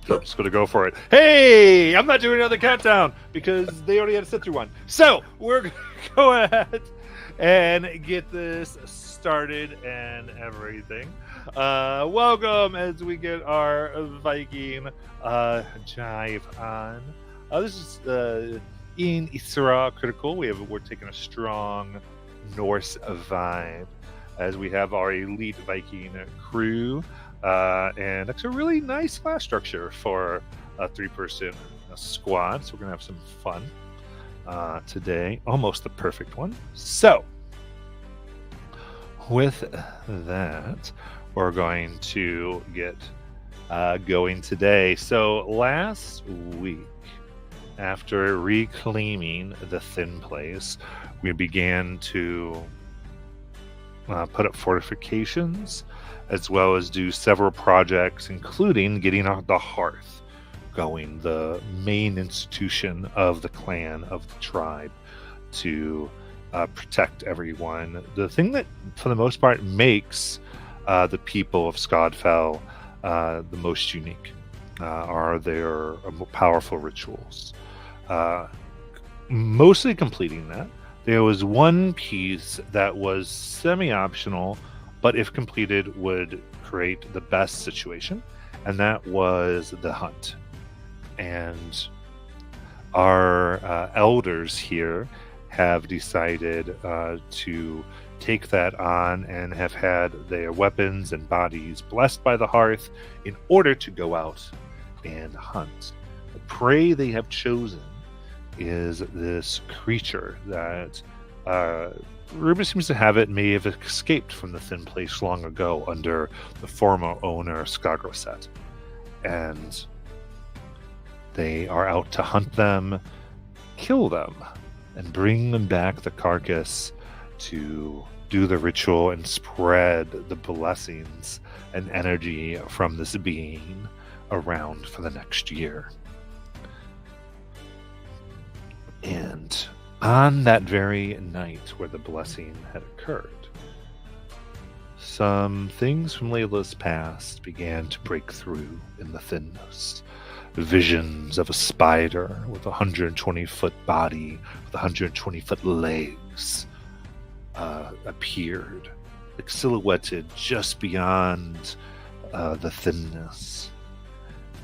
So I'm just going to go for it. Hey, I'm not doing another countdown because they already had to sit through one. So we're going to go ahead and get this started and everything. Welcome as we get our Viking jive on. This is in Issyrla Critical. We're taking a strong Norse vibe as we have our elite Viking crew. And it's a really nice class structure for a 3-person squad. So we're going to have some fun today. Almost the perfect one. So, with that, we're going to get going today. So, last week, after reclaiming the thin place, we began to put up fortifications, as well as do several projects, including getting the hearth going, the main institution of the clan, of the tribe, to protect everyone. The thing that, for the most part, makes the people of Scodfell the most unique are their powerful rituals. Mostly completing that. There was one piece that was semi-optional, but if completed would create the best situation, and that was the hunt. And our elders here have decided to take that on and have had their weapons and bodies blessed by the hearth in order to go out and hunt. The prey they have chosen is this creature that rumor seems to have it may have escaped from the thin place long ago under the former owner Skagroset. And they are out to hunt them, kill them, and bring them back the carcass to do the ritual and spread the blessings and energy from this being around for the next year. And on that very night where the blessing had occurred, some things from Layla's past began to break through in the thinness. Visions of a spider with a 120-foot body, with 120-foot legs, appeared, like silhouetted just beyond the thinness.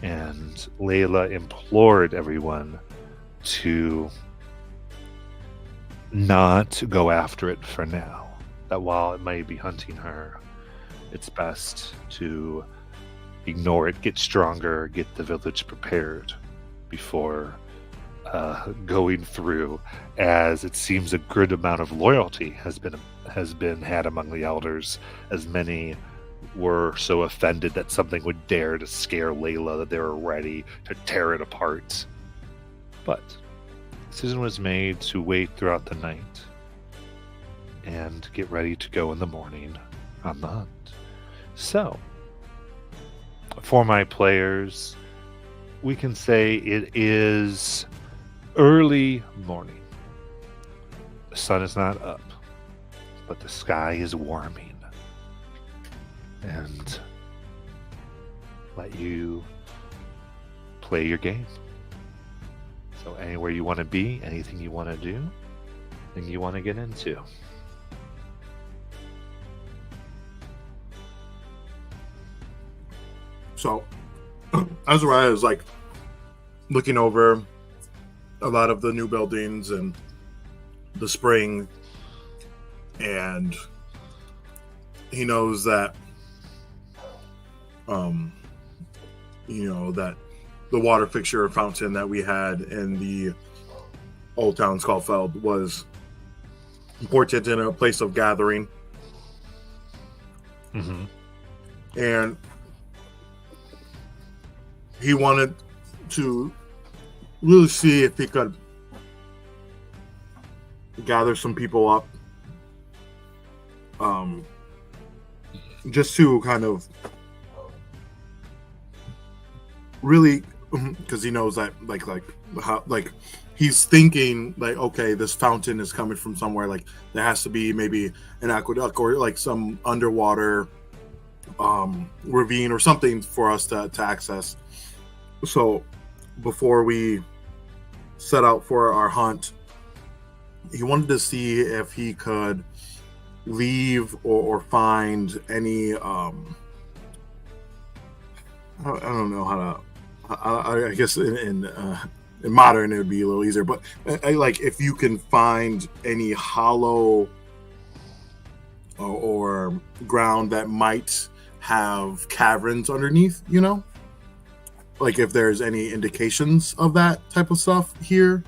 And Layla implored everyone to not go after it for now. That while it may be hunting her, it's best to ignore it, get stronger, get the village prepared before going through, as it seems a good amount of loyalty has been had among the elders, as many were so offended that something would dare to scare Layla that they were ready to tear it apart. But decision was made to wait throughout the night and get ready to go in the morning on the hunt. So, for my players, we can say it is early morning. The sun is not up, but the sky is warming. And let you play your game. So anywhere you want to be, anything you want to do, anything you want to get into. So, Azariah is like looking over a lot of the new buildings and the spring, and he knows that, that the water fixture or fountain that we had in the old town Skullfeld was important in a place of gathering. Mm-hmm. And he wanted to really see if he could gather some people up, just to kind of really, because he knows that like he's thinking like, okay, this fountain is coming from somewhere, like there has to be maybe an aqueduct or like some underwater ravine or something for us to access. So before we set out for our hunt, he wanted to see if he could leave or find any I don't know how to I guess in modern it would be a little easier, but like if you can find any hollow or ground that might have caverns underneath, like if there's any indications of that type of stuff here,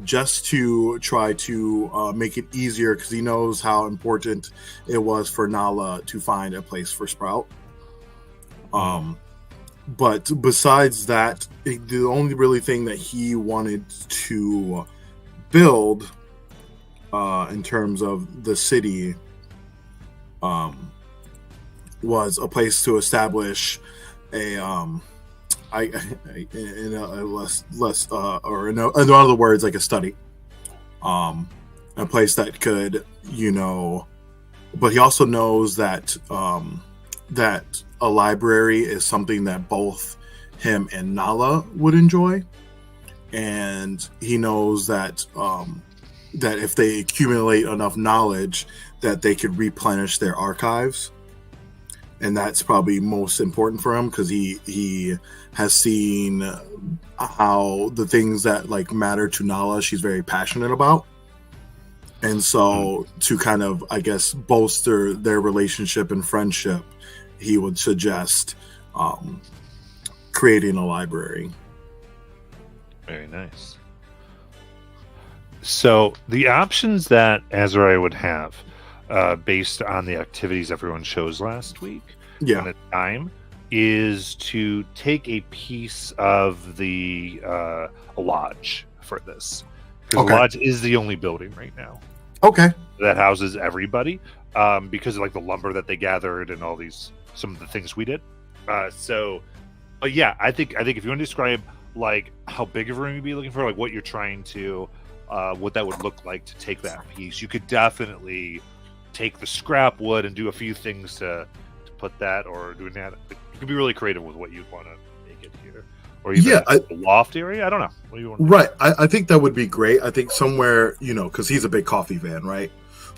just to try to make it easier, because he knows how important it was for Nala to find a place for Sprout. But besides that, the only really thing that he wanted to build in terms of the city was a place to establish a in a less or in other words, like a study, a place that could, but he also knows that that a library is something that both him and Nala would enjoy, and he knows that that if they accumulate enough knowledge, that they could replenish their archives. And that's probably most important for him, because he has seen how the things that like matter to Nala, she's very passionate about. And so to kind of, I guess, bolster their relationship and friendship, he would suggest creating a library. Very nice. So the options that Azariah would have, based on the activities everyone chose last week, and the time, is to take a piece of the lodge for this, because the lodge is the only building right now. Okay. That houses everybody, because of like the lumber that they gathered and all these, some of the things we did. Yeah, I think if you want to describe like how big of a room you'd be looking for, like what you're trying to, what that would look like to take that piece, you could definitely take the scrap wood and do a few things to put that, or doing that. You could be really creative with what you'd want to make it here, or even a loft area. I don't know. What do you want? Right. I think that would be great. I think somewhere, because he's a big coffee fan, right?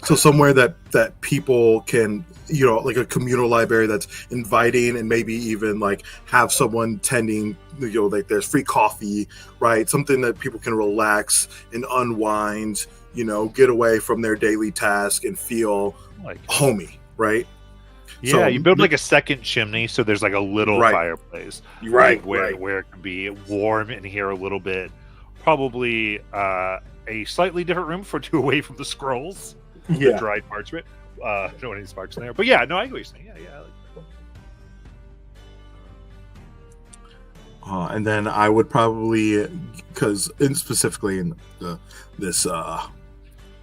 So somewhere that people can, like a communal library that's inviting, and maybe even like have someone tending, like there's free coffee, right? Something that people can relax and unwind, get away from their daily task and feel like homey, right? Yeah, so, you build like a second chimney, so there's like a little fireplace, right? Where it can be warm in here a little bit. Probably a slightly different room to away from the scrolls, the dried parchment. Don't want any sparks in there, but yeah, no, I get what you're saying. Yeah, I like that. And then I would probably, because specifically in this.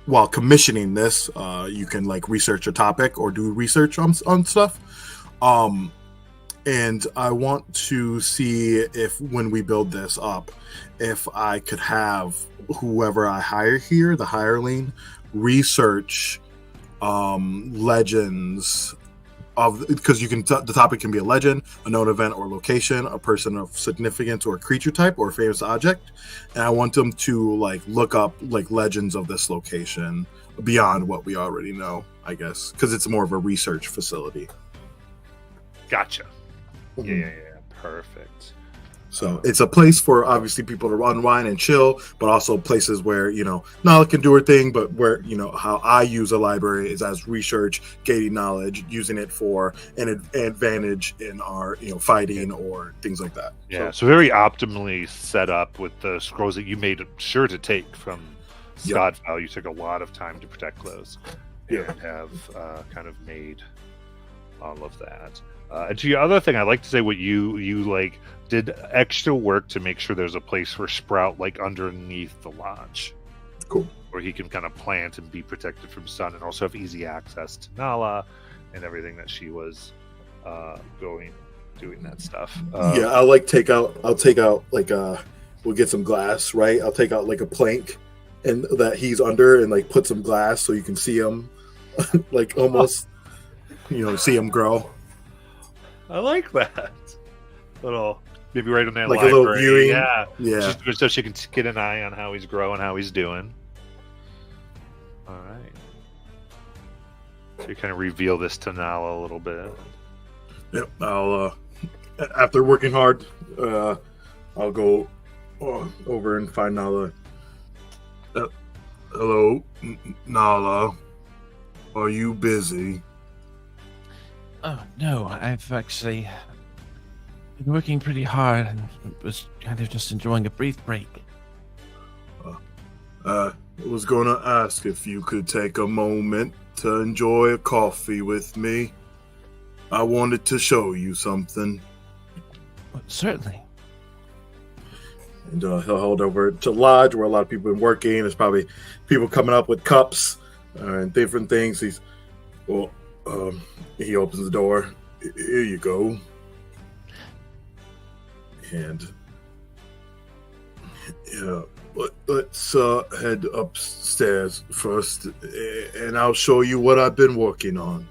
While commissioning this, you can like research a topic or do research on stuff. And I want to see if when we build this up, if I could have whoever I hire here, the hireling, research legends of, because you can the topic can be a legend, a known event or location, a person of significance or a creature type or a famous object, and I want them to like look up like legends of this location beyond what we already know, I guess, because it's more of a research facility. Gotcha. Yeah, perfect. So it's a place for obviously people to unwind and chill, but also places where, Nala can do her thing, but where, how I use a library is as research, gaining knowledge, using it for an advantage in our, fighting or things like that. Yeah, so very optimally set up with the scrolls that you made sure to take from Scottfile. You took a lot of time to protect those and have kind of made all of that. And to your other thing, I'd like to say what you like did extra work to make sure there's a place for Sprout like underneath the lodge. Cool. Where he can kind of plant and be protected from sun, and also have easy access to Nala and everything that she was doing that stuff. I'll take out like we'll get some glass, right? I'll take out like a plank and that he's under and like put some glass so you can see him like almost see him grow. I like that. little, maybe right in that Like a library. little viewing? Yeah. Yeah. So she can get an eye on how he's growing, how he's doing. All right. So you kind of reveal this to Nala a little bit. Yep. I'll after working hard, I'll go over and find Nala. Hello, Nala. Are you busy? Oh, no, I've actually been working pretty hard and was kind of just enjoying a brief break. I was going to ask if you could take a moment to enjoy a coffee with me. I wanted to show you something. Well, certainly. And he'll hold over to Lodge, where a lot of people have been working. There's probably people coming up with cups and different things. He opens the door. Here you go. And yeah, let's head upstairs first, and I'll show you what I've been working on.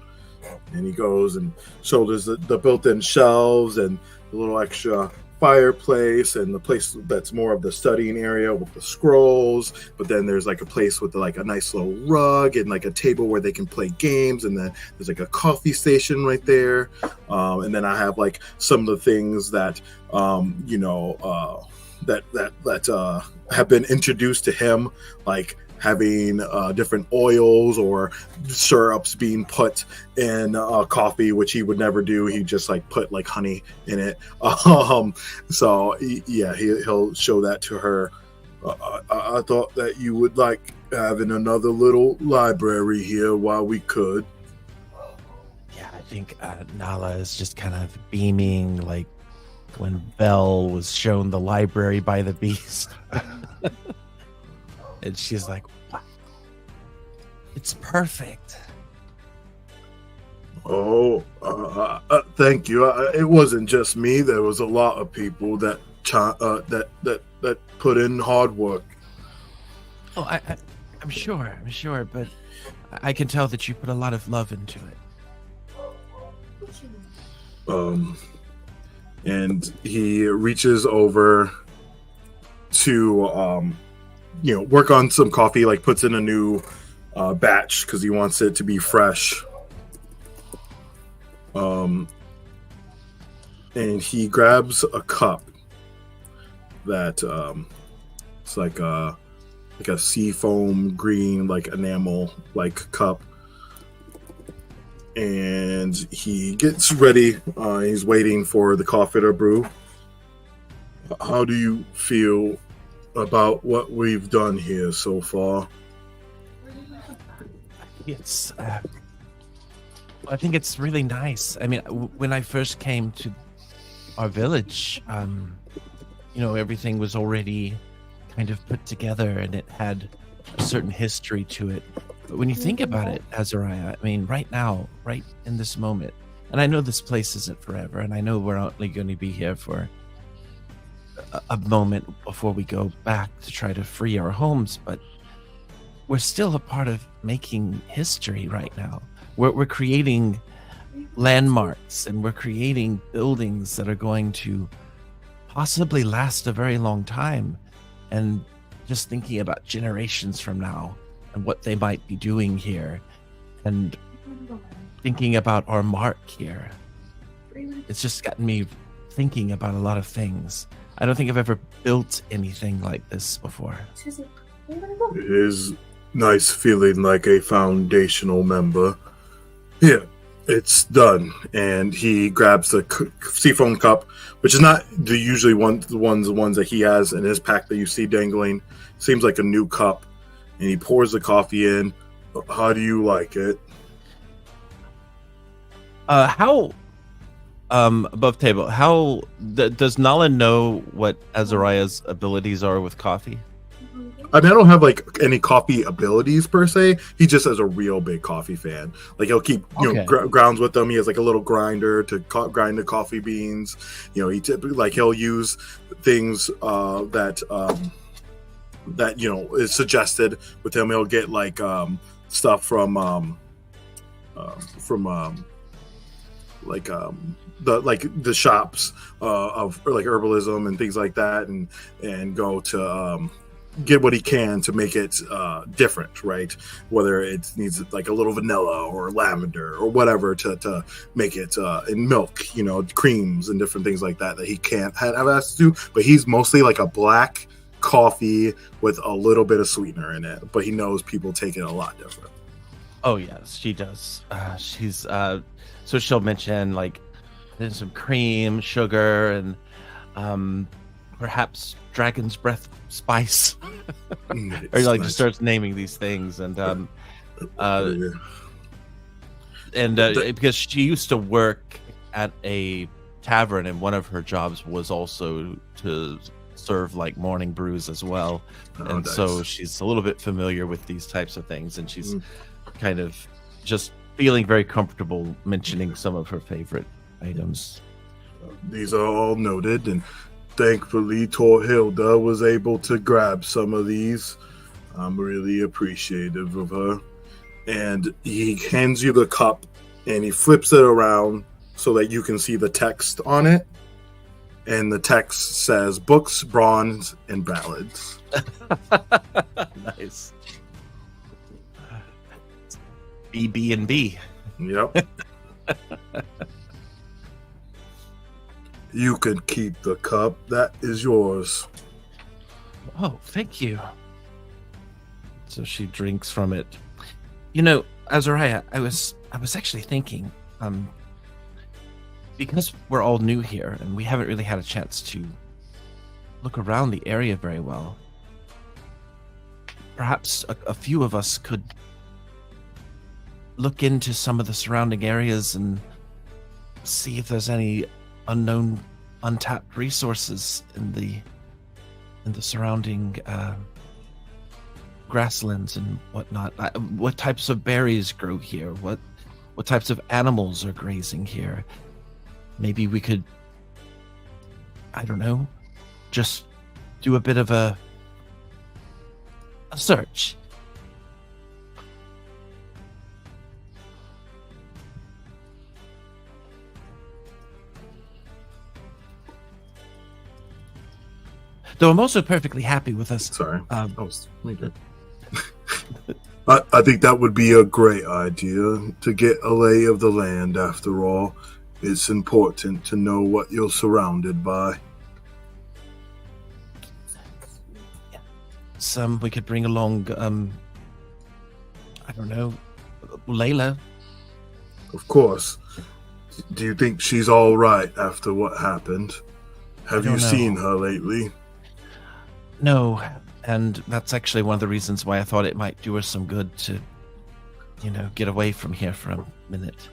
And he goes and shoulders the built-in shelves and the little extra fireplace and the place that's more of the studying area with the scrolls, but then there's like a place with like a nice little rug and like a table where they can play games, and then there's like a coffee station right there, and then I have like some of the things that that have been introduced to him, like having different oils or syrups being put in coffee, which he would never do. He just like put like honey in it. So yeah, he'll show that to her. I thought that you would like having another little library here while we could. Yeah, I think Nala is just kind of beaming like when Belle was shown the library by the beast. And she's like, wow, it's perfect. Oh, thank you. It wasn't just me. There was a lot of people that put in hard work. Oh, I'm sure, but I can tell that you put a lot of love into it. And he reaches over to work on some coffee, like puts in a new batch because he wants it to be fresh. And he grabs a cup that it's like a seafoam green, like enamel like cup. And he gets ready. He's waiting for the coffee to brew. How do you feel about what we've done here so far? I think it's really nice. I mean, when I first came to our village, everything was already kind of put together and it had a certain history to it. But when you think about it, Azariah, I mean, right now, right in this moment, and I know this place isn't forever, and I know we're only going to be here for a moment before we go back to try to free our homes, but we're still a part of making history right now. We're creating landmarks and we're creating buildings that are going to possibly last a very long time. And just thinking about generations from now and what they might be doing here and thinking about our mark here, it's just gotten me thinking about a lot of things. I don't think I've ever built anything like this before. It is nice feeling like a foundational member. Yeah, it's done. And he grabs the seafoam cup, which is not the usually the ones that he has in his pack that you see dangling. Seems like a new cup. And he pours the coffee in. How do you like it? How above table, how does Nala know what Azariah's abilities are with coffee? I mean, I don't have like any coffee abilities per se. He just is a real big coffee fan. Like he'll keep grounds with them. He has like a little grinder to grind the coffee beans. He typically he'll use things that is suggested with him. He'll get like stuff from the shops of like herbalism and things like that, and go to get what he can to make it different, right? Whether it needs like a little vanilla or lavender or whatever to make it in milk, creams and different things like that he can't have access to. But he's mostly like a black coffee with a little bit of sweetener in it. But he knows people take it a lot different. Oh yes, she does. She's so she'll mention like there's some cream, sugar, and perhaps dragon's breath spice. Or like just starts naming these things, and because she used to work at a tavern, and one of her jobs was also to serve like morning brews as well. And nice. So she's a little bit familiar with these types of things, and she's kind of just feeling very comfortable mentioning some of her favorite items. These are all noted, and thankfully Torhilda was able to grab some of these. I'm really appreciative of her. And he hands you the cup, and he flips it around so that you can see the text on it. And the text says books, bronze, and ballads. Nice. B&B. Yep. You can keep the cup. That is yours. Oh, thank you. So she drinks from it. Azariah, I was actually thinking, because we're all new here and we haven't really had a chance to look around the area very well, perhaps a few of us could look into some of the surrounding areas and see if there's any unknown, untapped resources in the surrounding grasslands and whatnot. What types of berries grow here? What types of animals are grazing here? Maybe we could, I don't know, just do a bit of a search. Though I'm also perfectly happy with us. Sorry. I think that would be a great idea to get a lay of the land. After all, it's important to know what you're surrounded by. We could bring along, I don't know, Layla. Of course. Do you think she's all right after what happened? Have you seen her lately? No, and that's actually one of the reasons why I thought it might do us some good to, get away from here for a minute.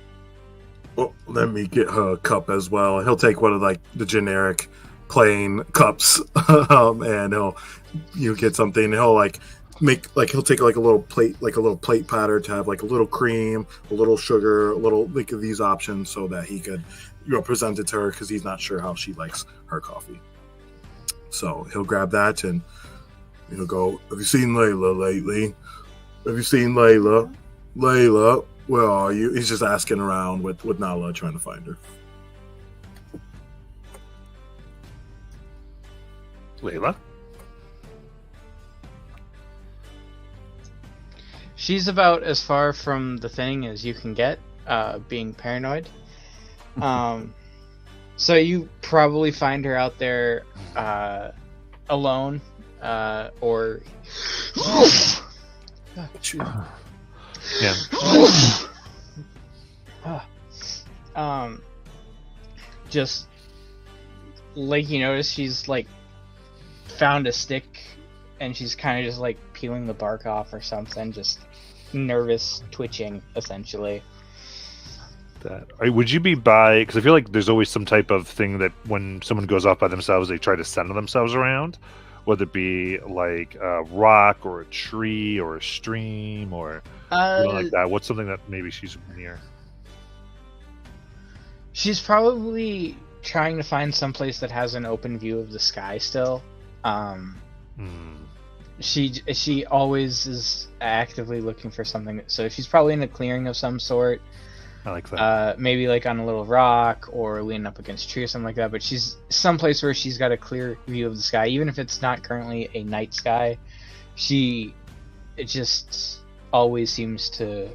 Well, let me get her a cup as well. He'll take one of like the generic plain cups, and you get something. He'll he'll take like a little plate patter to have like a little cream, a little sugar, a little like of these options, so that he could present it to her because he's not sure how she likes her coffee. So he'll grab that and he'll go, "Have you seen Layla lately? Have you seen Layla? Layla, where are you?" He's just asking around with Nala, trying to find her. Layla? She's about as far from the thing as you can get, being paranoid. So you probably find her out there alone, or... Yeah. Just like you notice, she's like found a stick, and she's kind of just like peeling the bark off or something, just nervous, twitching, essentially. Would you be by, because I feel like there's always some type of thing that when someone goes off by themselves, they try to center themselves around, whether it be like a rock or a tree or a stream or something like that. What's something that maybe she's near? She's probably trying to find someplace that has an open view of the sky still. She always is actively looking for something, so she's probably in a clearing of some sort. I like that. Maybe like on a little rock or leaning up against a tree or something like that. But she's someplace where she's got a clear view of the sky, even if it's not currently a night sky. It just always seems to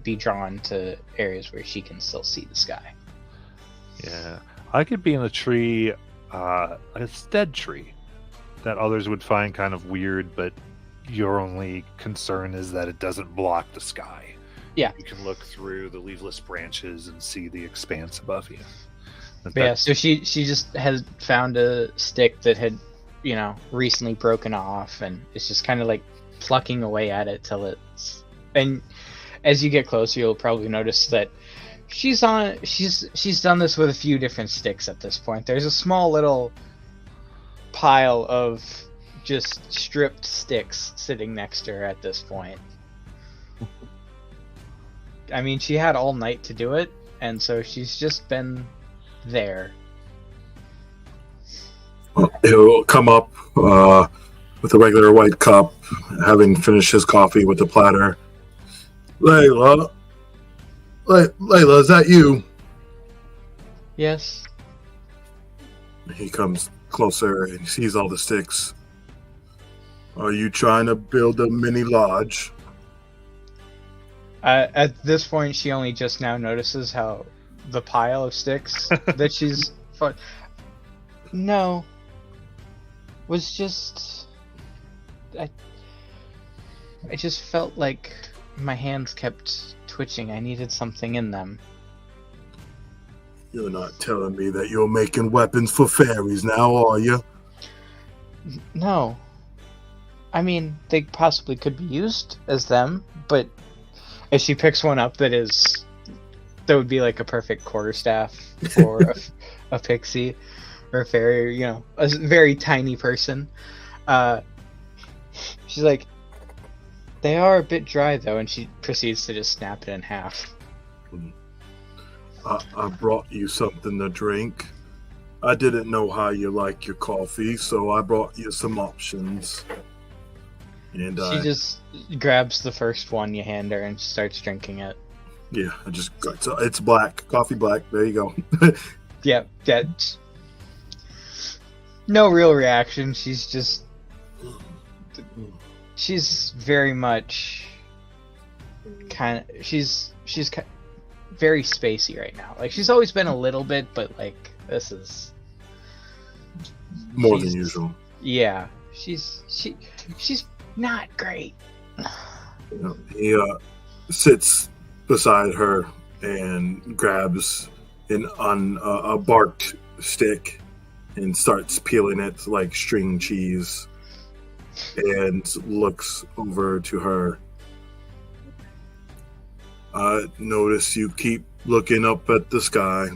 be drawn to areas where she can still see the sky. Yeah, I could be in a tree, a dead tree, that others would find kind of weird, but your only concern is that it doesn't block the sky. Yeah. You can look through the leafless branches and see the expanse above you. But yeah, so she just has found a stick that had, recently broken off, and it's just kind of like plucking away at it till it's. And as you get closer, you'll probably notice that she's done this with a few different sticks at this point. There's a small little pile of just stripped sticks sitting next to her at this point. I mean, she had all night to do it, and so she's just been there. He'll come up with a regular white cup, having finished his coffee with the platter. Layla, is that you? Yes. He comes closer and he sees all the sticks. Are you trying to build a mini lodge? At this point, she only just now notices how the pile of sticks that she's. No. Was just. I just felt like my hands kept twitching. I needed something in them. You're not telling me that you're making weapons for fairies now, are you? No. I mean, they possibly could be used as them, but if she picks one up that would be like a perfect quarterstaff for a pixie or a fairy, a very tiny person. She's like, they are a bit dry though, and she proceeds to just snap it in half. I brought you something to drink. I didn't know how you like your coffee, so I brought you some options. And she just grabs the first one you hand her and starts drinking it. Yeah, it's black, coffee black. There you go. Yeah. No real reaction. She's very much she's very spacey right now. Like, she's always been a little bit, but like this is more than usual. Yeah, she's not great. He sits beside her and grabs a barked stick and starts peeling it like string cheese and looks over to her. I notice you keep looking up at the sky.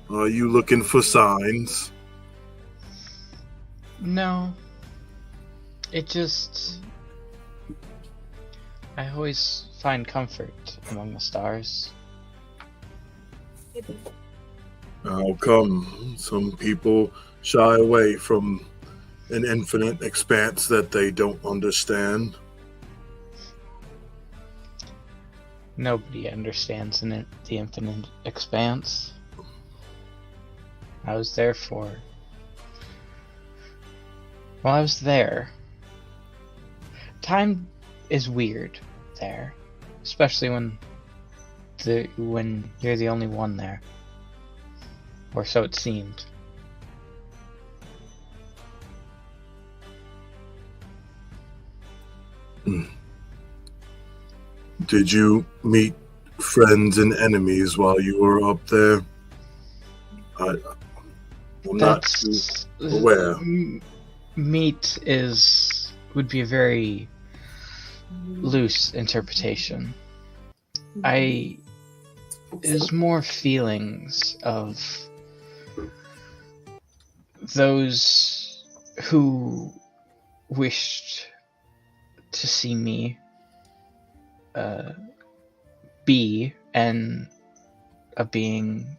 Are you looking for signs? No. It just... I always find comfort among the stars. How come some people shy away from an infinite expanse that they don't understand? Nobody understands the infinite expanse. I was there time is weird there, especially when you're the only one there, or so it seemed. Did you meet friends and enemies while you were up there? I'm not too aware. Meat would be a very loose interpretation. It is more feelings of those who wished to see me be, and a being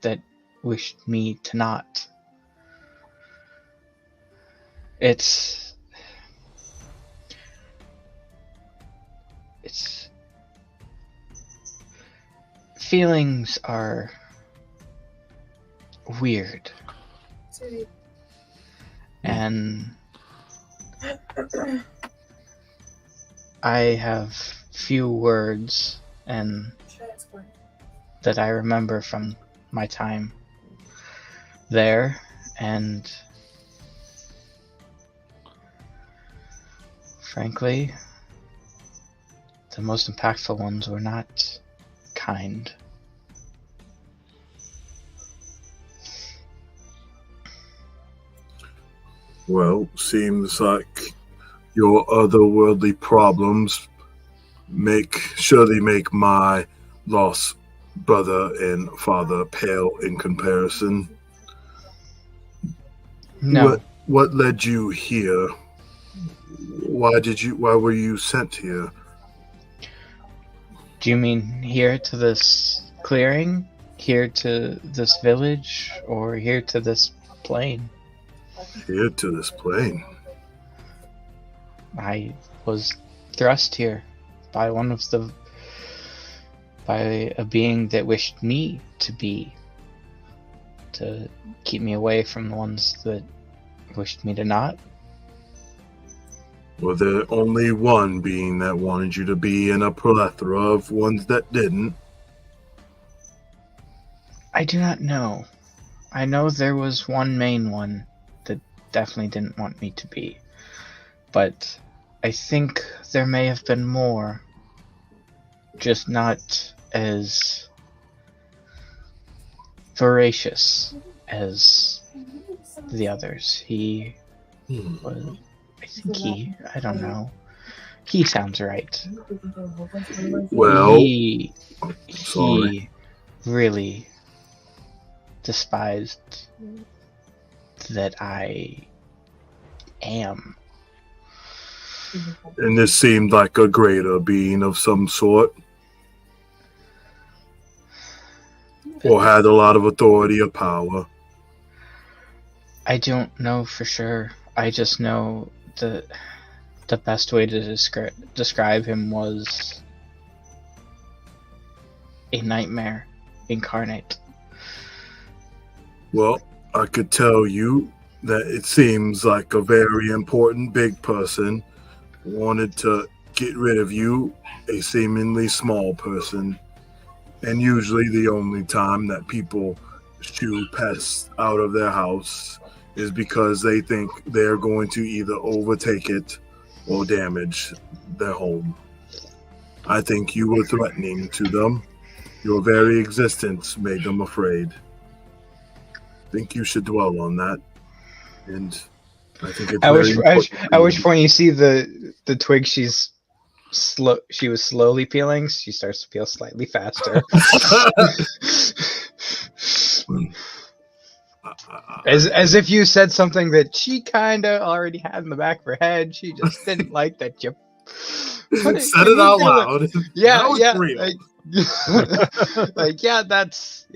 that wished me to not. It's feelings are weird. And I have few words and that I remember from my time there, and frankly, the most impactful ones were not kind. Well, seems like your otherworldly problems surely make my lost brother and father pale in comparison. No, What led you here? Why were you sent here? do you mean here to this clearing? Here to this village? Or here to this plane? Here to this plane. I was thrust here by a being that wished me to keep me away from the ones that wished me to not. Was there only one being that wanted you to be in a plethora of ones that didn't? I do not know. I know there was one main one that definitely didn't want me to be. But I think there may have been more. Just not as voracious as the others. He was, I don't know. He sounds right. Well, He sorry. really despised that I am. And this seemed like a greater being of some sort. Or had a lot of authority or power. I don't know for sure. I just know the best way to describe him was a nightmare incarnate. Well, I could tell you that it seems like a very important big person wanted to get rid of you, a seemingly small person. And usually the only time that people shoo pests out of their house is because they think they're going to either overtake it or damage their home. I think you were threatening to them. Your very existence made them afraid. I think you should dwell on that. And I think it's At which point you see the twig she was slowly peeling. She starts to peel slightly faster. As if you said something that she kind of already had in the back of her head. She just didn't like that you said it out loud. Yeah, now yeah. it's real. That's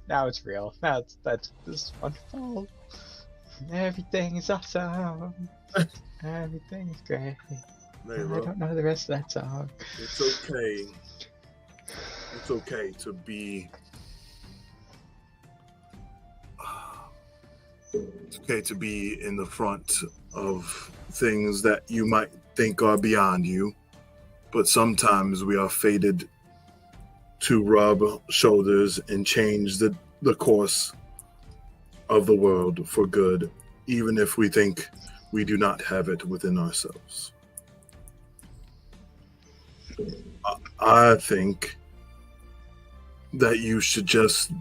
now it's real. That's this is wonderful. Everything is awesome. Everything is great. Layla, I don't know the rest of that song. it's okay. It's okay to be. It's okay to be in the front of things that you might think are beyond you, but sometimes we are fated to rub shoulders and change the course of the world for good, even if we think we do not have it within ourselves. I think that you should just...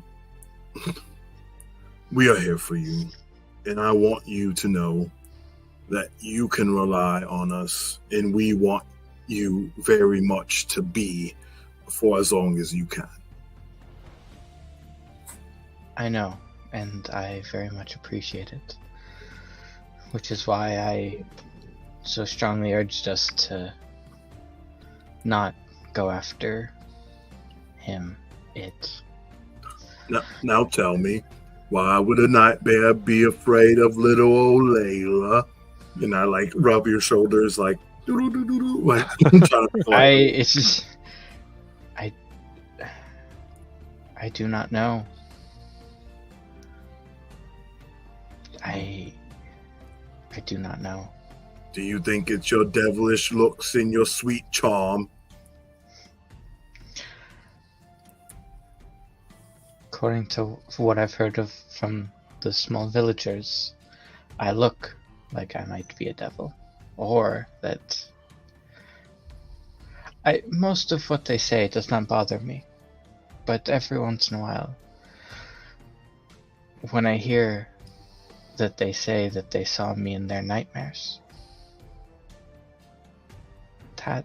We are here for you, and I want you to know that you can rely on us, and we want you very much to be for as long as you can. I know, and I very much appreciate it. Which is why I so strongly urged us to not go after him. Now tell me, why would a nightmare be afraid of little old Layla? And I like rub your shoulders like doo-doo-doo-doo-doo, like trying to I I do not know. I do not know. Do you think it's your devilish looks and your sweet charm? According to what I've heard of from the small villagers, I look like I might be a devil. Or that most of what they say does not bother me. But every once in a while, when I hear that they say that they saw me in their nightmares, that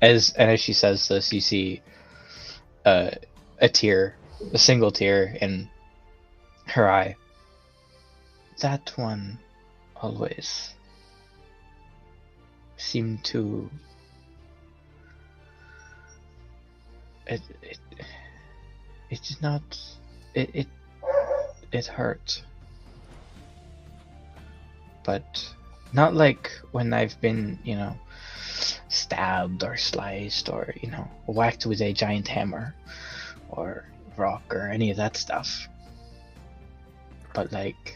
as she says this, you see a single tear in her eye. That one always seemed to it did not it hurt, but not like when I've been, stabbed or sliced or, whacked with a giant hammer or rock or any of that stuff. But like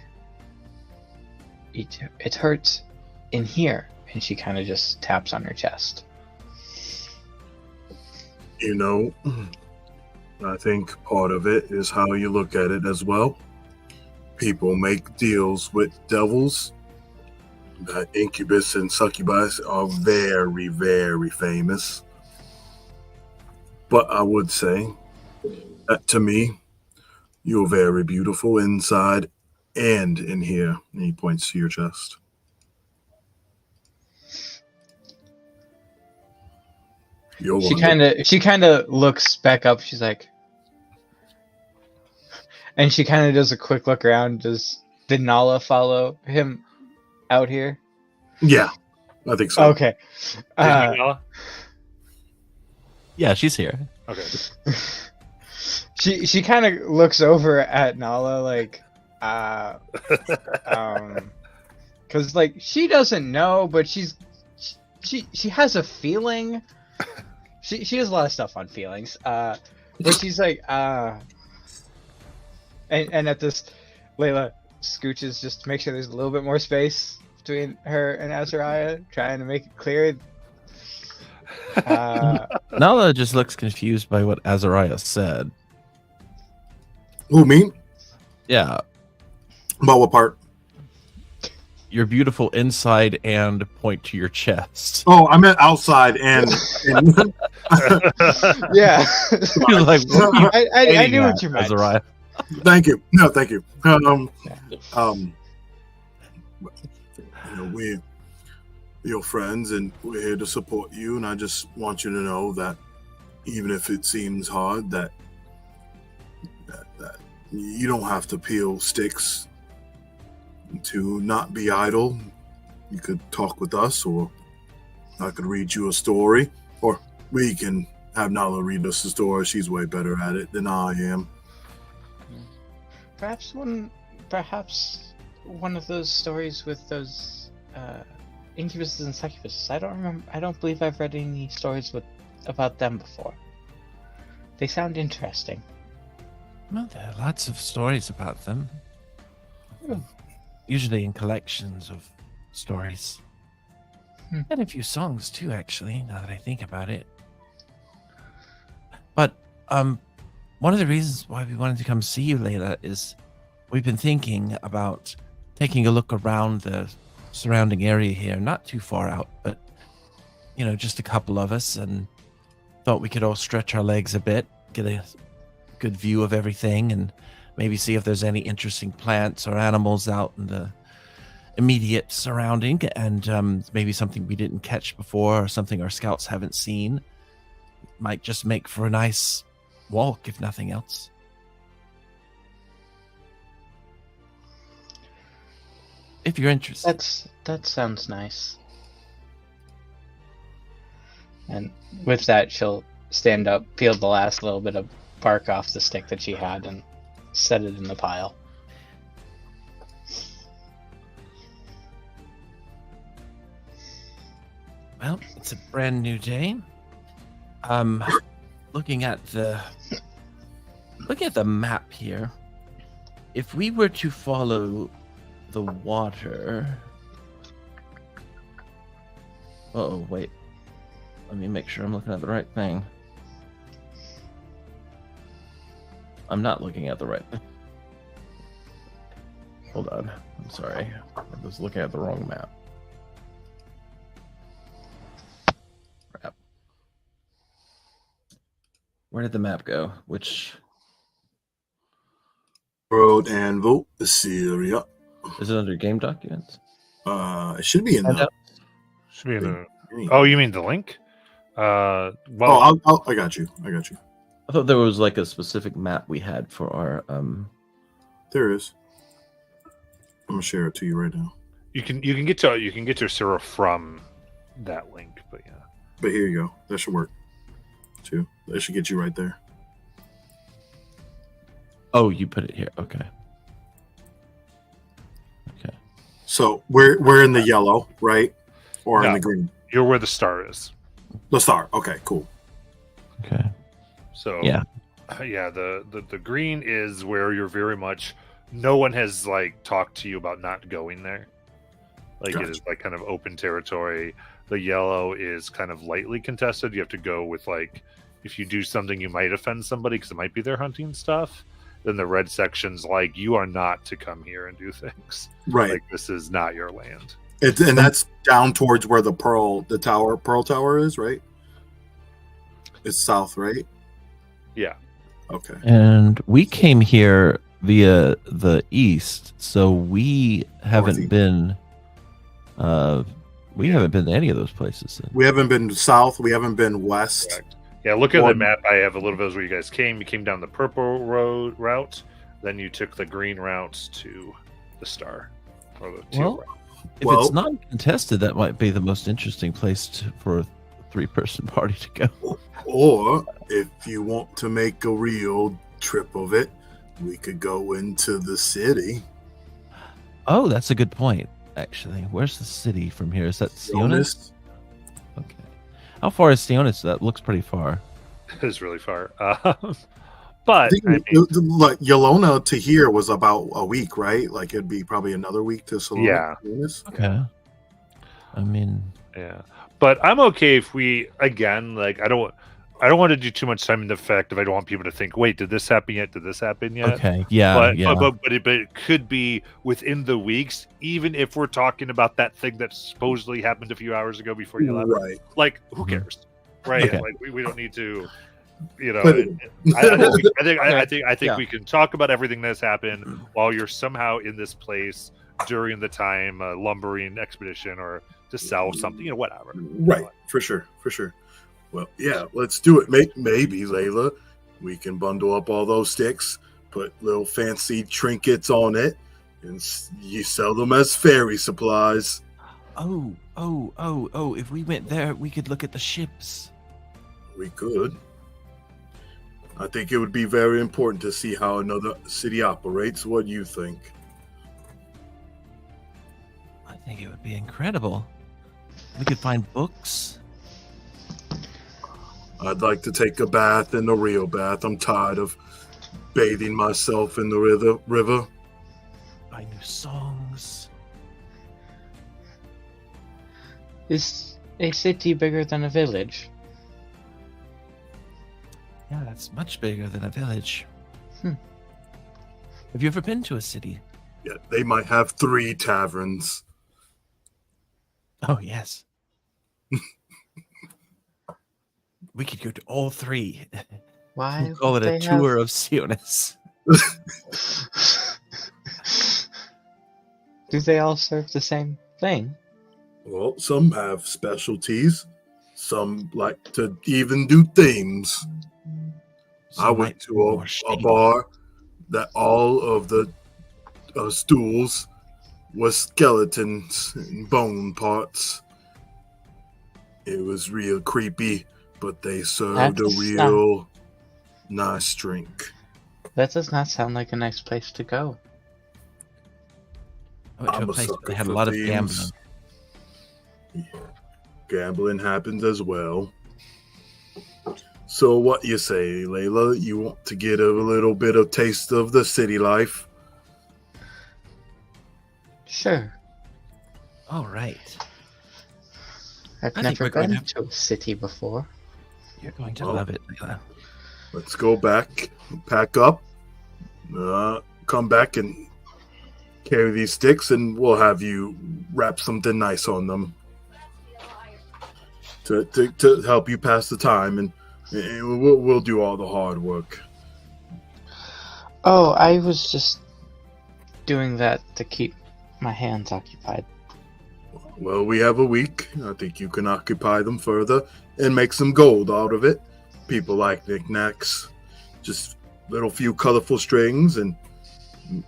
it hurts in here, and she kind of just taps on her chest. I think part of it is how you look at it as well. People make deals with devils. Incubus and succubus are very, very famous. But I would say that to me, you're very beautiful inside and in here. And he points to your chest. She kind of looks back up. She's like, and she kind of does a quick look around. Did Nala follow him out here? Yeah, I think so. Okay. Yeah, she's here. Okay. She kind of looks over at Nala like, because like she doesn't know, but she has a feeling. She does a lot of stuff on feelings. But she's like, and at this, Layla scooches just to make sure there's a little bit more space between her and Azariah, trying to make it clear. Nala just looks confused by what Azariah said. Who, me? Yeah, About what part? you're beautiful inside and point to your chest. Oh, I meant outside and Yeah. You're like, what are you I knew aiming what at, you meant. Azariah? Thank you. No, thank you. We're your friends, and we're here to support you. And I just want you to know that even if it seems hard, that you don't have to peel sticks to not be idle. You could talk with us, or I could read you a story, or we can have Nala read us a story. She's way better at it than I am. Perhaps one of those stories with those incubuses and succubuses. I don't remember. I don't believe I've read any stories about them before. They sound interesting. Well, there are lots of stories about them. Usually in collections of stories. And a few songs too, actually, now that I think about it. But one of the reasons why we wanted to come see you, Layla, is we've been thinking about taking a look around the surrounding area here, not too far out, but just a couple of us, and thought we could all stretch our legs a bit, get a good view of everything, and maybe see if there's any interesting plants or animals out in the immediate surrounding, and maybe something we didn't catch before or something our scouts haven't seen. Might just make for a nice walk, if nothing else. If you're interested. That sounds nice. And with that, she'll stand up, peel the last little bit of bark off the stick that she had, and set it in the pile. Well, it's a brand new day. Looking at the Look at the map here. If we were to follow the water... Oh, wait. Let me make sure I'm looking at the right thing. I'm not looking at the right thing. Hold on. I'm sorry. I was looking at the wrong map. Crap. Where did the map go? Which... World Anvil, Issyrla. Is it under game documents? It should be in the. Should be in the. Oh, you mean the link? Well, I got you. I got you. I thought there was like a specific map we had for our There is. I'm gonna share it to you right now. you can get to Issyrla from that link, but yeah. But here you go. That should work too. That should get you right there. Oh, you put it here. Okay. Okay. So we're in the yellow, right? Or in No. the green? You're where the star is. The star. Okay, cool. Okay. So Yeah. yeah. The green is where you're very much. No one has like talked to you about not going there. Like Gotcha. it is like kind of open territory. The yellow is kind of lightly contested. You have to go with like if you do something, you might offend somebody because it might be their hunting stuff. Then the red section's like you are not to come here and do things. Right. Like this is not your land. And that's down towards where the pearl tower is, right? It's south, right? Yeah. Okay. And we came here via the east, so we haven't Northeast. been we haven't been to any of those places then. We haven't been south. We haven't been west. Correct. Yeah, look at the One- map. I have a little bit of where you guys came. You came down the purple road route, then you took the green route to the star or the teal Well, route. If Well- it's not contested, that might be the most interesting place for a 3-person party to go. Or if you want to make a real trip of it, we could go into the city. Oh, that's a good point, actually. Where's the city from here? Is that Sionis? Jonas? Okay. How far is Sionis? That looks pretty far. It's really far. I But think I mean, like Yelona to here was about a week, right? Like it'd be probably another week to Salona. Yeah. Jonas? Okay. I mean, yeah. But I'm okay if we again like I don't want to do too much time in the fact if I don't want people to think, wait, did this happen yet? Did this happen yet? okay. Yeah. But, yeah. but it could be within the weeks, even if we're talking about that thing that supposedly happened a few hours ago before you left. Right. Like, who Mhm. cares, right? Okay. Like, we don't need to, you know. But- I think Yeah. we can talk about everything that's happened while you're somehow in this place during the time lumbering expedition or to sell something, whatever. Right. For sure. For sure. Well, yeah, let's do it. Maybe, Layla, we can bundle up all those sticks, put little fancy trinkets on it, and you sell them as fairy supplies. Oh. If we went there, we could look at the ships. We could. I think it would be very important to see how another city operates. What do you think? I think it would be incredible. We could find books. I'd like to take a bath in the real bath. I'm tired of bathing myself in the river. Find new songs. Is a city bigger than a village? Yeah, that's much bigger than a village. Hmm. Have you ever been to a city? Yeah, they might have 3 taverns. Oh, yes. We could go to all 3. Why? We'll call it a would they tour of Sionis. Do they all serve the same thing? Well, some have specialties. Some like to even do themes. I went to a bar that all of the stools was skeletons and bone parts. It was real creepy, but they served a That's real nice drink. That does not sound like a nice place to go. I went to I'm a a place where sucker they had a for lot of themes. gambling. Yeah. Gambling happens as well. So what you say, Layla? You want to get a little bit of taste of the city life? Sure. All right. I've I think never we're going been to a city before. You're going to Oh. love it, Layla. Let's go back, pack up, come back and carry these sticks, and we'll have you wrap something nice on them to help you pass the time, and we'll do all the hard work. Oh, I was just doing that to keep my hands occupied. Well, we have a week. I think you can occupy them further and make some gold out of it. People like knickknacks, just little few colorful strings, and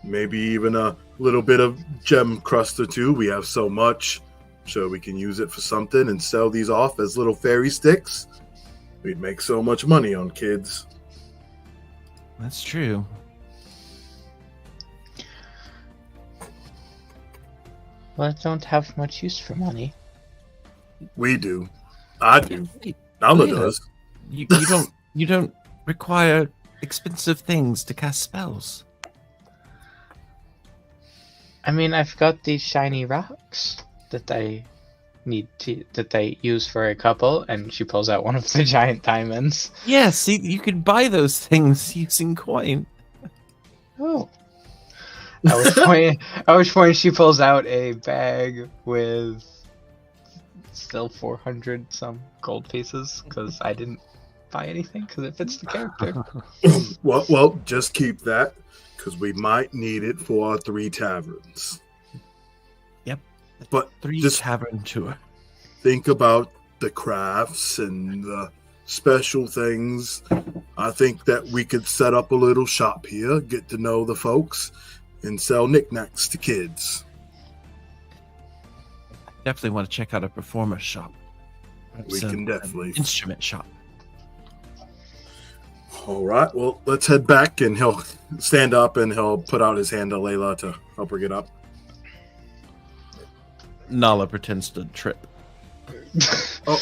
maybe even a little bit of gem crust or two. We have so much. Sure, we can use it for something and sell these off as little fairy sticks. We'd make so much money on kids. That's true. Well, I don't have much use for money. We do. I do. Wait, Nala Layla. does. You don't require expensive things to cast spells. I mean, I've got these shiny rocks that I use for a couple, and she pulls out one of the giant diamonds. Yeah, see, you could buy those things using coin. Oh. At which point she pulls out a bag with still 400 some gold pieces, because I didn't buy anything, because it fits the character. Well, just keep that, because we might need it for our 3 taverns. Yep. But 3 just tavern tour. think about the crafts and the special things. I think that we could set up a little shop here, get to know the folks, and sell knickknacks to kids. Definitely want to check out a performer shop. Perhaps We can an definitely. instrument shop. All right, well, let's head back, and he'll stand up and he'll put out his hand to Layla to help her get up. Nala pretends to trip. Oh,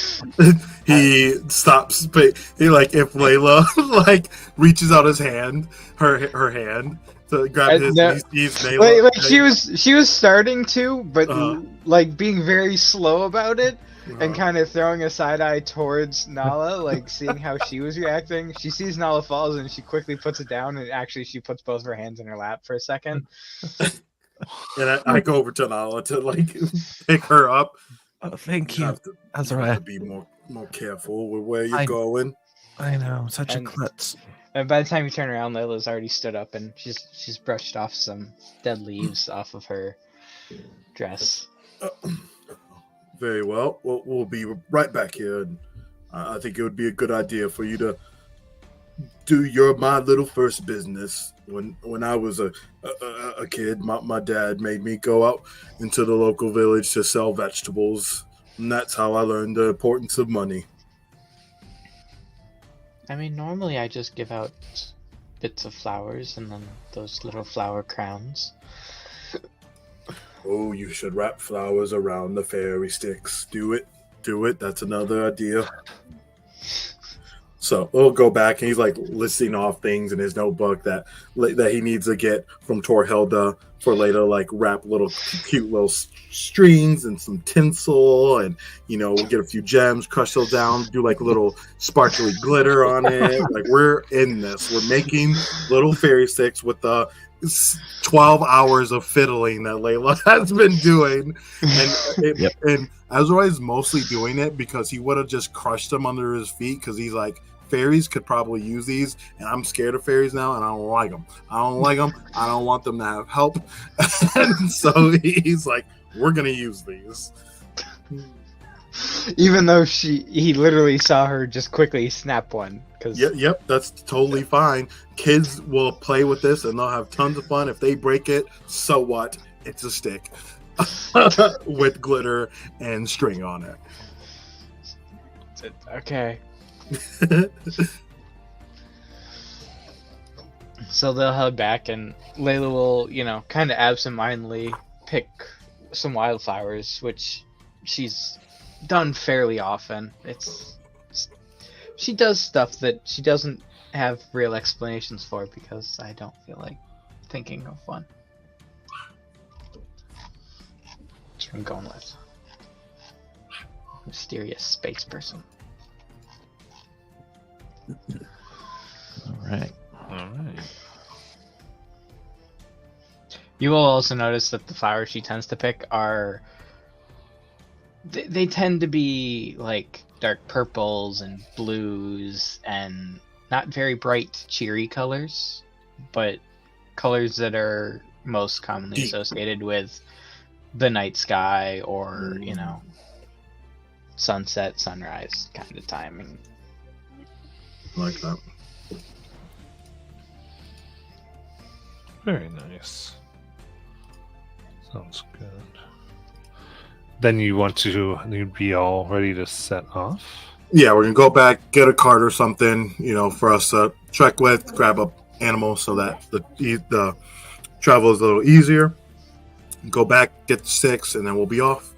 he stops. But he if Layla reaches out his hand, her hand to grab his. No. He's Layla. Like she was starting to, but being very slow about it, and kind of throwing a side eye towards Nala, seeing how she was reacting. She sees Nala falls, and she quickly puts it down, and actually she puts both of her hands in her lap for a second. And I go over to Nala to pick her up. Oh, thank you. Have to Azariah. be more careful with where you're going. I know, such And- a klutz. And by the time you turn around, Layla's already stood up, and she's brushed off some dead leaves off of her dress. Very well. We'll be right back here, and I think it would be a good idea for you to do my little first business. When I was a kid, my dad made me go out into the local village to sell vegetables, and that's how I learned the importance of money. I mean, normally I just give out bits of flowers and then those little flower crowns. Oh, you should wrap flowers around the fairy sticks. Do it. That's another idea. So we'll go back, and he's listing off things in his notebook that he needs to get from Torhilda for later, wrap little cute little strings and some tinsel, and we'll get a few gems, crush those down, do little sparkly glitter on it. We're in this. We're making little fairy sticks with the 12 hours of fiddling that Layla has been doing, and Azariah is mostly doing it because he would have just crushed them under his feet, because he's fairies could probably use these, and I'm scared of fairies now, and I don't like them. I don't want them to have help. And so he's we're gonna use these. Even though he literally saw her just quickly snap one. Yep, that's totally fine. Kids will play with this, and they'll have tons of fun. If they break it, so what? It's a stick with glitter and string on it. Okay. So they'll head back, and Layla will, kind of absentmindedly pick some wildflowers, which she's done fairly often. She does stuff that she doesn't have real explanations for because I don't feel like thinking of one. That's what I'm going with. Mysterious space person. All right. All right. You will also notice that the flowers she tends to pick are. They tend to be like dark purples and blues and not very bright, cheery colors, but colors that are most commonly associated with the night sky or, you know, sunset, sunrise kind of timing. Like that. Very nice. Sounds good. Then you'd be all ready to set off. Yeah, we're gonna go back, get a cart or something, you know, for us to trek with, grab a animal so that the travel is a little easier. Go back, get the sticks, and then we'll be off.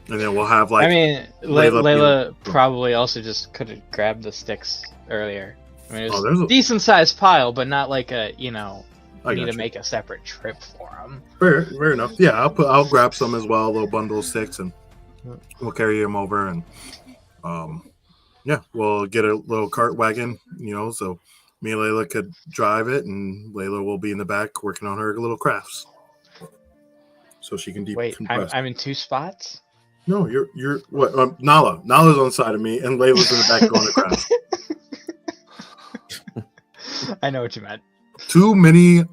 And then we'll have like. I mean, Layla Layla probably also just could have grabbed the sticks earlier. I mean, it was there's a a- decent sized pile, but not like a, you know, I need got to you. make a separate trip for them. Fair enough. Yeah, I'll grab some as well, a little bundle of sticks, and we'll carry them over. And yeah, we'll get a little cart wagon, you know, so me and Layla could drive it, and Layla will be in the back working on her little crafts, so she can Wait, decompress. I'm in two spots? No, you're what? Nala's on the side of me, and Layla's in the back going to crafts. I know what you meant. Too many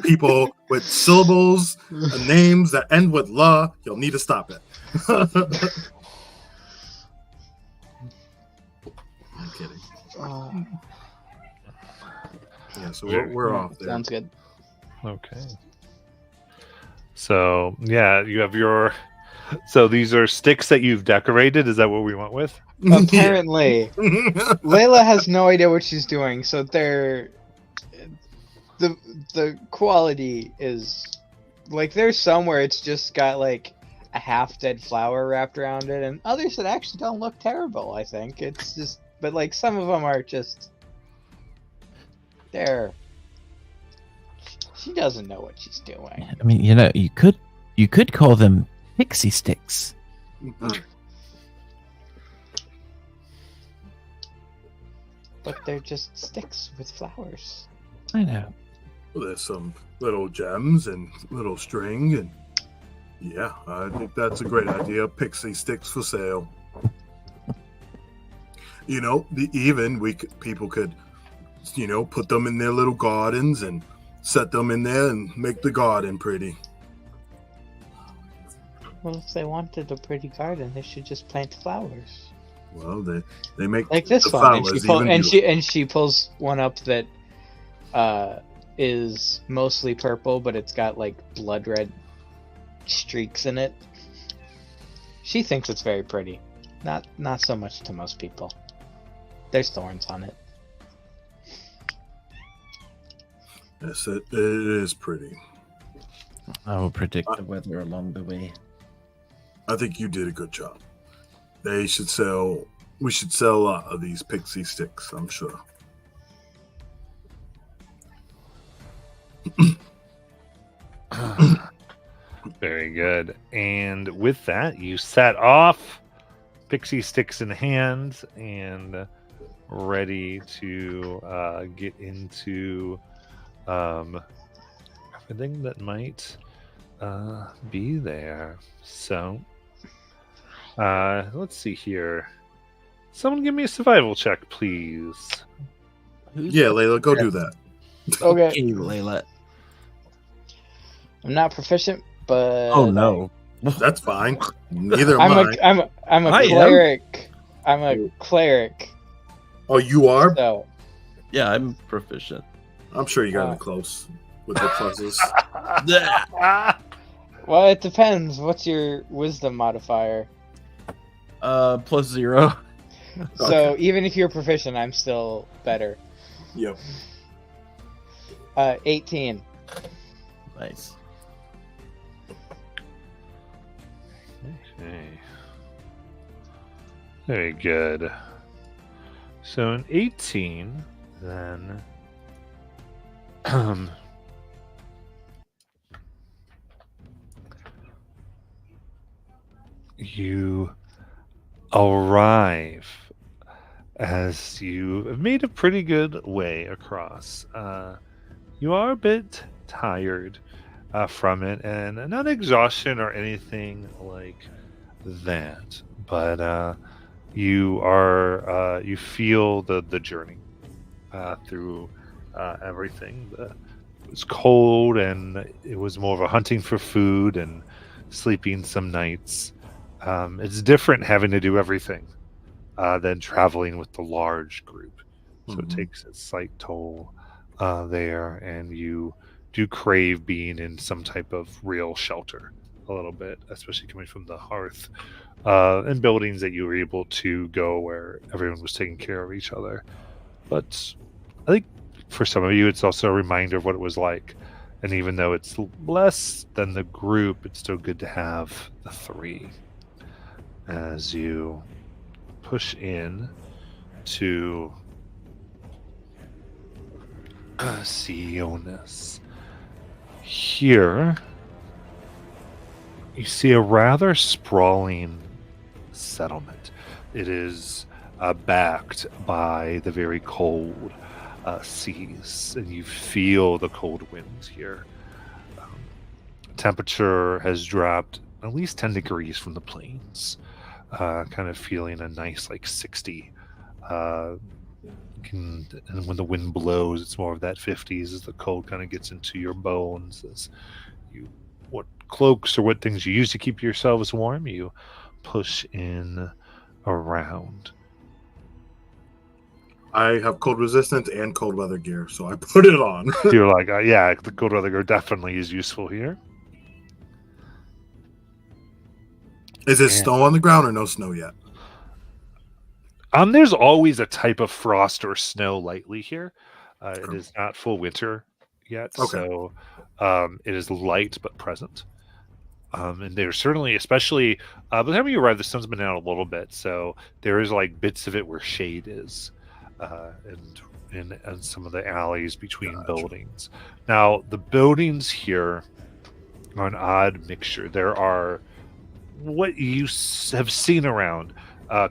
people with syllables and names that end with la. You'll need to stop it. I'm kidding. Yeah, so we're off there. Sounds good. Okay. So yeah, you have your. So these are sticks that you've decorated. Is that what we went with? Apparently, Layla has no idea what she's doing, so the quality is like there's some where it's just got like a half dead flower wrapped around it, and others that actually don't look terrible. I think it's just, but like some of them are just there. She doesn't know what she's doing. I mean, you know, you could call them pixie sticks. But they're just sticks with flowers. I know. There's some little gems and little string, and yeah, I think that's a great idea. Pixie sticks for sale. You know, people could, you know, put them in their little gardens and set them in there and make the garden pretty. Well, if they wanted a pretty garden, they should just plant flowers. Well, they make Like this the one, flowers and she pulls one up that is mostly purple, but it's got like blood red streaks in it. She thinks it's very pretty. Not so much to most people. There's thorns on it. Yes, it is pretty. I will predict the weather along the way. I think you did a good job. We should sell a lot of these pixie sticks, I'm sure. Very good. And with that, you set off, pixie sticks in hand, and ready to get into everything that might be there. So, let's see here. Someone give me a survival check, please. Yeah, Layla, go do that. Okay. Hey, Layla. I'm not proficient, but Oh no. That's fine. Neither am I. I'm a I am. cleric. I'm a cleric. Oh, you are? So Yeah, I'm proficient. I'm sure you got it close with the pluses. well, it depends. What's your wisdom modifier? +0. So even if you're proficient, I'm still better. Yep. 18. Nice. Okay. Very good. So an 18, then you arrive as you have made a pretty good way across. You are a bit tired from it, and not exhaustion or anything like that, but you feel the journey through everything. It was cold, and it was more of a hunting for food and sleeping some nights. It's different having to do everything than traveling with the large group, so it takes a slight toll there, and you do crave being in some type of real shelter a little bit, especially coming from the hearth and buildings that you were able to go where everyone was taking care of each other. But I think for some of you, it's also a reminder of what it was like. And even though it's less than the group, it's still good to have the three as you push in to Sionis. Here, you see a rather sprawling settlement. It is backed by the very cold seas, and you feel the cold winds here. Temperature has dropped at least 10 degrees from the plains, kind of feeling a nice like 60. And when the wind blows, it's more of that 50s as the cold kind of gets into your bones. As you, what cloaks or what things you use to keep yourselves warm, you push in around. I have cold resistant and cold weather gear, so I put it on. You're like, yeah, the cold weather gear definitely is useful here. Is it snow on the ground or no snow yet? There's always a type of frost or snow lightly here. It is not full winter yet, so it is light but present. And there's certainly, especially by the time you arrive, the sun's been out a little bit, so there is like bits of it where shade is, and some of the alleys between buildings. Now, the buildings here are an odd mixture. There are what you have seen around.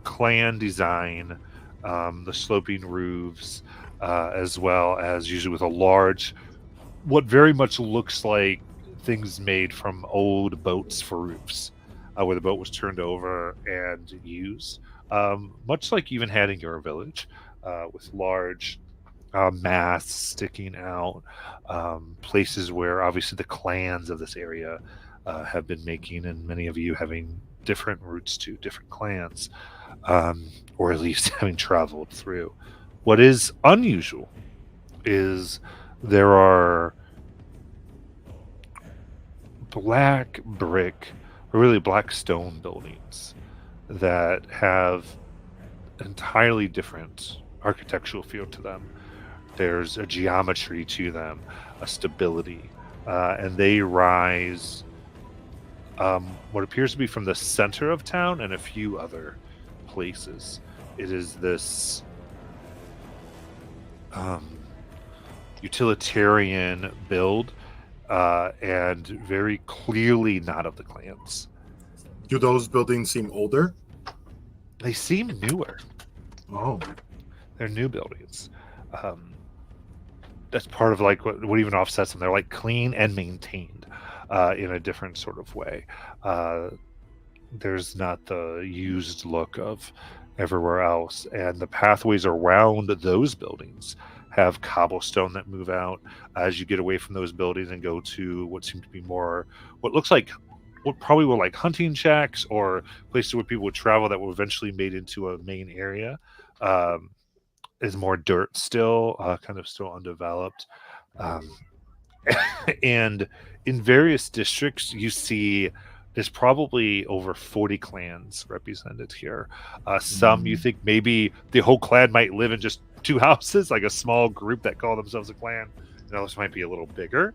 Clan design, the sloping roofs, as well as usually with a large, what very much looks like things made from old boats for roofs, where the boat was turned over and used, much like you even had in your village, with large masts sticking out, places where obviously the clans of this area have been making, and many of you having different routes to different clans, or at least having traveled through. What is unusual is there are black brick, or really black stone buildings that have entirely different architectural feel to them. There's a geometry to them, a stability, and they rise what appears to be from the center of town and a few other places. It is this utilitarian build, and very clearly not of the clans. Do those buildings seem older? They seem newer. Oh, They're new buildings. That's part of like what even offsets them. They're like clean and maintained in a different sort of way. There's not the used look of everywhere else, and the pathways around those buildings have cobblestone that move out as you get away from those buildings and go to what seem to be more what looks like what probably were like hunting shacks or places where people would travel that were eventually made into a main area. Is more dirt still, kind of still undeveloped. And in various districts, you see there's probably over 40 clans represented here. Some you think maybe the whole clan might live in just 2 houses, like a small group that call themselves a clan. And others might be a little bigger.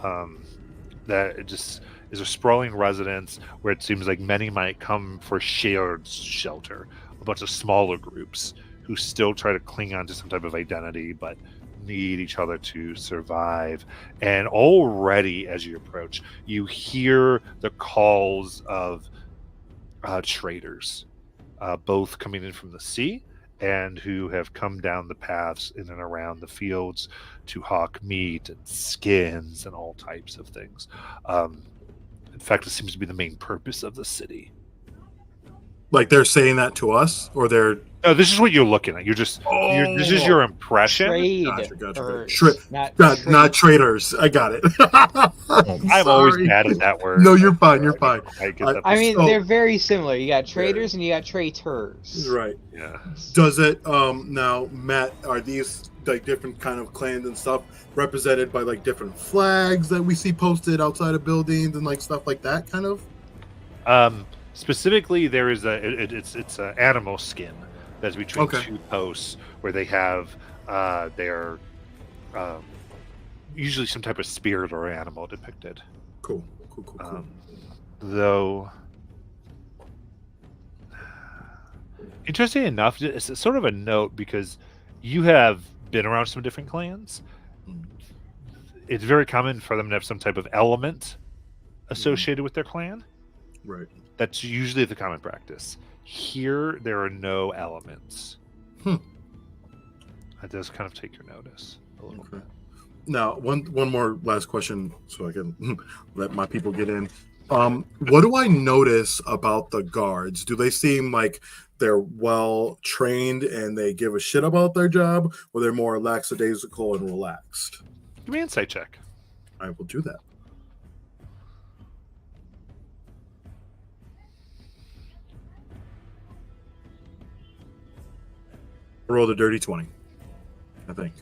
That it just is a sprawling residence where it seems like many might come for shared shelter, a bunch of smaller groups who still try to cling on to some type of identity, but need each other to survive. And already, as you approach, you hear the calls of traders, both coming in from the sea and who have come down the paths in and around the fields to hawk meat and skins and all types of things. In fact, it seems to be the main purpose of the city. Like they're saying that to us, or they're No, this is what you're looking at. This is your impression. Trade. gotcha. or Not trade. not traders. I got it. I'm always bad at that word. No, you're fine. You're fine. I get that. I mean, So- they're very similar. You got traders and you got traitors. Right. Yeah. Does it now, Matt? Are these like different kind of clans and stuff represented by like different flags that we see posted outside of buildings and like stuff like that? Kind of. Specifically, there is it's an animal skin that's between Okay. two posts where they have their usually some type of spirit or animal depicted. Cool. Though, interesting enough, it's sort of a note because you have been around some different clans. It's very common for them to have some type of element associated with their clan. Right. That's usually the common practice. Here, there are no elements. Hmm. That does kind of take your notice a little bit. Now, one more last question, so I can let my people get in. What do I notice about the guards? Do they seem like they're well trained and they give a shit about their job, or they're more lackadaisical and relaxed? Give me an insight check. I will do that. I rolled a dirty 20, I think.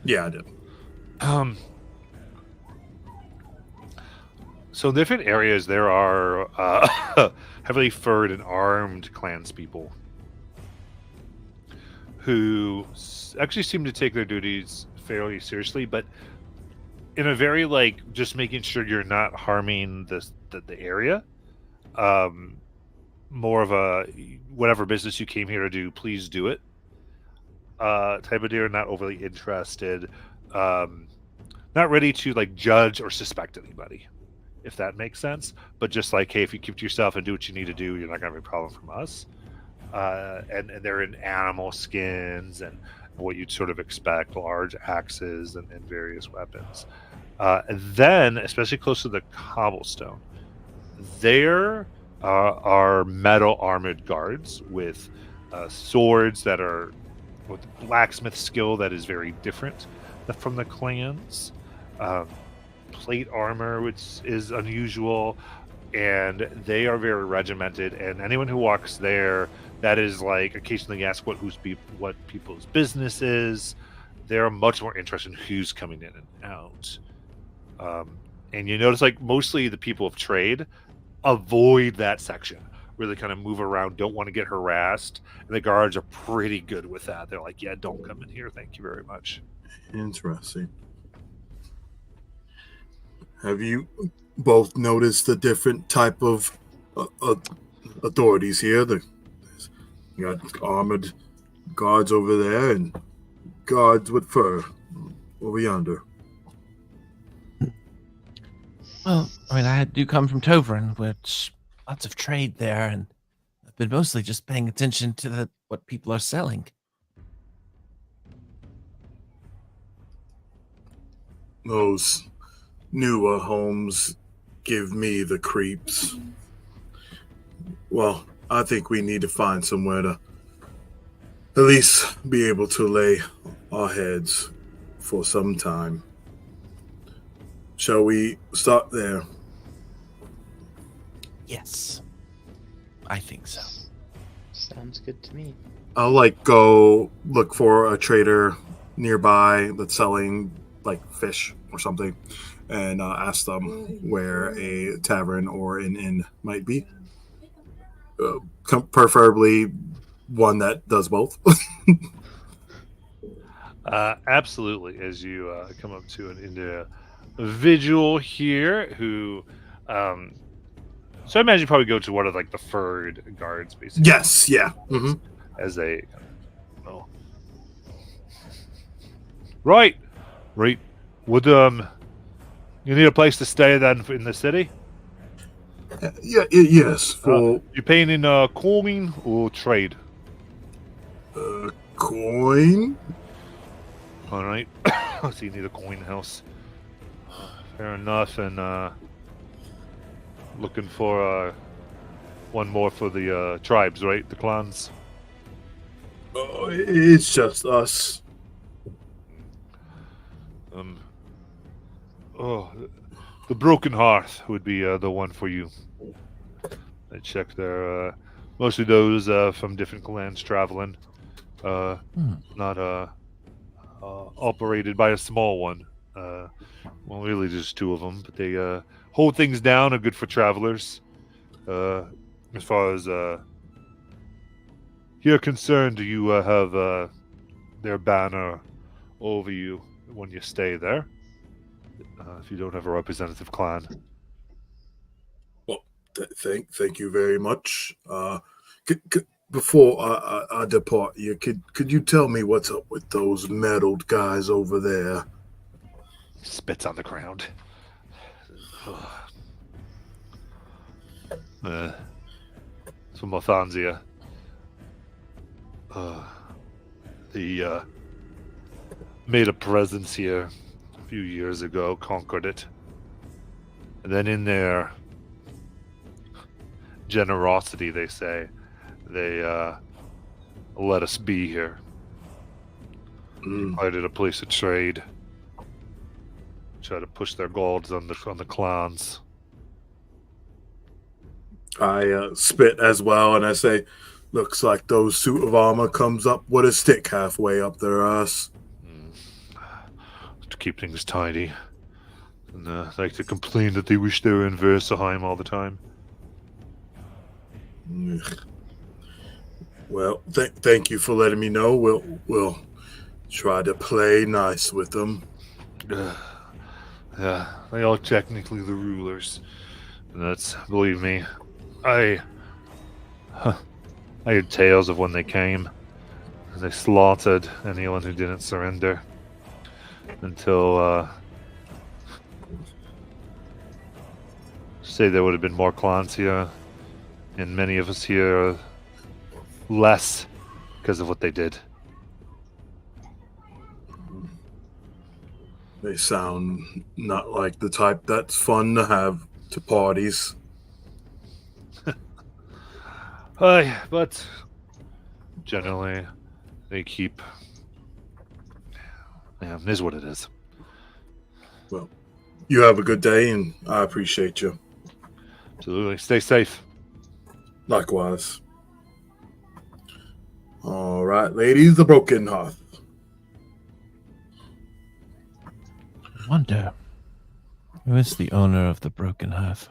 Yeah, I did. So in different areas, there are heavily furred and armed clanspeople who actually seem to take their duties fairly seriously, but in a very like just making sure you're not harming the area. More of a whatever business you came here to do, please do it type of deal. Not overly interested, not ready to like judge or suspect anybody, if that makes sense. But just like, hey, if you keep to yourself and do what you need to do, you're not going to have a problem from us. And they're in animal skins and what you'd sort of expect, large axes and various weapons. And then, especially close to the cobblestone, there are metal armored guards with swords that are with blacksmith skill that is very different from the clans. Plate armor, which is unusual, and they are very regimented. And anyone who walks there, that is like occasionally ask what people's business is. They're much more interested in who's coming in and out. And you notice like mostly the people of trade avoid that section, really kind of move around, don't want to get harassed, and the guards are pretty good with that. They're like, yeah, don't come in here, thank you very much. Interesting. Have you both noticed the different type of authorities here? You got armored guards over there and guards with fur over yonder. Well, I mean, I do come from Tovern, which lots of trade there, and I've been mostly just paying attention to what people are selling. Those newer homes give me the creeps. Well, I think we need to find somewhere to at least be able to lay our heads for some time. Shall we start there? Yes, I think so. Sounds good to me. I'll go look for a trader nearby that's selling fish or something, and ask them where a tavern or an inn might be. Preferably one that does both. Absolutely. As you come up to an individual here who, so I imagine you probably go to one of the furred guards, basically. Yes, yeah. Mm-hmm. as they. Oh. Right. Would you need a place to stay then in the city? Yes, for You paying in coin or trade? coin. All right. So you need a coin house. Fair enough. And looking for one more for the tribes, right? The clans. Oh, it's just us. The Broken Hearth would be the one for you. I checked there. Mostly those from different clans traveling. Not operated by a small one. Well, really just two of them, but they hold things down. Are good for travelers. As far as you're concerned, do you have their banner over you when you stay there? If you don't have a representative clan. Well, thank you very much. Before I depart you, could you tell me what's up with those meddled guys over there? Spits on the ground. It's from Othanzia. He made a presence here a few years ago, conquered it. And then in their generosity, they say, they let us be here. Provided a place of trade. Try to push their gods on the clans. I spit as well, and I say, looks like those suit of armor comes up with a stick halfway up their ass. To keep things tidy. And like to complain that they wish they were in Versailles all the time. Well, thank you for letting me know. We'll try to play nice with them. Yeah, they are technically the rulers. And that's, believe me, I heard tales of when they came. They slaughtered anyone who didn't surrender. Until, say there would have been more clans here. And many of us here are less because of what they did. They sound not like the type that's fun to have to parties. But generally, they keep. Yeah, it is what it is. Well, you have a good day, and I appreciate you. Absolutely. Stay safe. Likewise. All right, ladies, the Broken Hearth. I wonder, who is the owner of the Broken Hearth?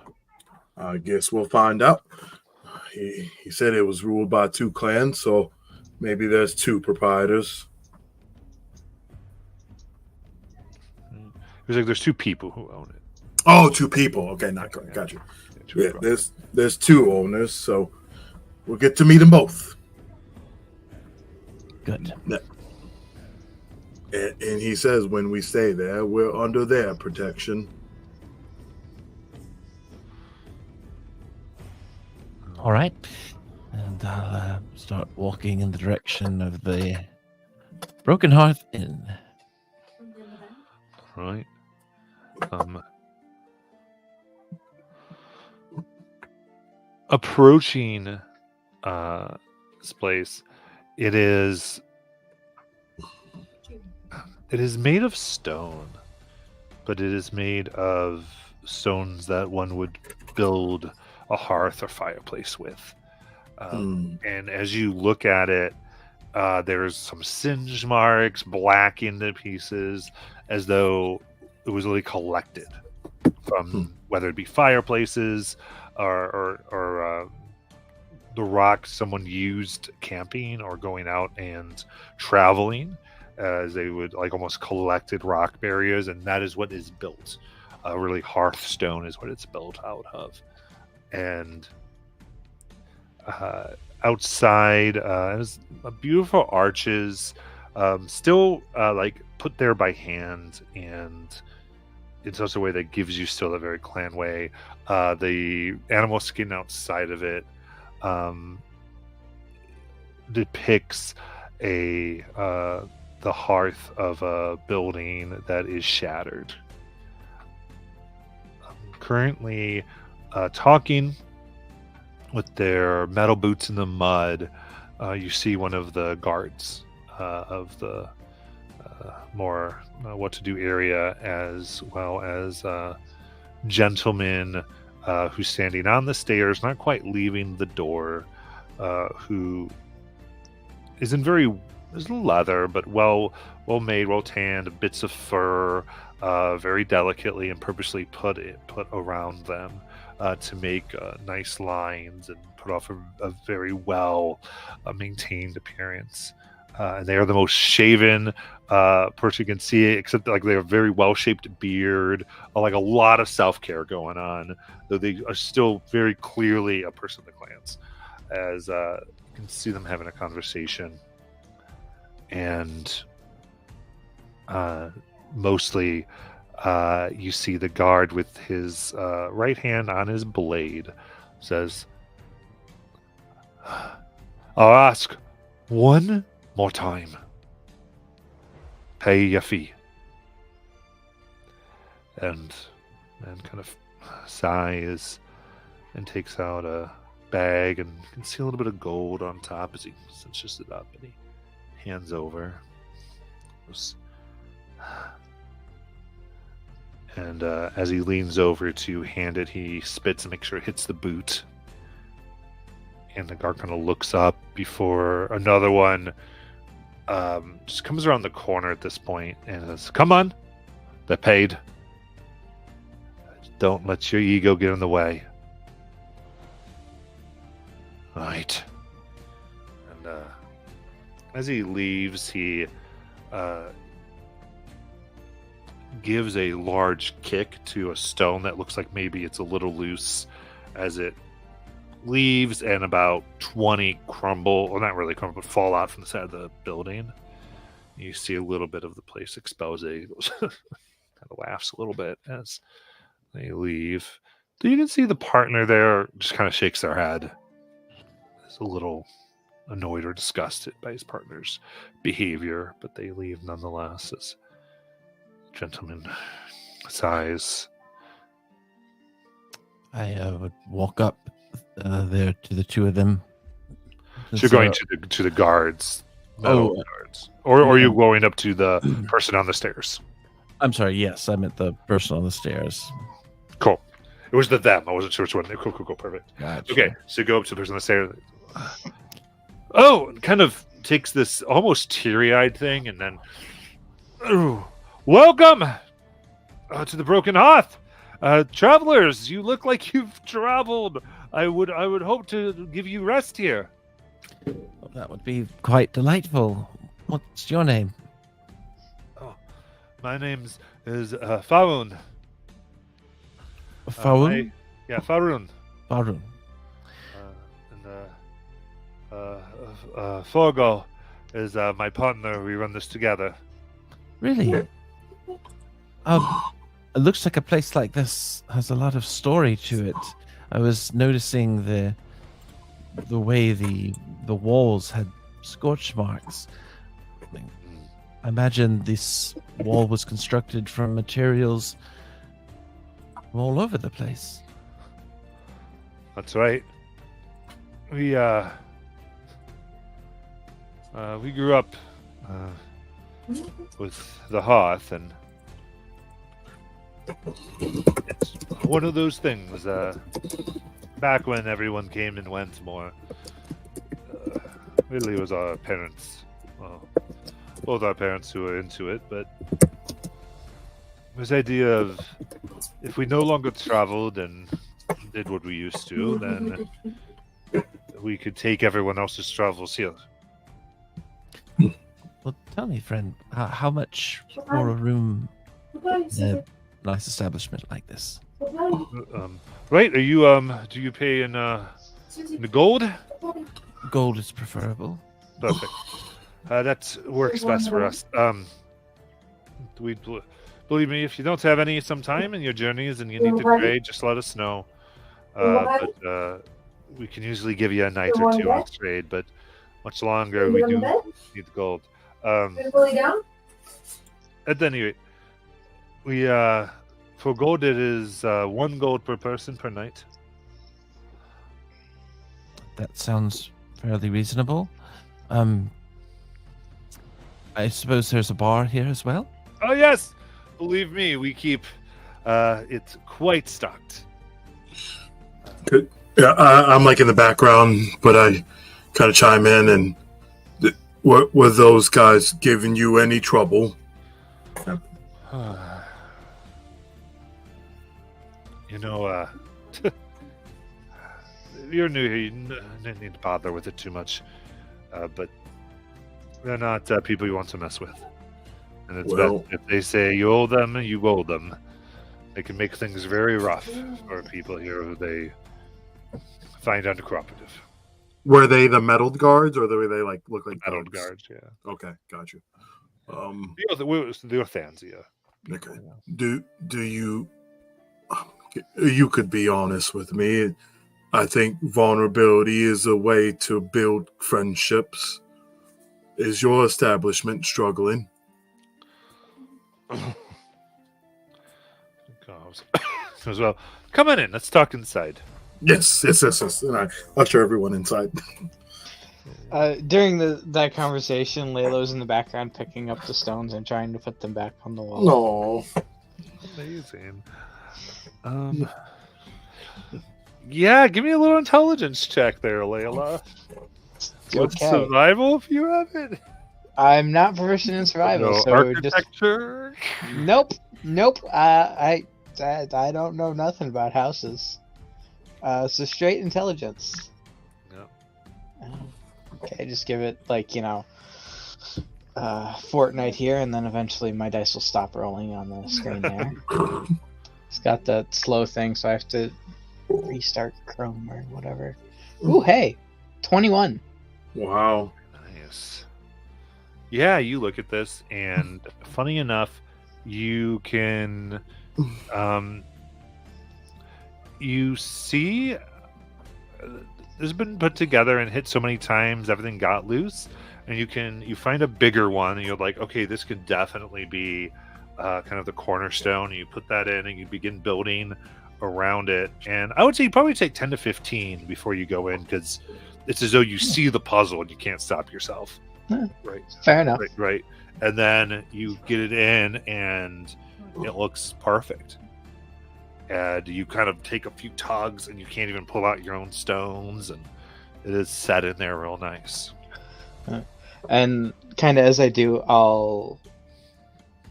I guess we'll find out. He said it was ruled by two clans, so maybe there's two proprietors. There's like there's two people who own it. Oh, two people. Okay, not correct. Got you. Yeah, there's two owners, so we'll get to meet them both. Good. And he says when we stay there, we're under their protection. All right. And I'll start walking in the direction of the Broken Hearth Inn. Right. Approaching this place, it is made of stone, but it is made of stones that one would build a hearth or fireplace with. And as you look at it, there's some singe marks, black into pieces, as though it was really collected from whether it be fireplaces or the rocks someone used camping or going out and traveling, as they would like almost collected rock barriers, and that is what is built. Really, hearthstone is what it's built out of. And outside. There's beautiful arches, still like put there by hand, and in such a way that gives you still a very clan way. The animal skin outside of it depicts the hearth of a building that is shattered. Currently talking with their metal boots in the mud, you see one of the guards of the more what to do area, as well as gentleman who's standing on the stairs, not quite leaving the door, who is in is leather, but well made, well tanned, bits of fur, very delicately and purposely put around them to make nice lines and put off a very well maintained appearance. And they are the most shaven person you can see, except like they have a very well-shaped beard, like a lot of self-care going on, though they are still very clearly a person of the clans, as you can see them having a conversation. And mostly you see the guard with his right hand on his blade says, "I'll ask one more time. Pay your fee." And kind of sighs and takes out a bag, and you can see a little bit of gold on top as he cinches it up, and he hands over. And as he leans over to hand it, he spits and makes sure it hits the boot. And the guard kind of looks up before another one just comes around the corner at this point and says, "Come on, they're paid. Don't let your ego get in the way." All right. And as he leaves, he gives a large kick to a stone that looks like maybe it's a little loose as it leaves, and about 20 crumble, or not really crumble, but fall out from the side of the building. You see a little bit of the place exposing. Kind of laughs a little bit as they leave. You can see the partner there just kind of shakes their head. He's a little annoyed or disgusted by his partner's behavior, but they leave nonetheless as the gentleman sighs. I would walk up there to the two of them. So you're going to the guards, guards, or are you going up to the person on the stairs? I'm sorry. Yes, I meant the person on the stairs. Cool. It was them. I wasn't sure which one. Cool. Perfect. Gotcha. Okay, so you go up to the person on the stairs. Oh, and kind of takes this almost teary-eyed thing, and then, welcome to the Broken Hearth, travelers. You look like you've traveled. I would hope to give you rest here. Well, that would be quite delightful. What's your name? Oh, my name is Farun. Farun? Farun. Farun. Forgo is my partner. We run this together. Really? It looks like a place like this has a lot of story to it. I was noticing the way the walls had scorch marks. I imagine this wall was constructed from materials from all over the place. That's right. We grew up with the hearth, and it's one of those things. Back when everyone came and went more, really it was our parents. Well, both our parents who were into it, but this idea of if we no longer traveled and did what we used to, then we could take everyone else's travels here. Well, tell me, friend, how much for a room in a nice establishment like this? Right? Are you do you pay in the gold? Gold is preferable. Perfect. That works best for us. We believe me, if you don't have any some time in your journeys and you need to trade, just let us know. But we can usually give you a night or two on trade, but much longer we do need the gold. At any rate, we for gold it is 1 gold per person per night. That sounds fairly reasonable. I suppose there's a bar here as well? Oh yes, believe me, we keep it quite stocked. Good. Yeah, I'm like in the background, but I kind of chime in. And were those guys giving you any trouble? You know, you're new here. You don't need to bother with it too much. But they're not people you want to mess with. And it's best if they say you owe them, you owe them. They can make things very rough for people here who they find uncooperative. Were they the metalled guards, or were they like look like Metal thugs? guards, yeah. Okay, got you. They're fans, yeah. Okay. Do you? You could be honest with me. I think vulnerability is a way to build friendships. Is your establishment struggling? As well. Come on in. Let's talk inside. Yes. And I usher everyone inside. During that conversation, Laylo's in the background picking up the stones and trying to put them back on the wall. No. Amazing. Yeah, give me a little intelligence check there, Layla. What's survival if you have it? I'm not proficient in survival, No, so architecture? Nope. I don't know nothing about houses. So straight intelligence. Yeah. Okay, just give it fortnight here, and then eventually my dice will stop rolling on the screen there. It's got that slow thing, so I have to restart Chrome or whatever. Ooh, hey, 21. Wow. Nice. Yeah, you look at this, and funny enough, you can, you see, it's been put together and hit so many times, everything got loose, and you find a bigger one, and you're like, okay, this could definitely be kind of the cornerstone. You put that in, and you begin building around it. And I would say you probably take 10 to 15 before you go in, because it's as though you see the puzzle and you can't stop yourself. Right. Fair enough. Right. And then you get it in, and it looks perfect. And you kind of take a few tugs, and you can't even pull out your own stones, and it is set in there real nice. And kind of as I do, I'll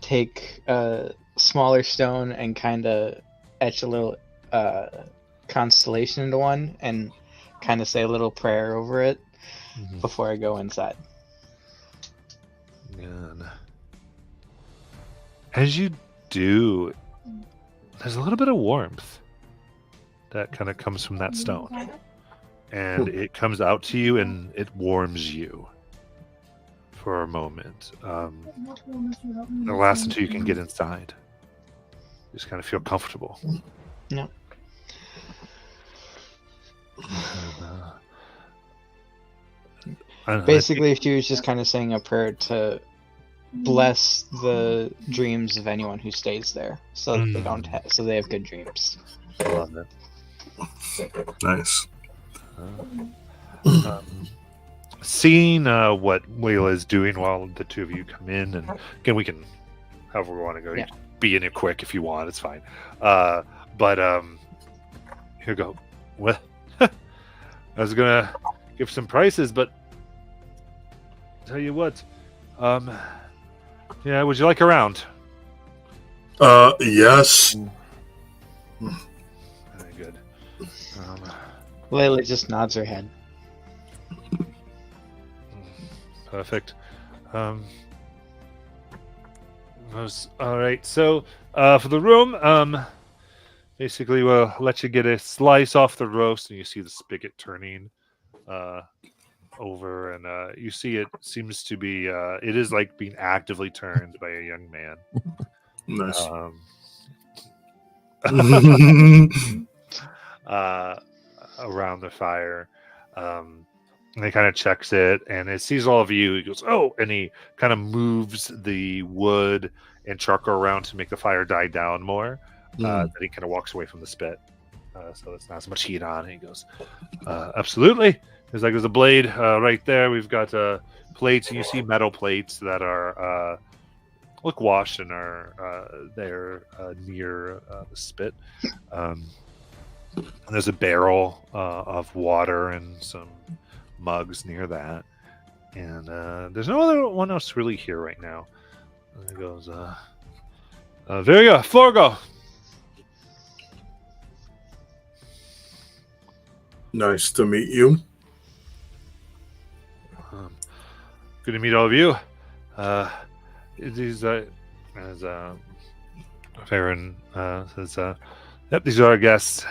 take a smaller stone and kind of etch a little constellation into one, and kind of say a little prayer over it before I go inside. And as you do, there's a little bit of warmth that kind of comes from that stone, and it comes out to you, and it warms you for a moment. It lasts until you can get inside. You just kind of feel comfortable. No. Basically, she was just kind of saying a prayer to bless the dreams of anyone who stays there, so that they don't so they have good dreams. I love it. Nice. Seeing what Layla is doing while the two of you come in, and again, we can, however we want to go, you can be in it quick if you want, it's fine. But here we go. Well, I was gonna give some prices, but tell you what, yeah, would you like a round? Yes. Very good. Layla just nods her head. Perfect. All right. So for the room, basically we'll let you get a slice off the roast, and you see the spigot turning over, and you see it seems to be it is like being actively turned by a young man. Nice. Around the fire. And he kind of checks it, and it sees all of you. He goes, "Oh!" And he kind of moves the wood and charcoal around to make the fire die down more. Then he kind of walks away from the spit, so it's not as much heat on. And he goes, "Absolutely." He's like, "There's a blade right there. We've got plates, and you see metal plates that are look washed and are there near the spit. And there's a barrel of water and some mugs near that, and there's no other one else really here right now." And he goes, "There you go, Forgo." Nice to meet you. Good to meet all of you. These as Farron says, "Yep, these are our guests."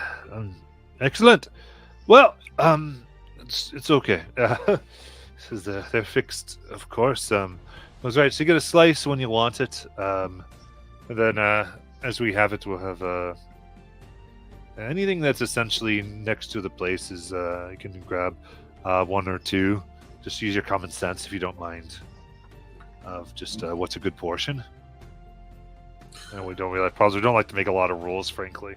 Excellent. Well, it's okay. Says they're fixed, of course. I was right. So you get a slice when you want it. And then as we have it, we'll have anything that's essentially next to the place is you can grab one or two. Just use your common sense if you don't mind. Of just what's a good portion. And we don't like to make a lot of rules, frankly.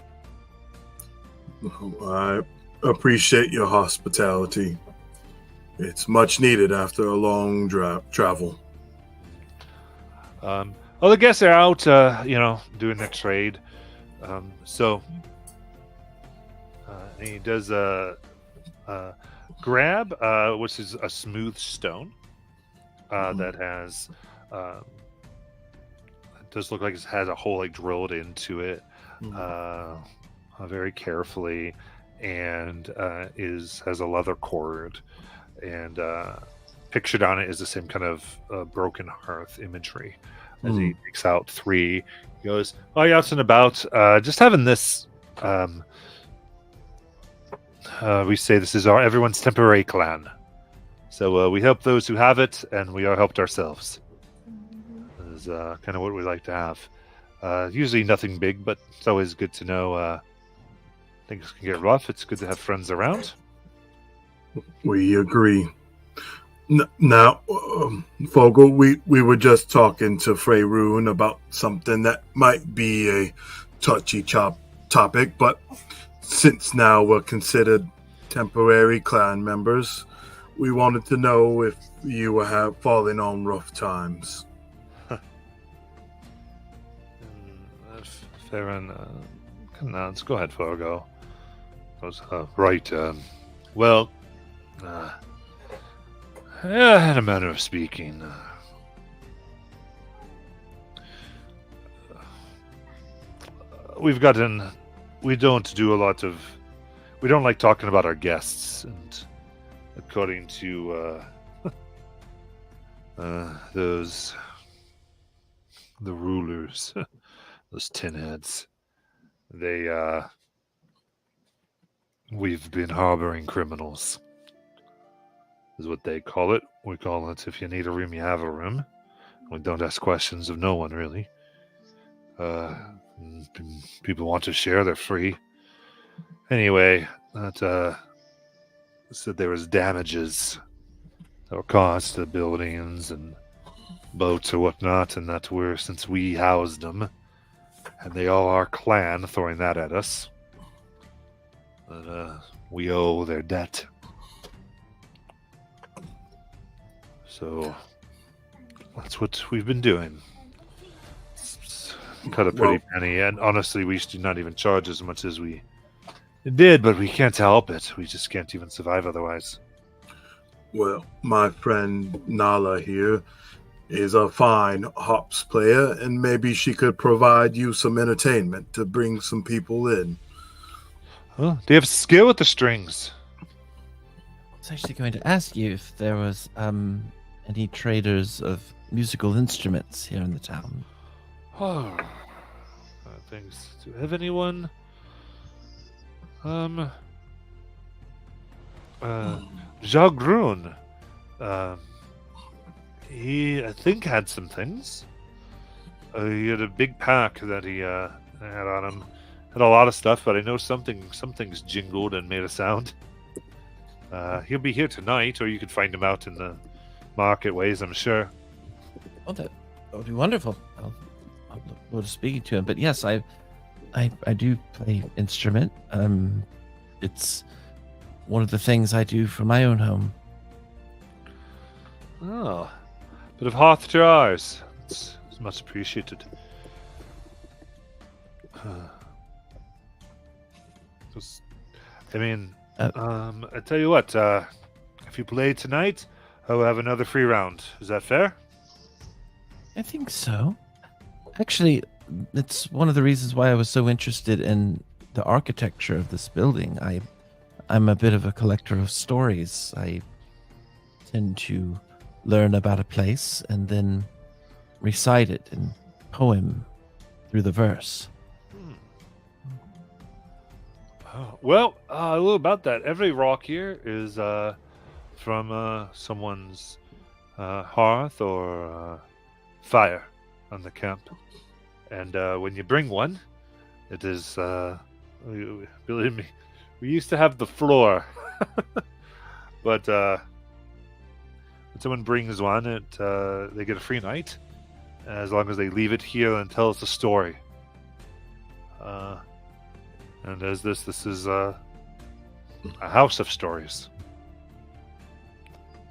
I appreciate your hospitality. It's much needed after a long travel. The guests are out, doing their trade. So he does grab, which is a smooth stone that has. It does look like it has a hole drilled into it, very carefully, and has a leather cord, and pictured on it is the same kind of broken hearth imagery. As he takes out 3, he goes, "Oh, you're out and about. Just having this. We say this is everyone's temporary clan. So we help those who have it, and we are helped ourselves. This is kind of what we like to have. Usually nothing big, but it's always good to know things can get rough. It's good to have friends around." We agree. Now, Fogel, we were just talking to Freyroon about something that might be a touchy topic, but since now we're considered temporary clan members, we wanted to know if you were falling on rough times. Farron nods. Go ahead, Fargo. Right. Well, in a manner of speaking, we don't like talking about our guests, and according to the rulers, those tin heads, we've been harboring criminals, is what they call it. We call it, if you need a room, you have a room. We don't ask questions of no one, really. People want to share, they're free. Anyway, that said there was damages that were caused to the buildings and boats or whatnot, and that since we housed them, and they all are clan, throwing that at us, that we owe their debt. So that's what we've been doing. Cut a pretty penny, and honestly, we should not even charge as much as we did, but we can't help it. We just can't even survive otherwise. Well, my friend Nala here is a fine hops player, and maybe she could provide you some entertainment to bring some people in. Oh, do you have skill with the strings? I was actually going to ask you if there was any traders of musical instruments here in the town. Oh, things. Do you have anyone? Jagrun. Um, he, I think, had some things. He had a big pack that he had on him. Had a lot of stuff, but I know something's jingled and made a sound. He'll be here tonight, or you could find him out in the marketways, I'm sure. Oh, that would be wonderful. I'll look forward to speaking to him. But yes, I do play instrument. It's one of the things I do for my own home. Oh, bit of hearth to ours. It's much appreciated. I mean, I tell you what. If you play tonight, I will have another free round. Is that fair? I think so. Actually, it's one of the reasons why I was so interested in the architecture of this building. I'm a bit of a collector of stories. I tend to learn about a place and then recite it in poem through the verse. Oh, well, a little about that. Every rock here is from someone's hearth or fire on the camp. And when you bring one, it is, believe me, we used to have the floor. But when someone brings one, they get a free night, as long as they leave it here and tell us a story. And as this is a house of stories.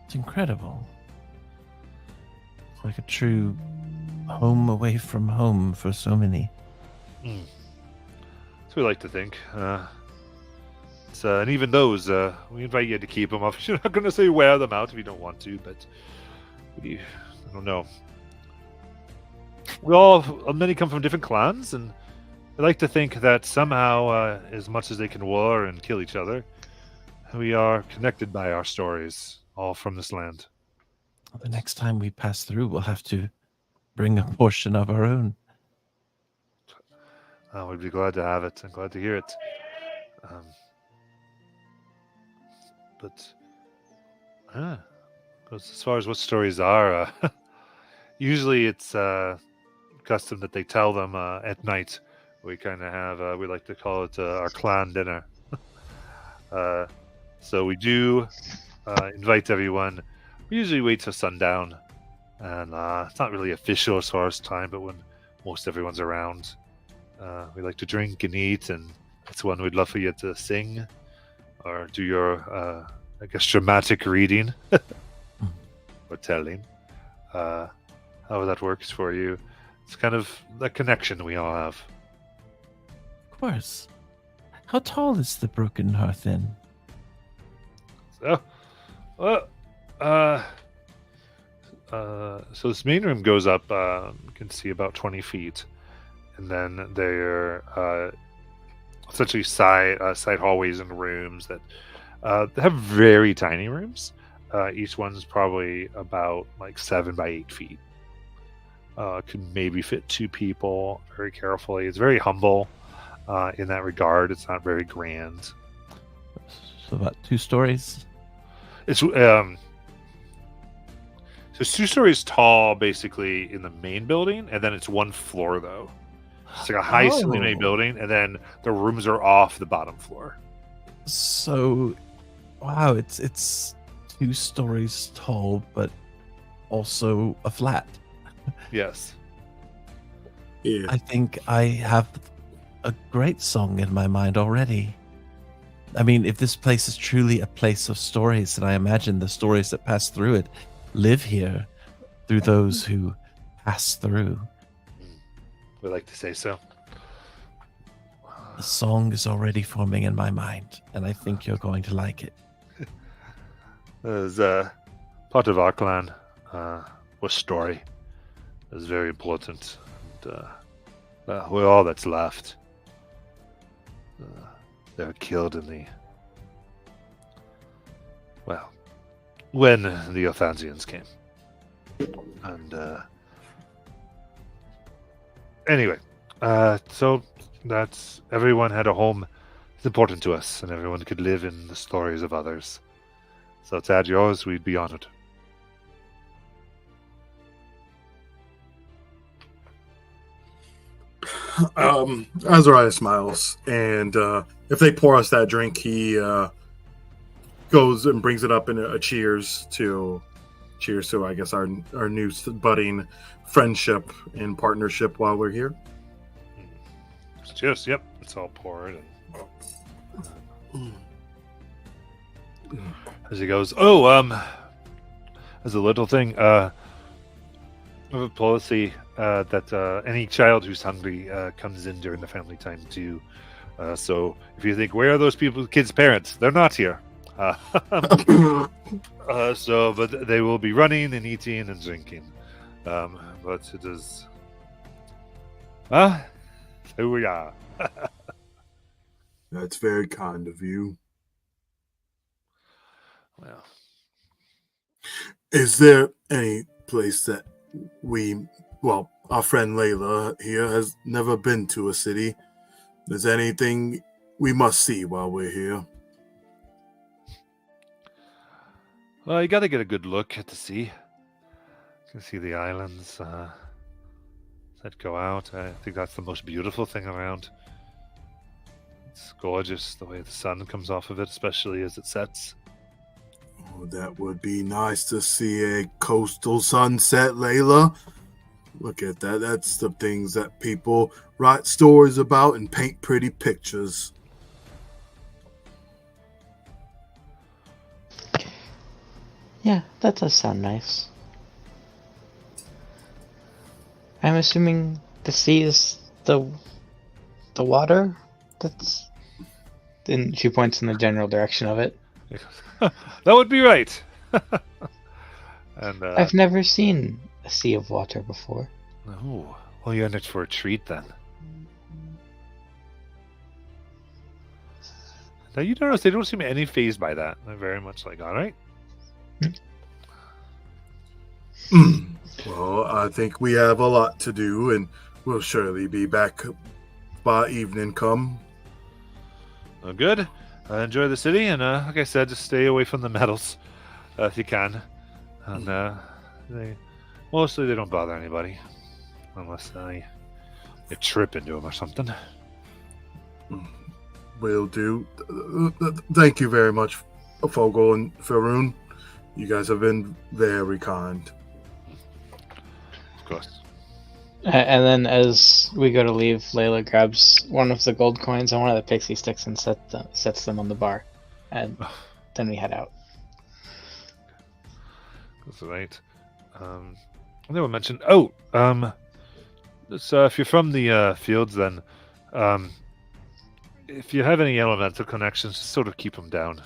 It's incredible. It's like a true home away from home for so many. So we like to think. And even those, we invite you to keep them up. You're not going to say wear them out if you don't want to, but I don't know. Many come from different clans, and I like to think that somehow, as much as they can war and kill each other, we are connected by our stories, all from this land. The next time we pass through, we'll have to bring a portion of our own. We'd be glad to have it. I'm glad to hear it. But as far as what stories are, usually it's custom that they tell them at night. We kind of have, we like to call it our clan dinner. So we do invite everyone. We usually wait till sundown. And it's not really official as far as time, but when most everyone's around, we like to drink and eat. And it's one we'd love for you to sing or do your, I guess, dramatic reading or telling. How that works for you. It's kind of the connection we all have. Of course. How tall is the broken hearth inn? So, so this main room goes up, you can see about 20 feet. And then there are essentially side hallways and rooms that they have very tiny rooms. Each one's probably about like 7 by 8 feet. Could maybe fit 2 people very carefully. It's very humble in that regard. It's not very grand. So about 2 stories? It's so it's 2 stories tall, basically, in the main building, and then it's 1 floor though. It's like a high ceiling building, and then the rooms are off the bottom floor. So, wow, it's 2 stories tall, but also a flat. Yes. Yeah. I think I have a great song in my mind already. I mean, if this place is truly a place of stories, then I imagine the stories that pass through it live here through those who pass through. We like to say so. The song is already forming in my mind, and I think you're going to like it. As part of our clan, was story. Is very important. And, we're all that's left. They were killed in the... Well, when the Othansians came. And, anyway, so that's... Everyone had a home. It's important to us, and everyone could live in the stories of others. So to add yours, we'd be honored. Azariah smiles, and if they pour us that drink, he goes and brings it up in a cheers to I guess our new budding friendship and partnership while we're here. Cheers. Yep, it's all poured. And, as he goes, as a little thing, we have a policy that any child who's hungry comes in during the family time too. So if you think, where are those kids' parents? They're not here. But they will be running and eating and drinking. But it is. Here we are. That's very kind of you. Well, Is there any place that our friend Layla here has never been to a city? Is there anything we must see while we're here? well, you got to get a good look at the sea. You can see the islands that go out. I think that's the most beautiful thing around. It's gorgeous the way the sun comes off of it, especially as it sets. Oh, that would be nice to see a coastal sunset, Layla. Look at that. That's the things that people write stories about and paint pretty pictures. Yeah, that does sound nice. I'm assuming the sea is the water. That's. Then she points in the general direction of it. That would be right. And I've never seen a sea of water before. oh, well, you're in it for a treat then. Now you notice they don't seem any phased by that. They're very much like, all right. Well, I think we have a lot to do, and we'll surely be back by evening come. Well, good. Enjoy the city, and like I said, just stay away from the metals if you can. And they don't bother anybody unless you trip into them or something. Will do. Thank you very much, Fogel and Faroon. You guys have been very kind. Of course. And then as we go to leave, Layla grabs one of the gold coins and one of the pixie sticks and sets them on the bar. And then we head out. That's right. I never mentioned. So if you're from the fields, then if you have any elemental connections, just sort of keep them down.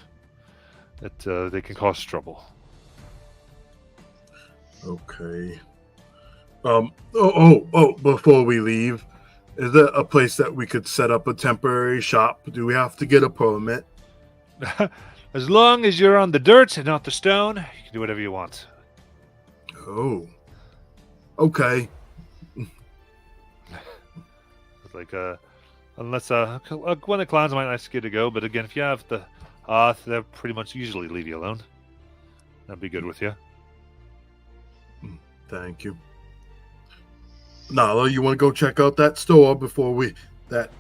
They can cause trouble. Okay. Before we leave, is there a place that we could set up a temporary shop? Do we have to get a permit? As long as you're on the dirt and not the stone, you can do whatever you want. Oh. Okay. It's like unless one of the clans might ask you to go, but again, if you have the hearth, they'll pretty much usually leave you alone. That'd be good with you. Thank you. Nala, you want to go check out that store before that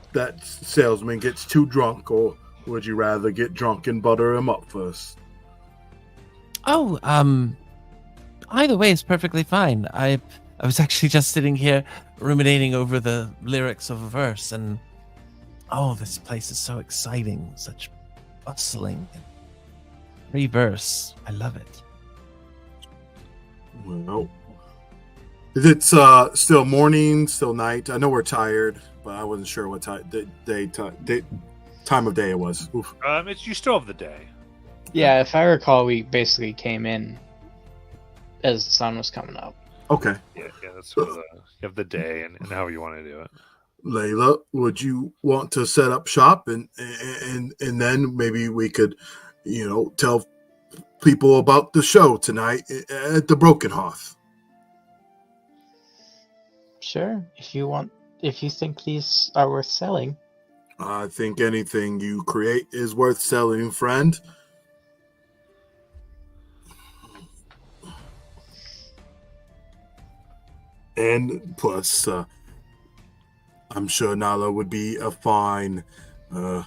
salesman gets too drunk, or would you rather get drunk and butter him up first? Oh, either way is perfectly fine. I was actually just sitting here ruminating over the lyrics of a verse, and this place is so exciting, such bustling and free verse. I love it. Well, is it still morning, still night? I know we're tired, but I wasn't sure what time of day it was. Oof. You still have the day. Yeah, if I recall, we basically came in as the sun was coming up. Okay. Yeah, that's sort of you have the day and however you want to do it. Layla, would you want to set up shop and then maybe we could, tell people about the show tonight at the Broken Hearth? Sure, if you think these are worth selling. I think anything you create is worth selling, friend. And plus, I'm sure Nala would be a fine uh,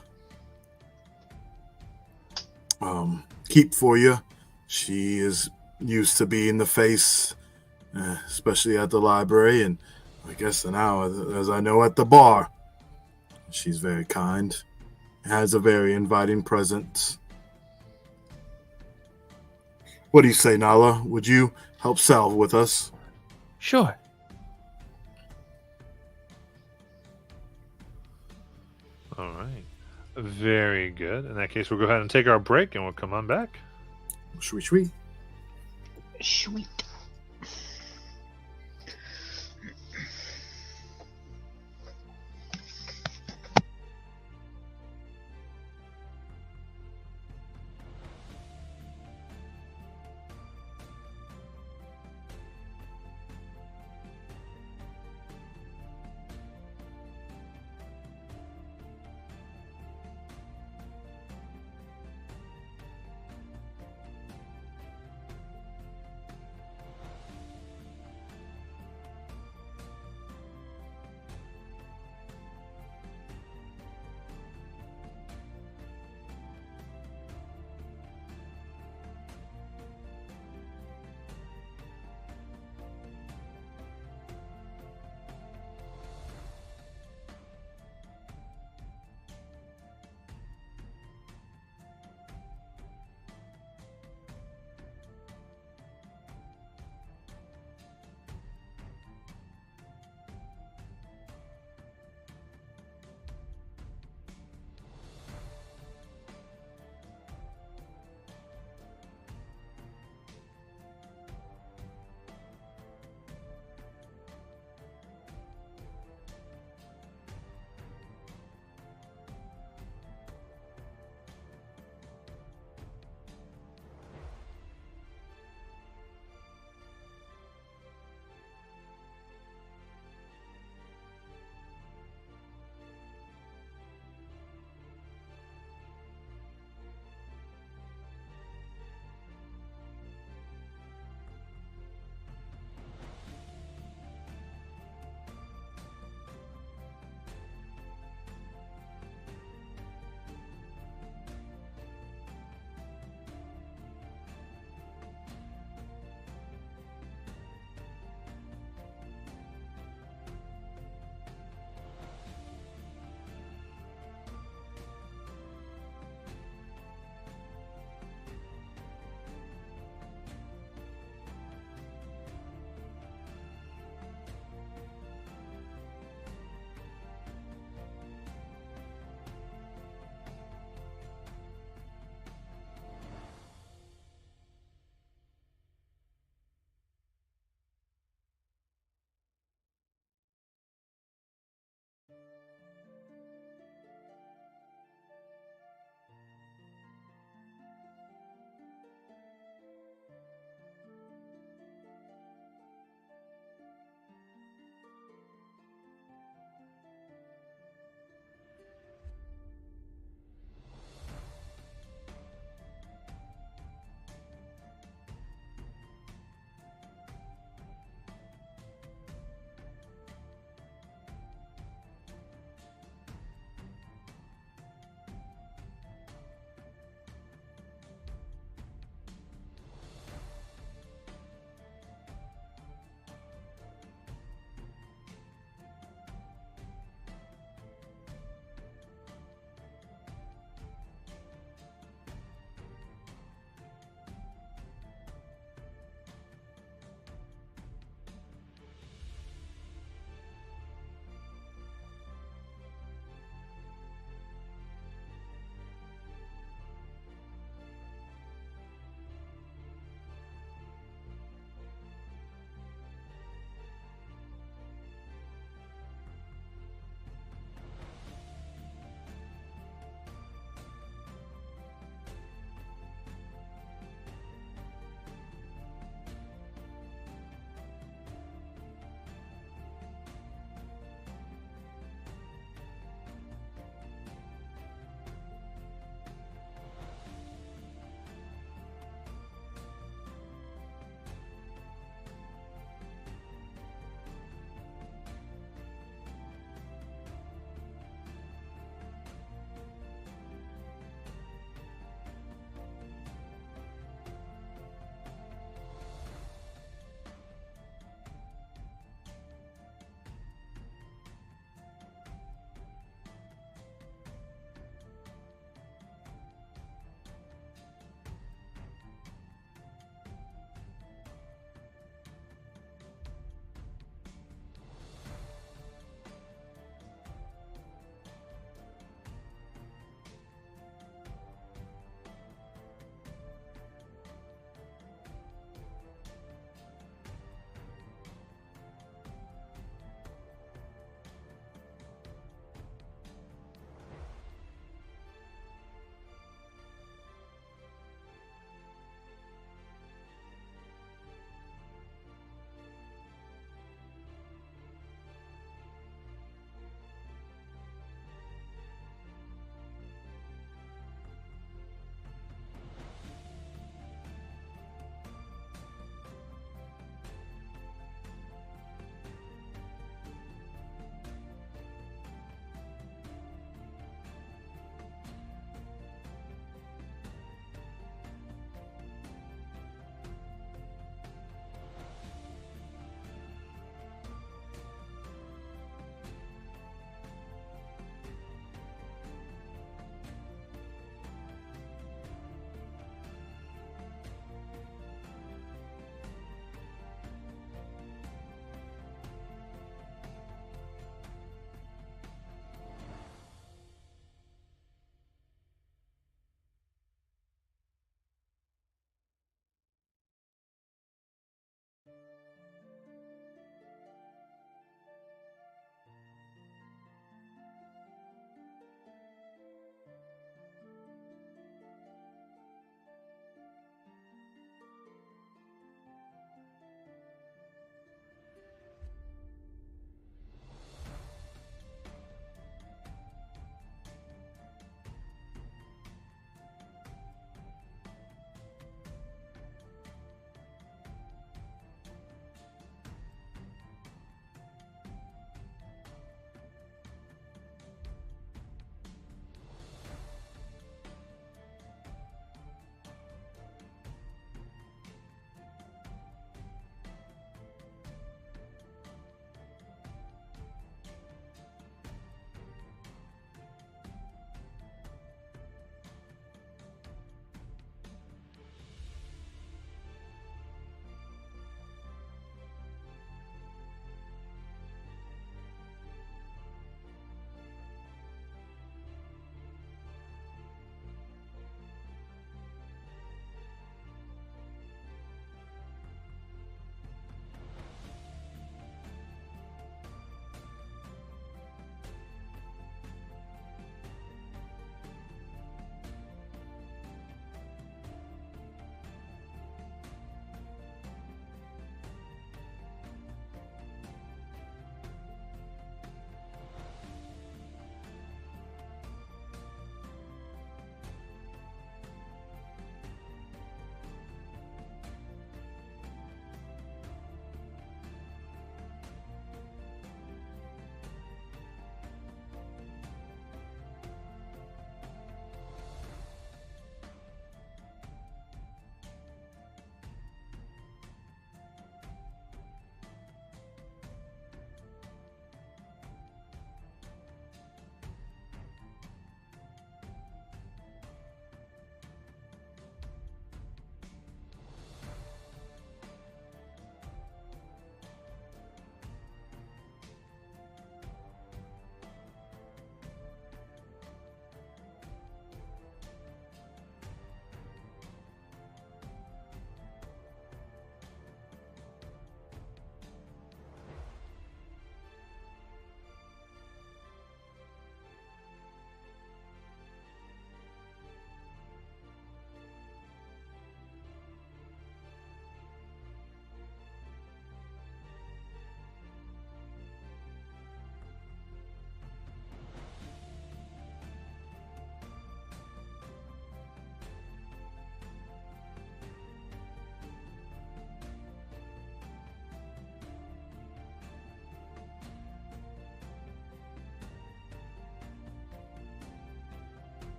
keep for you. She is used to being the face, especially at the library, and I guess now, as I know, at the bar. She's very kind, has a very inviting presence. What do you say, Nala? Would you help Sal with us? Sure. All right. Very good. In that case, we'll go ahead and take our break and we'll come on back. Sweet. Sweet.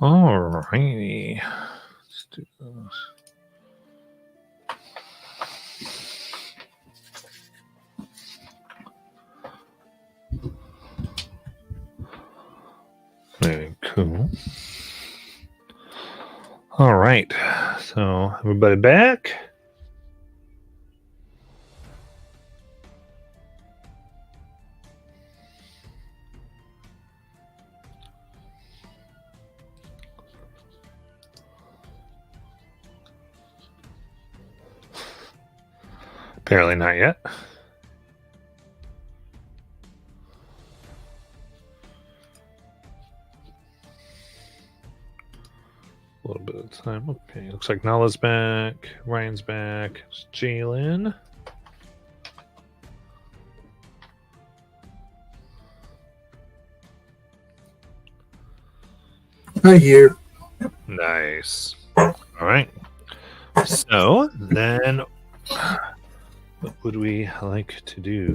Alrighty. Let's do this. Very cool. All right. So, everybody back? Apparently not yet. A little bit of time. Okay, looks like Nala's back. Ryan's back. It's Jalen. Hi here. Nice. All right. So then, what would we like to do?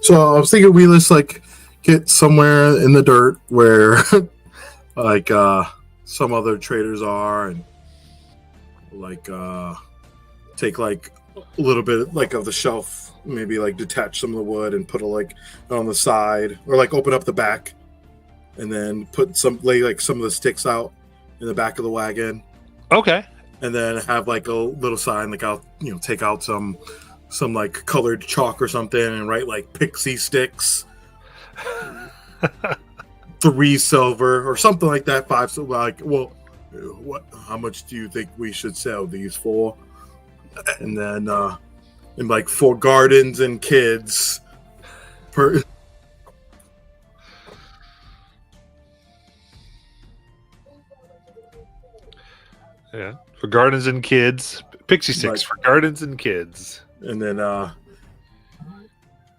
So I was thinking we just like get somewhere in the dirt where like some other traders are, and like take like a little bit like of the shelf, maybe like detach some of the wood and put it like on the side, or like open up the back and then lay like some of the sticks out in the back of the wagon, Okay. and then have like a little sign like I'll take out some like colored chalk or something and write like pixie sticks 3 silver or something like that, 5 silver. Like, well, how much do you think we should sell these for? And then and like for gardens and kids per Yeah. For gardens and kids. Pixie sticks for gardens and kids. and then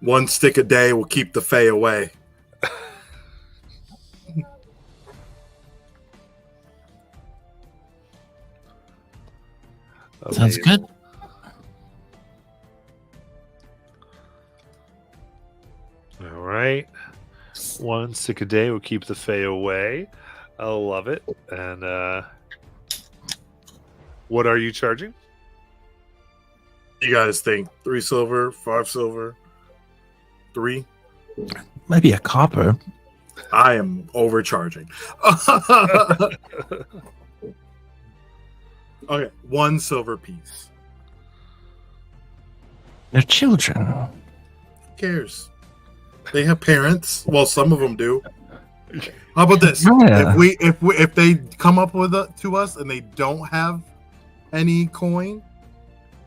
1 stick a day will keep the fae away. Sounds Amazing. good. All right. 1 stick a day will keep the fae away. I love it. And what are you charging? You guys think 3 silver, 5 silver, 3? Maybe a copper. I am overcharging. Okay, 1 silver piece. They're children. Who cares? They have parents. Well, some of them do. How about this? Yeah. If they come up with it to us and they don't have any coin,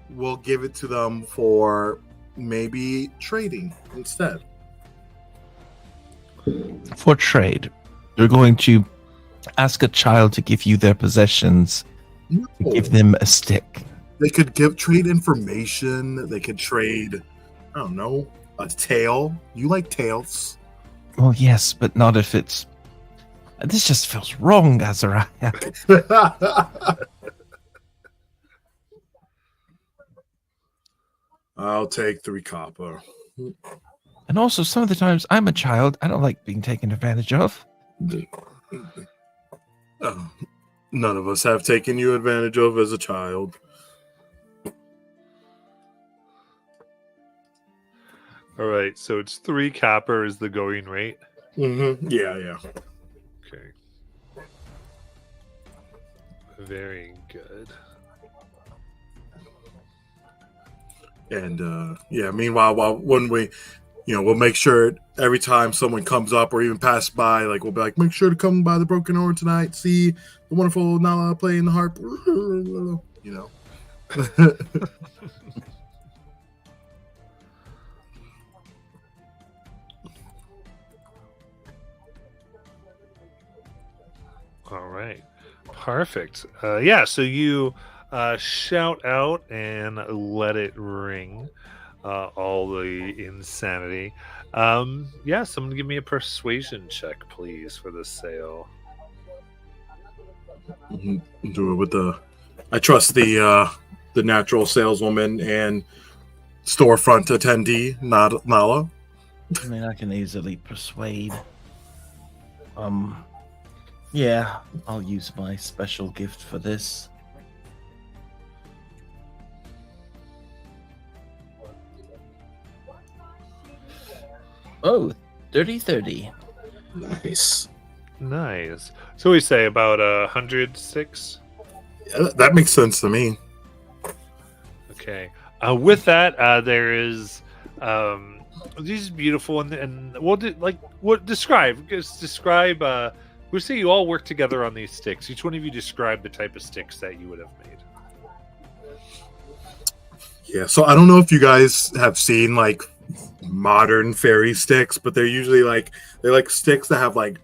we'll give it to them for maybe trading instead. For trade, you're going to ask a child to give you their possessions, give them a stick. They could trade information. They could trade, I don't know, a tail. You like tails? Well, yes, but not if it's. This just feels wrong, Azariah. I'll take 3 copper. And also, some of the times I'm a child. I don't like being taken advantage of. None of us have taken you advantage of as a child. All right. So it's 3 copper is the going rate. Mm-hmm. Yeah. Okay. Very good. And meanwhile, when we, we'll make sure every time someone comes up or even pass by, like we'll be like, make sure to come by the Broken Oar tonight. See the wonderful Nala playing the harp. All right. Perfect. Yeah. So you shout out and let it ring. All the insanity. Yeah, someone give me a persuasion check, please, for the sale. Do it with I trust the natural saleswoman and storefront attendee, Nala. I mean, I can easily persuade. Yeah, I'll use my special gift for this. Oh, 30-30. Nice. Nice. So we say about 106. Yeah, that makes sense to me. Okay. With that, there is these beautiful and we'll describe. Just describe. We'll say you all work together on these sticks. Each one of you describe the type of sticks that you would have made. Yeah. So I don't know if you guys have seen like modern fairy sticks, but they're usually they're like sticks that have like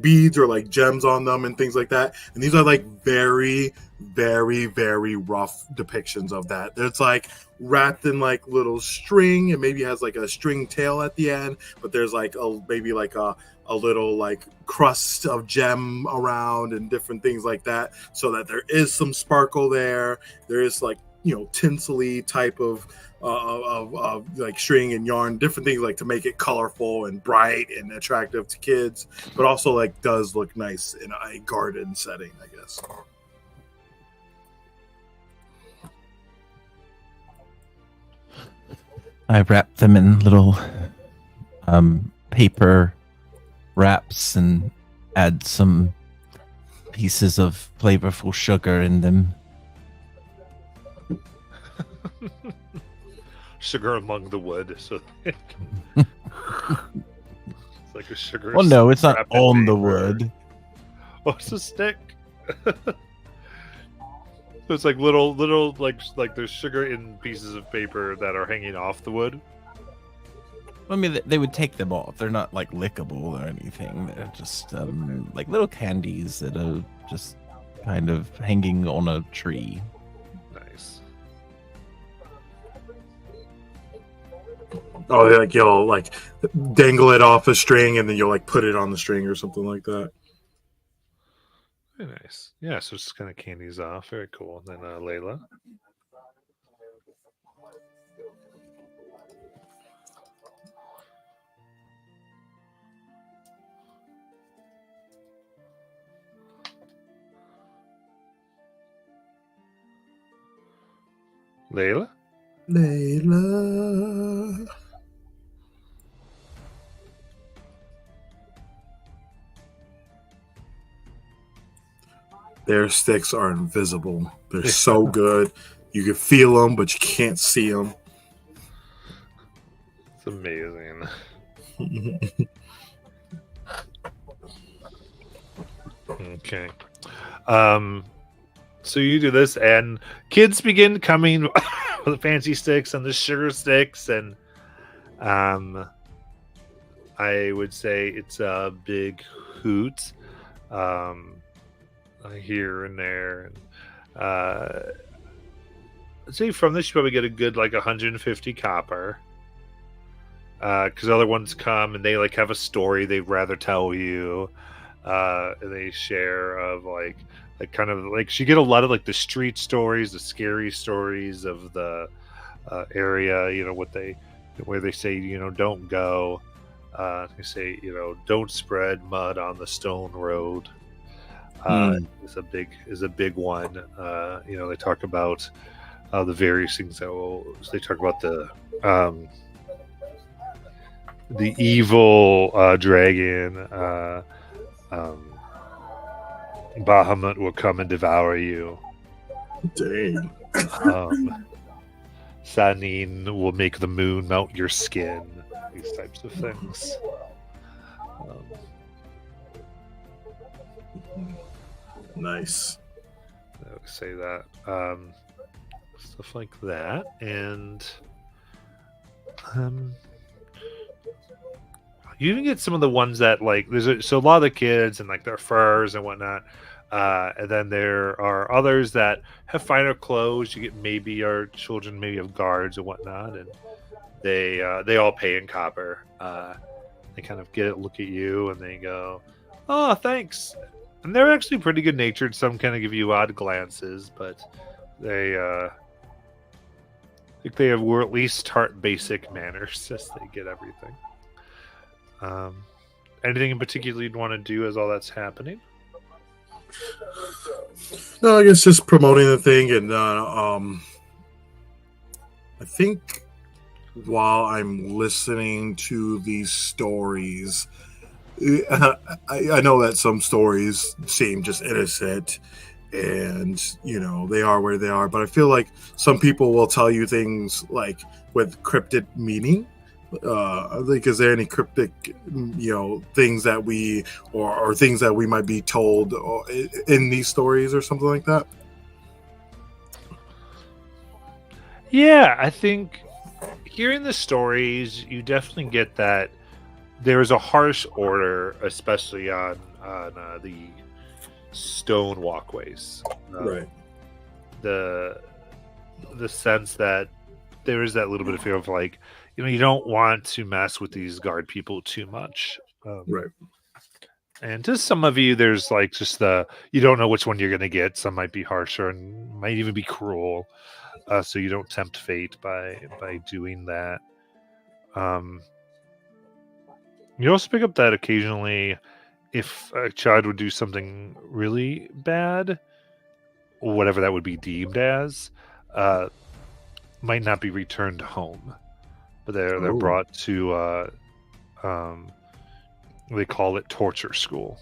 beads or like gems on them and things like that. And these are like very, very, very rough depictions of that. It's like wrapped in like little string and maybe has like a string tail at the end, but there's like maybe like a little like crust of gem around and different things like that, so that there is some sparkle there. There is like, tinsely type of like string and yarn, different things like to make it colorful and bright and attractive to kids, but also like does look nice in a garden setting, I guess. I wrap them in little paper wraps and add some pieces of flavorful sugar in them. Sugar among the wood, so it's like a sugar. Well, no, it's not wrapped in on the paper. wood. Oh, it's a stick. So it's like little like there's sugar in pieces of paper that are hanging off the wood. I mean, they would take them off. They're not like lickable or anything. They're just like little candies that are just kind of hanging on a tree. Nice. Oh, like you'll like dangle it off a string and then you'll like put it on the string or something like that. Very nice. Yeah, so just kind of candies off. Very cool. And then Layla. Layla? Layla. Their sticks are invisible. They're so good. You can feel them, but you can't see them. It's amazing. Okay. So you do this, and kids begin coming with the fancy sticks and the sugar sticks, and I would say it's a big hoot here and there. And I'd say from this you probably get a good like 150 copper. Because other ones come and they like have a story they'd rather tell you. And they share of like kind of like you get a lot of like the street stories, the scary stories of the area. Where they say don't go. They say don't spread mud on the stone road. Is a big one. They talk about the various things they talk about the evil dragon. Bahamut will come and devour you. Dang. Sanin will make the moon melt your skin. These types of things. Nice. I would say that. Stuff like that. And you even get some of the ones that like so a lot of the kids and like their furs and whatnot, and then there are others that have finer clothes. You get maybe our children maybe have guards and whatnot, and they all pay in copper. They kind of look at you and they go, "Oh, thanks," and they're actually pretty good natured. Some kind of give you odd glances, but they I think they were at least taught basic manners as they get everything. anything in particular you'd want to do as all that's happening? No, I guess just promoting the thing, and I think while I'm listening to these stories, I know that some stories seem just innocent, and they are where they are. But I feel like some people will tell you things like with cryptic meaning. Like, is there any cryptic, things that we or things that we might be told in these stories or something like that? Yeah, I think hearing the stories, you definitely get that there is a harsh order, especially on the stone walkways. Right. The sense that there is that little bit of fear of like, you don't want to mess with these guard people too much. Right. And to some of you, there's like just you don't know which one you're going to get. Some might be harsher and might even be cruel. So you don't tempt fate by doing that. You also pick up that occasionally, if a child would do something really bad, whatever that would be deemed as, might not be returned home, but they're brought to they call it torture school.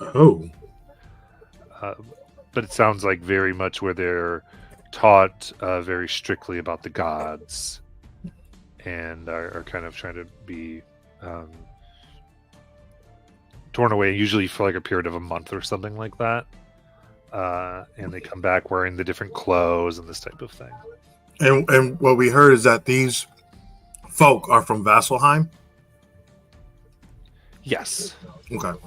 Oh. But it sounds like very much where they're taught very strictly about the gods, and are kind of trying to be torn away, usually for like a period of a month or something like that. And they come back wearing the different clothes and this type of thing. And what we heard is that these folk are from Vasselheim. Yes. Okay.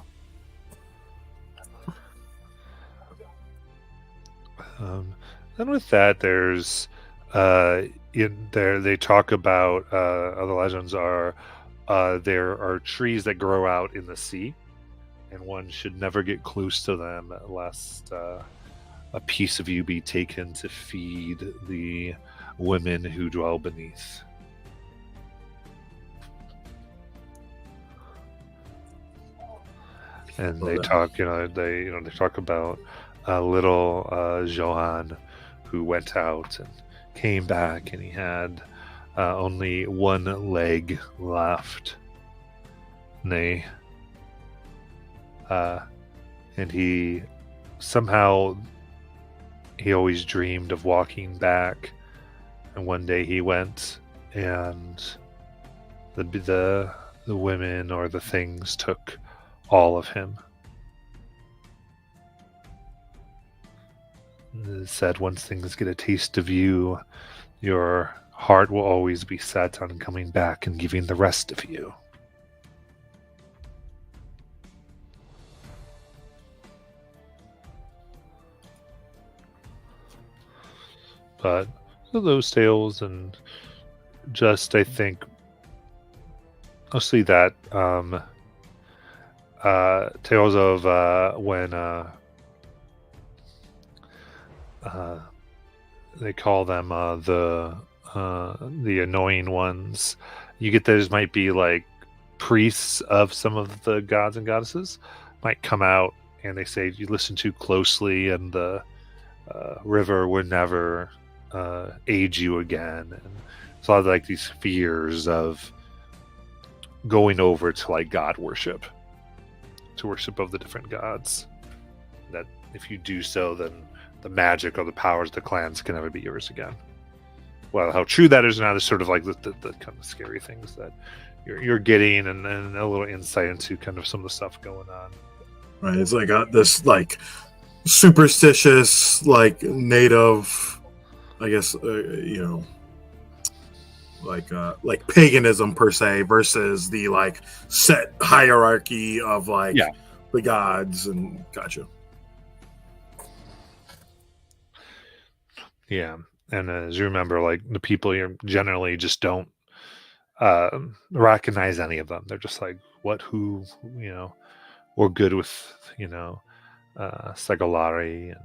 Then with that, there's in there they talk about other legends are there are trees that grow out in the sea, and one should never get close to them lest a piece of you be taken to feed the women who dwell beneath. And they talk, they talk about little Johan who went out and came back, and he had only one leg left. And and he always dreamed of walking back, and one day he went, and the women or the things took all of him. It said once things get a taste of you, your heart will always be set on coming back and giving the rest of you. But those tales, and just I think mostly that tales of when they call them the annoying ones. You get those might be like priests of some of the gods and goddesses might come out, and they say you listen too closely, and the river would never aid you again. And it's a lot of like these fears of going over to like god worship, to worship of the different gods, that if you do so, then the magic or the powers of the clans can never be yours again. Well, how true that is or not is sort of like the kind of scary things that you're getting, and a little insight into kind of some of the stuff going on. Right, it's like this like superstitious, like native, I guess, like paganism per se versus the like set hierarchy of like the gods. And gotcha. Yeah, and as you remember, like the people here generally just don't recognize any of them. They're just like, what, who, we're good with, Segalari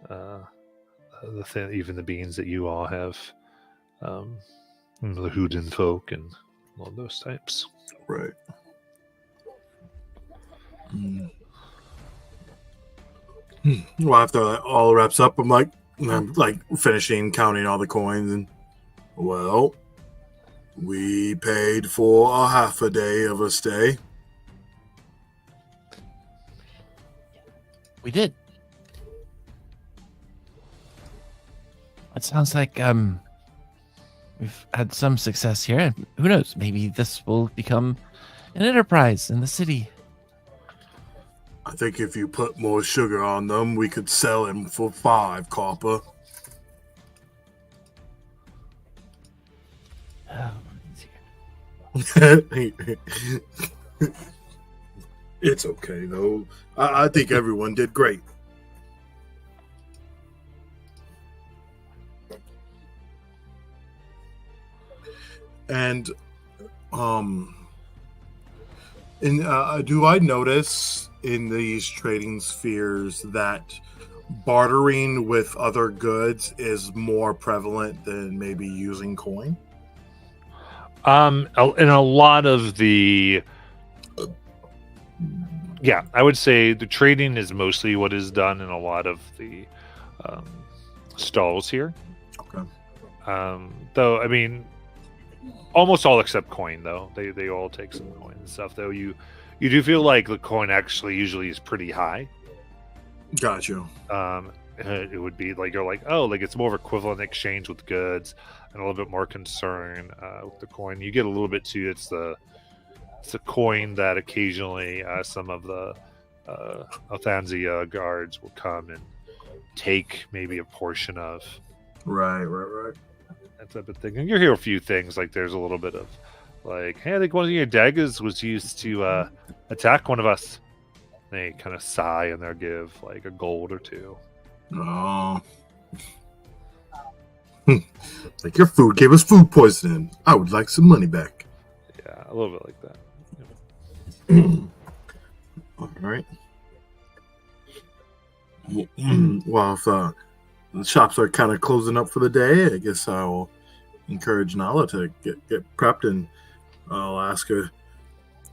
and even the beings that you all have, the Hoodin folk and all those types. Right. Well, after that all wraps up, I'm like finishing counting all the coins, and well, we paid for a half a day of a stay. We did. It sounds like we've had some success here, and who knows, maybe this will become an enterprise in the city. I think if you put more sugar on them, we could sell them for 5 copper. Oh, it's here. It's okay though. I think everyone did great. And do I notice in these trading spheres that bartering with other goods is more prevalent than maybe using coin? In a lot of the, yeah, I would say the trading is mostly what is done in a lot of the stalls here. Okay. Though, I mean, almost all except coin, though. They all take some coin and stuff, though. You do feel like the coin actually usually is pretty high. Gotcha. It would be like, you're like, oh, like it's more of equivalent exchange with goods and a little bit more concern with the coin. You get a little bit too, it's the coin that occasionally some of the Althanzia guards will come and take maybe a portion of. Right. That type of thing. And you hear a few things, like there's a little bit of like, hey, I think one of your daggers was used to attack one of us. They kind of sigh and they'll give like a gold or two. Oh. Like your food gave us food poisoning. I would like some money back. Yeah, a little bit like that. All right. Well, if the shops are kind of closing up for the day, I guess I'll encourage Nala to get prepped, and I'll ask her,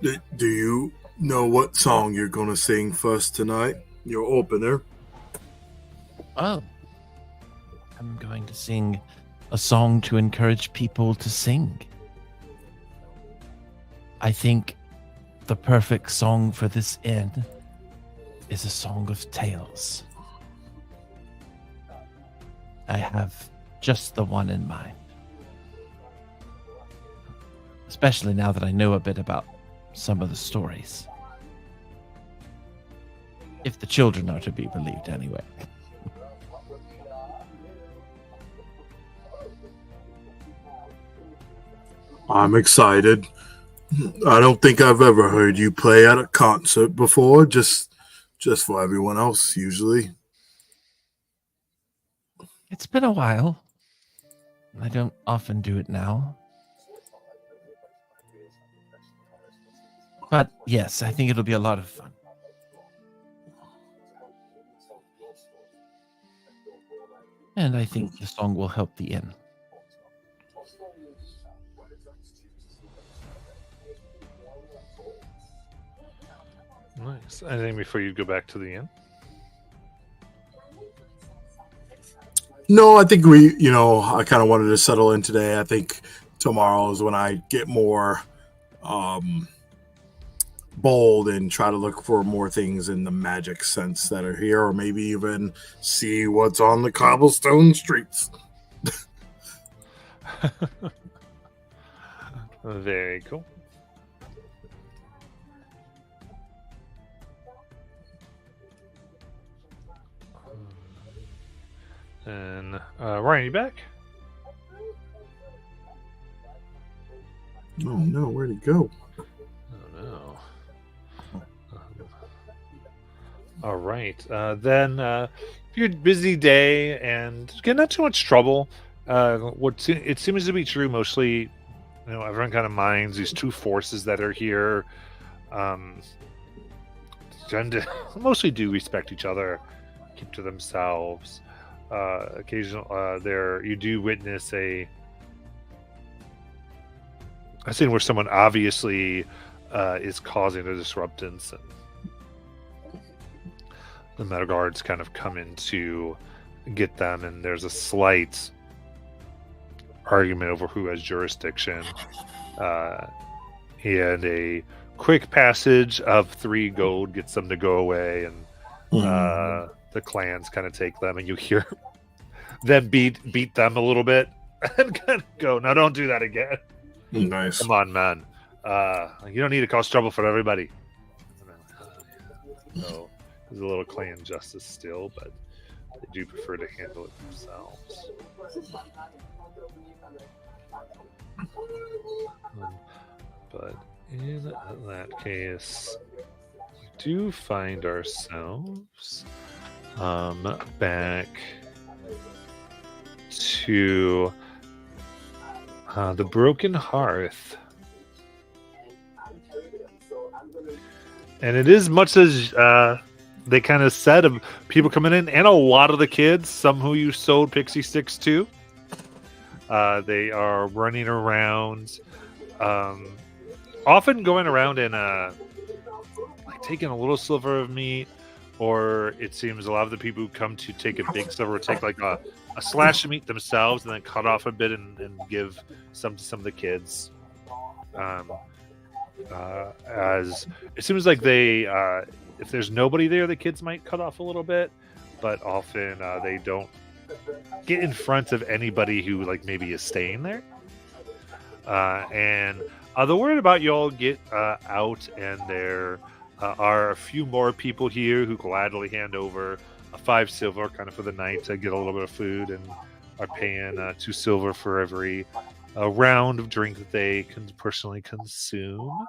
do you know what song you're going to sing first tonight? Your opener? Oh, I'm going to sing a song to encourage people to sing. I think the perfect song for this inn is a song of tales. I have just the one in mind. Especially now that I know a bit about some of the stories. If the children are to be believed, anyway. I'm excited. I don't think I've ever heard you play at a concert before, just for everyone else, usually. It's been a while. I don't often do it now. But yes, I think it'll be a lot of fun. And I think the song will help the inn. Nice. Anything before you go back to the inn? No, I think I kind of wanted to settle in today. I think tomorrow is when I get more bold and try to look for more things in the magic sense that are here, or maybe even see what's on the cobblestone streets. Very cool. And Ryan, you back? Oh no, where'd he go? Oh no. All right. Then your busy day and again, not too much trouble. It seems to be true mostly, everyone kind of minds these two forces that are here. Tend to mostly do respect each other, keep to themselves. Occasionally, you do witness a scene where someone obviously is causing a disruptance, the metal guards kind of come in to get them, and there's a slight argument over who has jurisdiction, and a quick passage of 3 gold gets them to go away, and the clans kind of take them, and you hear them beat them a little bit and kind of go, "No, don't do that again." Nice. Come on, man. You don't need to cause trouble for everybody. So there's a little clan justice still, but they do prefer to handle it themselves. But in that case, we do find ourselves back to the Broken Hearth. And it is much as they kind of said of people coming in, and a lot of the kids, some who you sold pixie sticks to. They are running around, often going around and like taking a little sliver of meat, or it seems a lot of the people who come to take a big sliver take like a slash of meat themselves and then cut off a bit and give some to some of the kids. As it seems like they, if there's nobody there, the kids might cut off a little bit, but often they don't get in front of anybody who like maybe is staying there. And the word about y'all get out, and there are a few more people here who gladly hand over 5 silver kind of for the night to get a little bit of food, and are paying 2 silver for every round of drink that they can personally consume.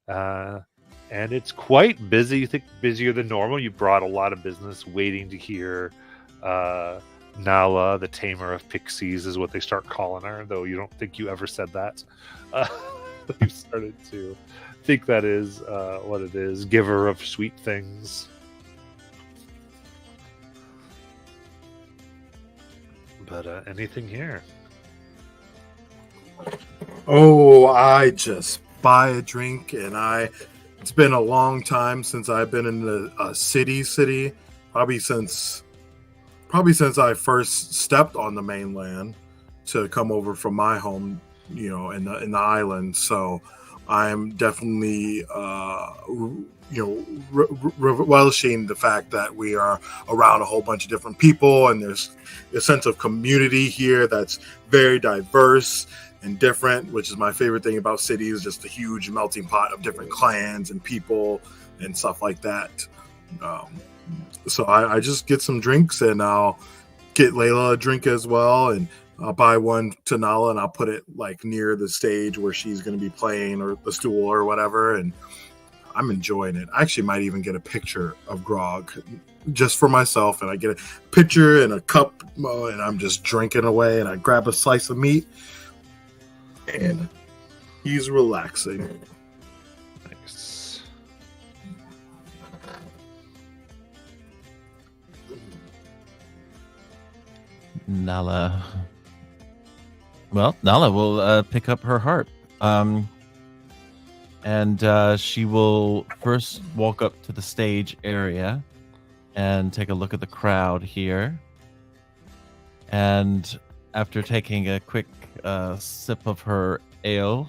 And it's quite busy. You think busier than normal. You brought a lot of business waiting to hear Nala, the tamer of pixies, is what they start calling her, though you don't think you ever said that. You've started to think that is what it is, giver of sweet things. But anything here? Oh, I just buy a drink, and it's been a long time since I've been in the city, probably since I first stepped on the mainland to come over from my home, in the island. So I'm definitely relishing the fact that we are around a whole bunch of different people, and there's a sense of community here that's very diverse and different, which is my favorite thing about cities, just a huge melting pot of different clans and people and stuff like that. So I just get some drinks, and I'll get Layla a drink as well, and I'll buy one to Nala, and I'll put it like near the stage where she's going to be playing, or the stool or whatever, and I'm enjoying it. I actually might even get a picture of Grog just for myself, and I get a picture and a cup, and I'm just drinking away, and I grab a slice of meat, and he's relaxing. Nice. Nala. Well, Nala will pick up her harp. And she will first walk up to the stage area and take a look at the crowd here. And after taking a quick sip of her ale,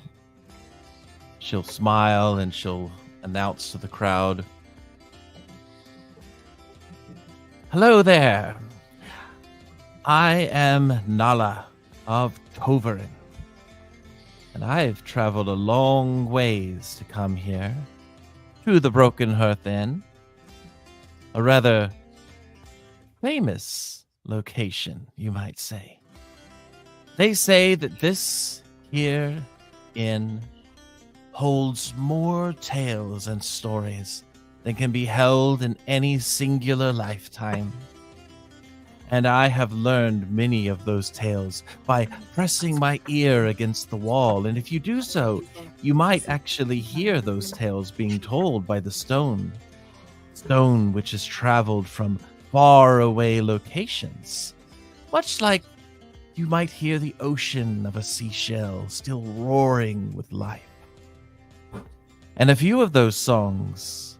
she'll smile and she'll announce to the crowd, "Hello there. I am Nala of Toverin. And I've traveled a long ways to come here, to the Broken Hearth Inn, a rather famous location, you might say. They say that this here inn holds more tales and stories than can be held in any singular lifetime. And I have learned many of those tales by pressing my ear against the wall. And if you do so, you might actually hear those tales being told by the stone. Stone which has traveled from far away locations. Much like you might hear the ocean of a seashell still roaring with life. And a few of those songs,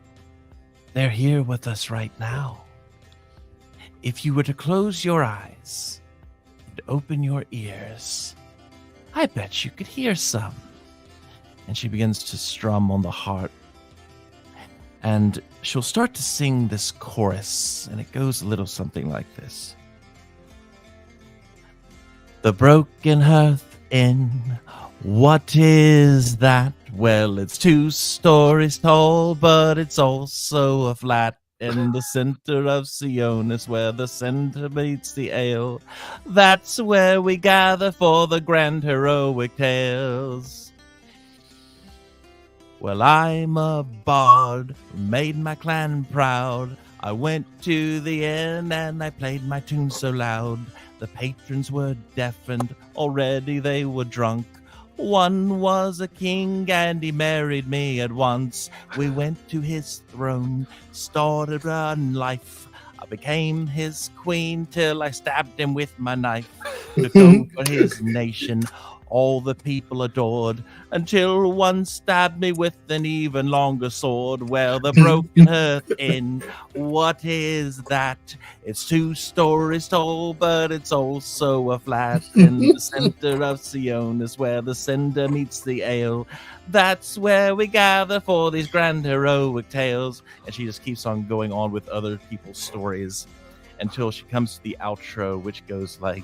they're here with us right now. if you were to close your eyes and open your ears, I bet you could hear some. And she begins to strum on the harp. And she'll start to sing this chorus, and it goes a little something like this. The broken hearth inn, what is that? Well, it's 2 stories tall, but it's also a flat. In the center of Sion is where the center meets the ale. That's where we gather for the grand heroic tales. Well, I'm a bard, made my clan proud. I went to the inn and I played my tune so loud. The patrons were deafened, already they were drunk. One was a king and he married me at once. We went to his throne, started a life. I became his queen till I stabbed him with my knife. Took over his nation, all the people adored, until one stabbed me with an even longer sword. Well, the broken hearth inn, what is that? It's 2 stories tall, but it's also a flat. In the center of Sion is where the cinder meets the ale. That's where we gather for these grand heroic tales. And she just keeps on going on with other people's stories until she comes to the outro, which goes like,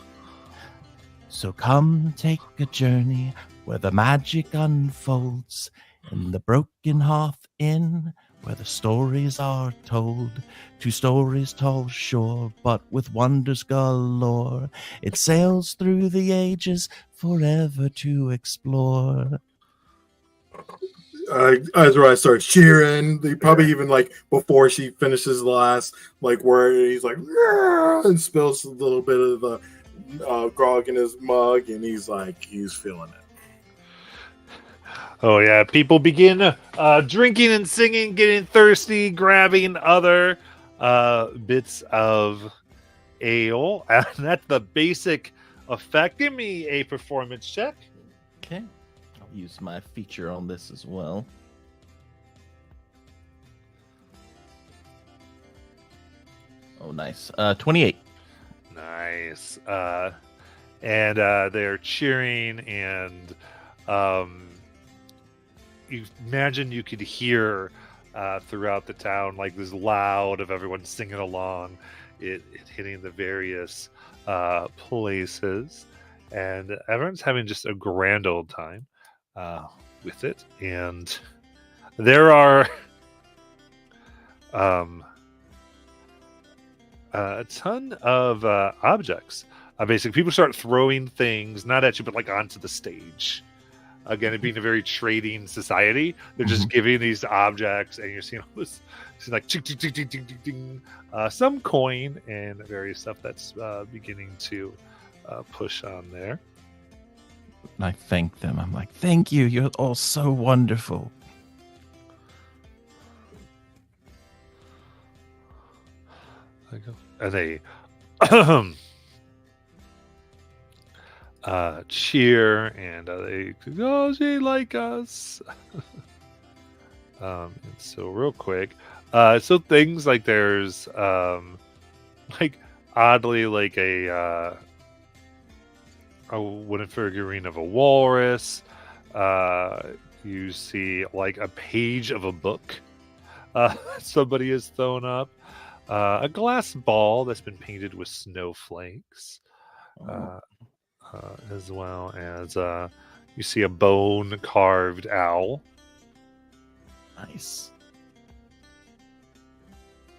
so come take a journey where the magic unfolds, in the broken hearth inn where the stories are told. 2 stories tall, sure, but with wonders galore. It sails through the ages forever to explore. Ezra starts cheering. They probably even like before she finishes the last like word, he's like and spills a little bit of the grog in his mug, and he's feeling it. Oh yeah, people begin drinking and singing, getting thirsty, grabbing other bits of ale, and that's the basic effect. Give me a performance check. Okay. I'll use my feature on this as well. Oh, nice. 28. Nice. And they're cheering, and you imagine you could hear throughout the town like this loud of everyone singing along, it hitting the various places, and everyone's having just a grand old time with it. And there are a ton of objects. Basically, people start throwing things, not at you, but like onto the stage. Again, it being a very trading society, they're just giving these objects, and you're seeing all this, like ching, ching, ching, ching, ching, ching, ching, some coin and various stuff that's beginning to push on there. And I thank them. I'm like, thank you. You're all so wonderful. And they cheer, and they go, she like us. And so real quick, so things like there's like oddly like a wooden figurine of a walrus. You see like a page of a book somebody has thrown up. A glass ball that's been painted with snowflakes, as well as you see a bone carved owl. Nice.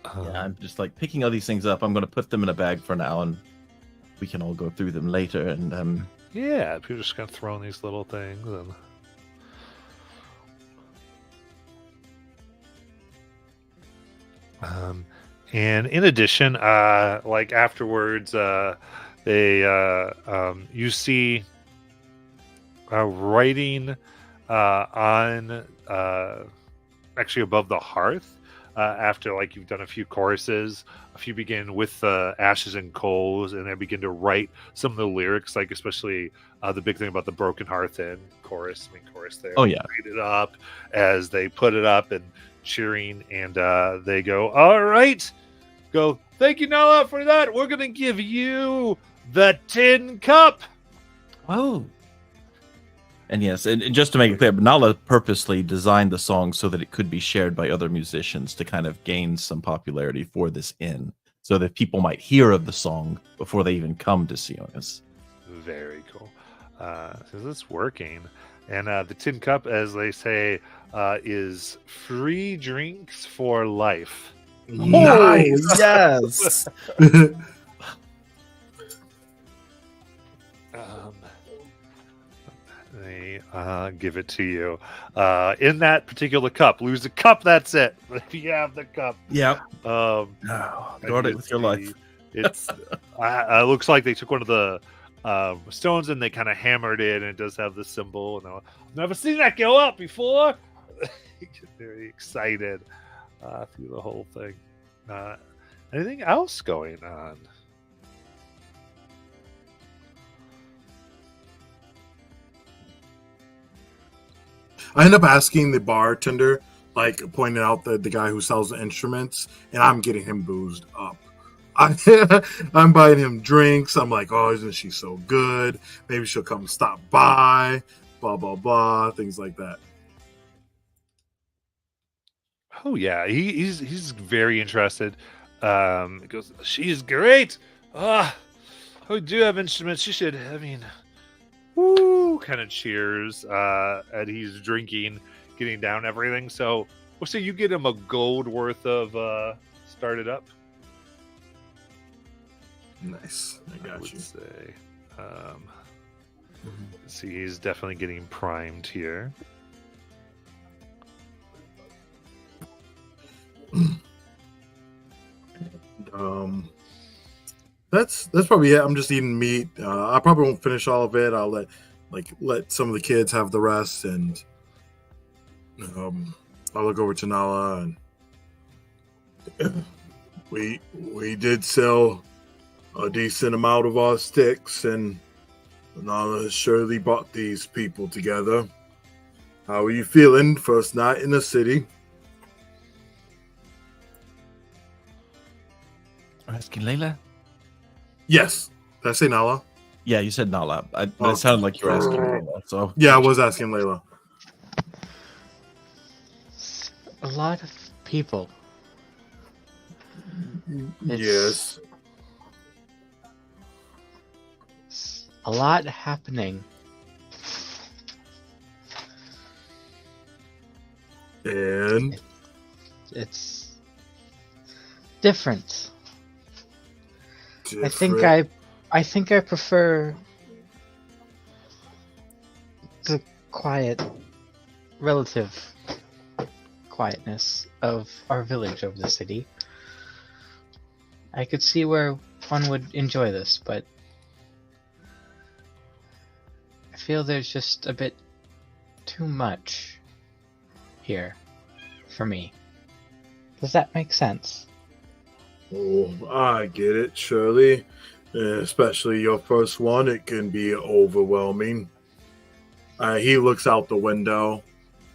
Yeah, I'm just like picking all these things up. I'm going to put them in a bag for now, and we can all go through them later. And yeah, people just kind of throwing these little things and in addition, like afterwards, they you see writing on actually above the hearth. After like you've done a few choruses, a few begin with ashes and coals, and then begin to write some of the lyrics, like especially the big thing about the broken hearth and main chorus there. Oh yeah, read it up as they put it up and cheering, and they go, all right, go Thank you, Nala, for that. We're going to give you the tin cup. Oh. And yes, and just to make it clear, Nala purposely designed the song so that it could be shared by other musicians to kind of gain some popularity for this inn, so that people might hear of the song before they even come to see us. Very cool. So it's working. And the tin cup, as they say, is free drinks for life. Nice. Yes. They give it to you in that particular cup. Lose the cup, that's it. If you have the cup, Yep. and Guard it you with your see life. It's looks like they took one of the stones and they kind of hammered it, and it does have the symbol. And I've never seen that go up before. You get very excited through the whole thing. Anything else going on? I end up asking the bartender, like pointing out the guy who sells the instruments, and I'm getting him boozed up. I'm buying him drinks. I'm like, oh, isn't she so good? Maybe she'll come stop by, blah, blah, blah, things like that. Oh yeah, he's very interested. He goes, she's great. We do have instruments. She should. I mean, woo! Kind of cheers. And he's drinking, getting down everything. So we'll say you get him a gold worth of started up. Nice. I got would you. say. See, he's definitely getting primed here. That's probably it. I'm just eating meat. I probably won't finish all of it. I'll let some of the kids have the rest, and I'll look over to Nala, and we did sell a decent amount of our sticks, and Nala surely brought these people together. How are you feeling? First night in the city. Asking Layla? Yes. Did I say Nala? Yeah, you said Nala. But it sounded like you were asking Layla. So Yeah, I was asking Layla. A lot of people. Yes. A lot happening. And It's different. different. I think I prefer the quiet, relative quietness of our village over the city. I could see where one would enjoy this, but I feel there's just a bit too much here for me. Does that make sense? Oh, I get it, Shirley. Especially your first one, it can be overwhelming. He looks out the window.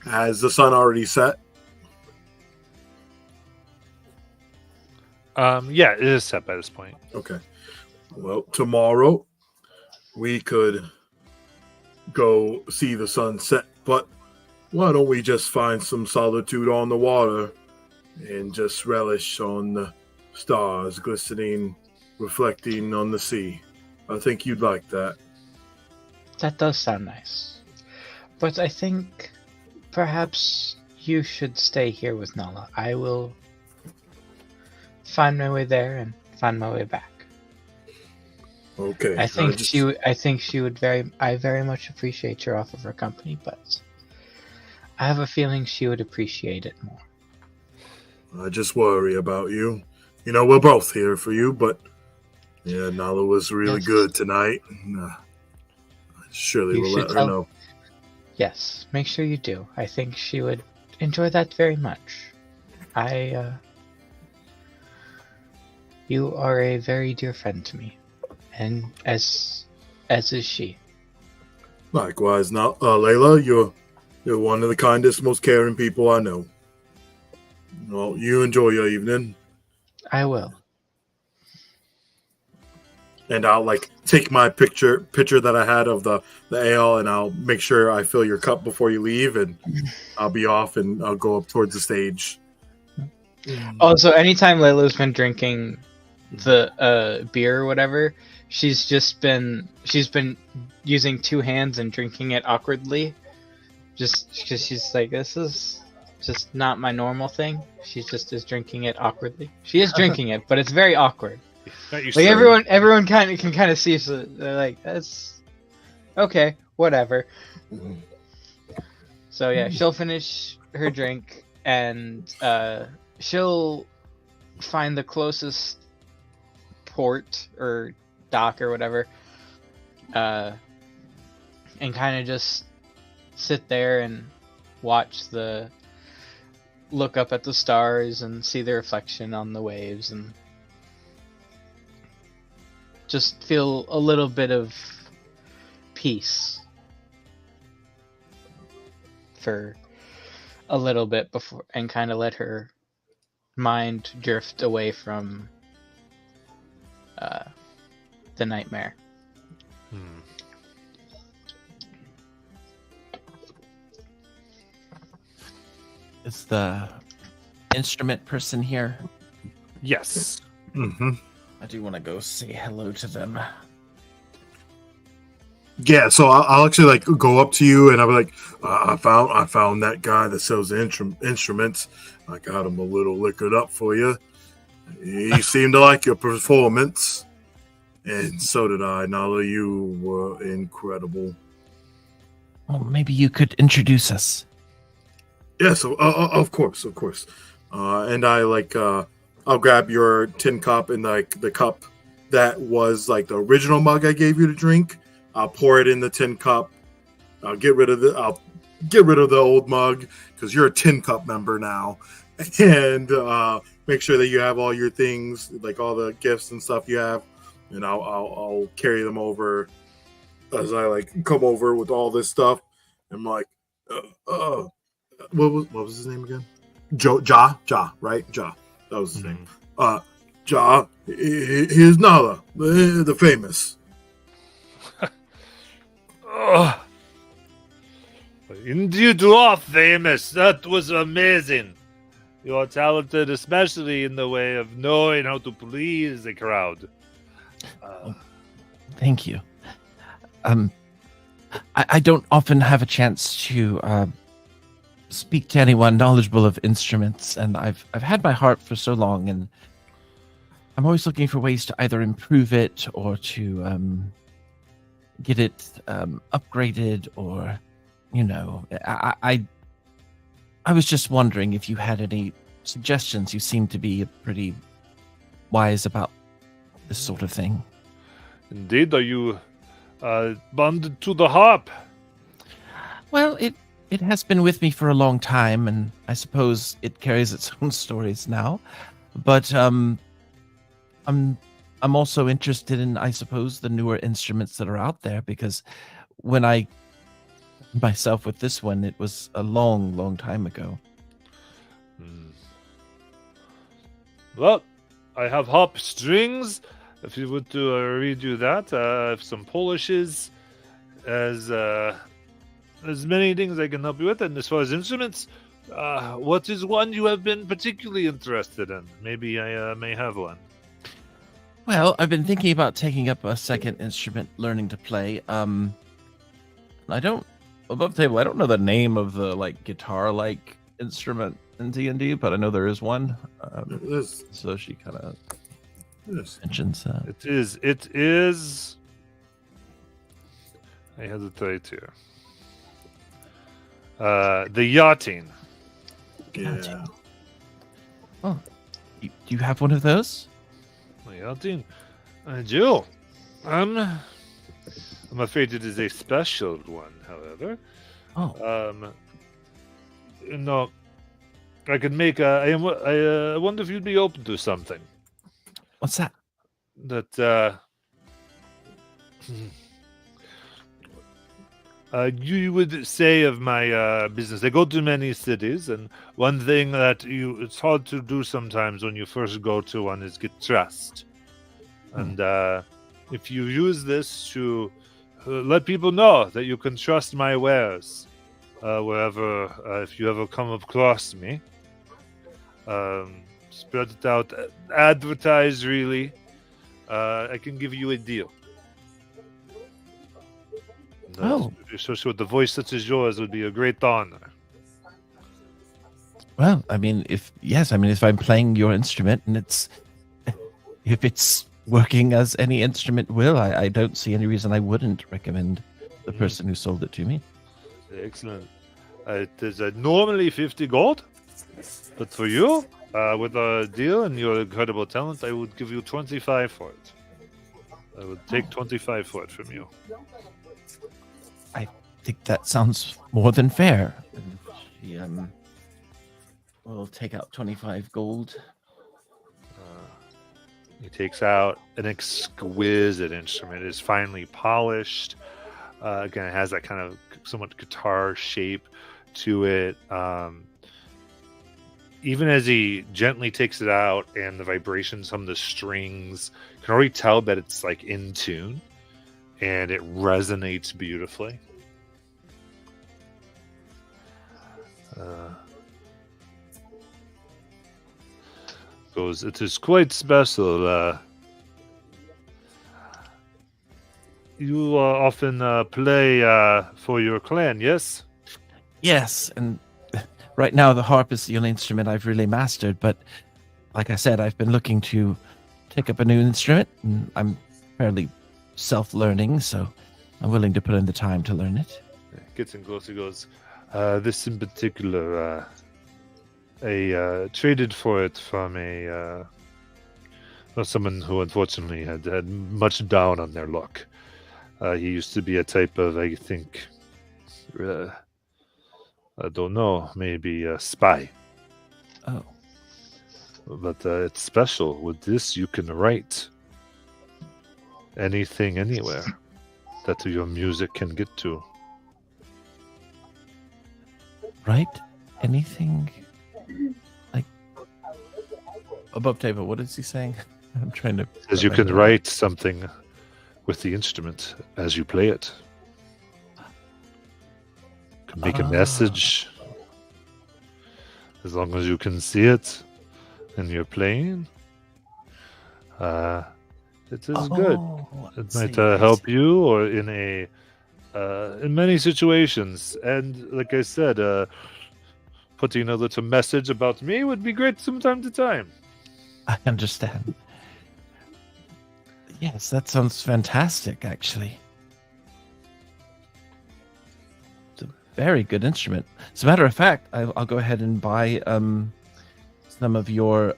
Has the sun already set? Yeah, it is set by this point. Okay. Well, tomorrow we could go see the sunset, but why don't we just find some solitude on the water and just relish on the stars glistening, reflecting on the sea? I think you'd like that. That does sound nice. But I think perhaps you should stay here with Nala. I will find my way there and find my way back. Okay. I think she would I very much appreciate your offer for company, but I have a feeling she would appreciate it more. I just worry about you. You know, we're both here for you, but yeah, Nala was really Yes. good tonight. Surely You we'll should let her tell- know. Yes, make sure you do. I think she would enjoy that very much. You are a very dear friend to me, and as is she. Likewise, now, Layla, you're one of the kindest, most caring people I know. Well, you enjoy your evening. I will. and I'll like take my picture that I had of the ale, and I'll make sure I fill your cup before you leave, and I'll be off, and I'll go up towards the stage. Also, anytime Layla's been drinking the beer or whatever, she's been using two hands and drinking it awkwardly, just because she's like, this is just not my normal thing. She just is drinking it awkwardly. She is drinking it, but it's very awkward. Like everyone can kind of see, so they're like, that's okay, whatever. So yeah, she'll finish her drink, and she'll find the closest port or dock or whatever, and kind of just sit there and look up at the stars and see the reflection on the waves, and just feel a little bit of peace for a little bit before, and kind of let her mind drift away from the nightmare. Is the instrument person here? Yes. Mm-hmm. I do want to go say hello to them. Yeah, so I'll actually like go up to you, and I'll be like, I found that guy that sells the instruments. I got him a little liquored up for you. He seemed to like your performance, and so did I. Nala, you were incredible. Well, maybe you could introduce us. Yeah, so of course. And I like I'll grab your tin cup, and like the cup that was like the original mug I gave you to drink. I'll pour it in the tin cup. I'll get rid of the old mug, because you're a tin cup member now, and make sure that you have all your things, like all the gifts and stuff you have, and I'll carry them over as I like come over with all this stuff. I'm like, what was his name again? Ja, right? Ja, that was his name. Ja, here's Nala, the famous. Oh, indeed, you are famous. That was amazing. You are talented, especially in the way of knowing how to please the crowd. Thank you. I don't often have a chance to speak to anyone knowledgeable of instruments, and I've had my harp for so long, and I'm always looking for ways to either improve it or to get it upgraded, or I was just wondering if you had any suggestions. You seem to be pretty wise about this sort of thing. Indeed, are you bonded to the harp? Well, it has been with me for a long time, and I suppose it carries its own stories now. But I'm also interested in, I suppose, the newer instruments that are out there, because when I myself with this one, it was a long time ago. Well, I have harp strings. If you would to redo that, I have some polishes, as many things I can help you with. And as far as instruments, what is one you have been particularly interested in? Maybe I may have one. Well, I've been thinking about taking up a second instrument, learning to play. I don't above the table. I don't know the name of the guitar-like instrument in D&D, but I know there is one. So she kind of mentions that. It is. I hesitate here. The yachting. Yeah. Oh, do you have one of those? Yachting. I do. I'm afraid it is a special one, however. Oh. I could make I wonder if you'd be open to something. What's that? That you would say of my business. I go to many cities, and one thing that it's hard to do sometimes when you first go to one is get trust. And if you use this to let people know that you can trust my wares, wherever, if you ever come across me, spread it out, advertise really. I can give you a deal. Oh. Especially with the voice such as yours, would be a great honor. Well, I mean, if I'm playing your instrument and if it's working as any instrument will, I don't see any reason I wouldn't recommend the person who sold it to me. Excellent. It is normally 50 gold, but for you, with a deal and your incredible talent, I would give you 25 for it. I would take 25 for it from you. I think that sounds more than fair. And she will take out 25 gold. He takes out an exquisite instrument. It is finely polished. Again, it has that kind of somewhat guitar shape to it. Even as he gently takes it out and the vibrations from the strings, you can already tell that it's like in tune and it resonates beautifully. Goes, it is quite special. You often play for your clan, yes? Yes, and right now the harp is the only instrument I've really mastered, but like I said, I've been looking to take up a new instrument, and I'm fairly self-learning, so I'm willing to put in the time to learn it. Gets in close, he goes, this in particular, I traded for it from someone who unfortunately had much down on their luck. He used to be a type of, I think, I don't know, maybe a spy. Oh. But it's special. With this, you can write anything, anywhere that your music can get to. Write anything? Like above table, what is he saying? I'm trying to... As you can write something with the instrument as you play it. Can make a message. As long as you can see it and you're playing. It is good. It might help you or in many situations. And like I said, putting a little message about me would be great from time to time. I understand. Yes, that sounds fantastic, actually. It's a very good instrument. As a matter of fact, I'll go ahead and buy some of your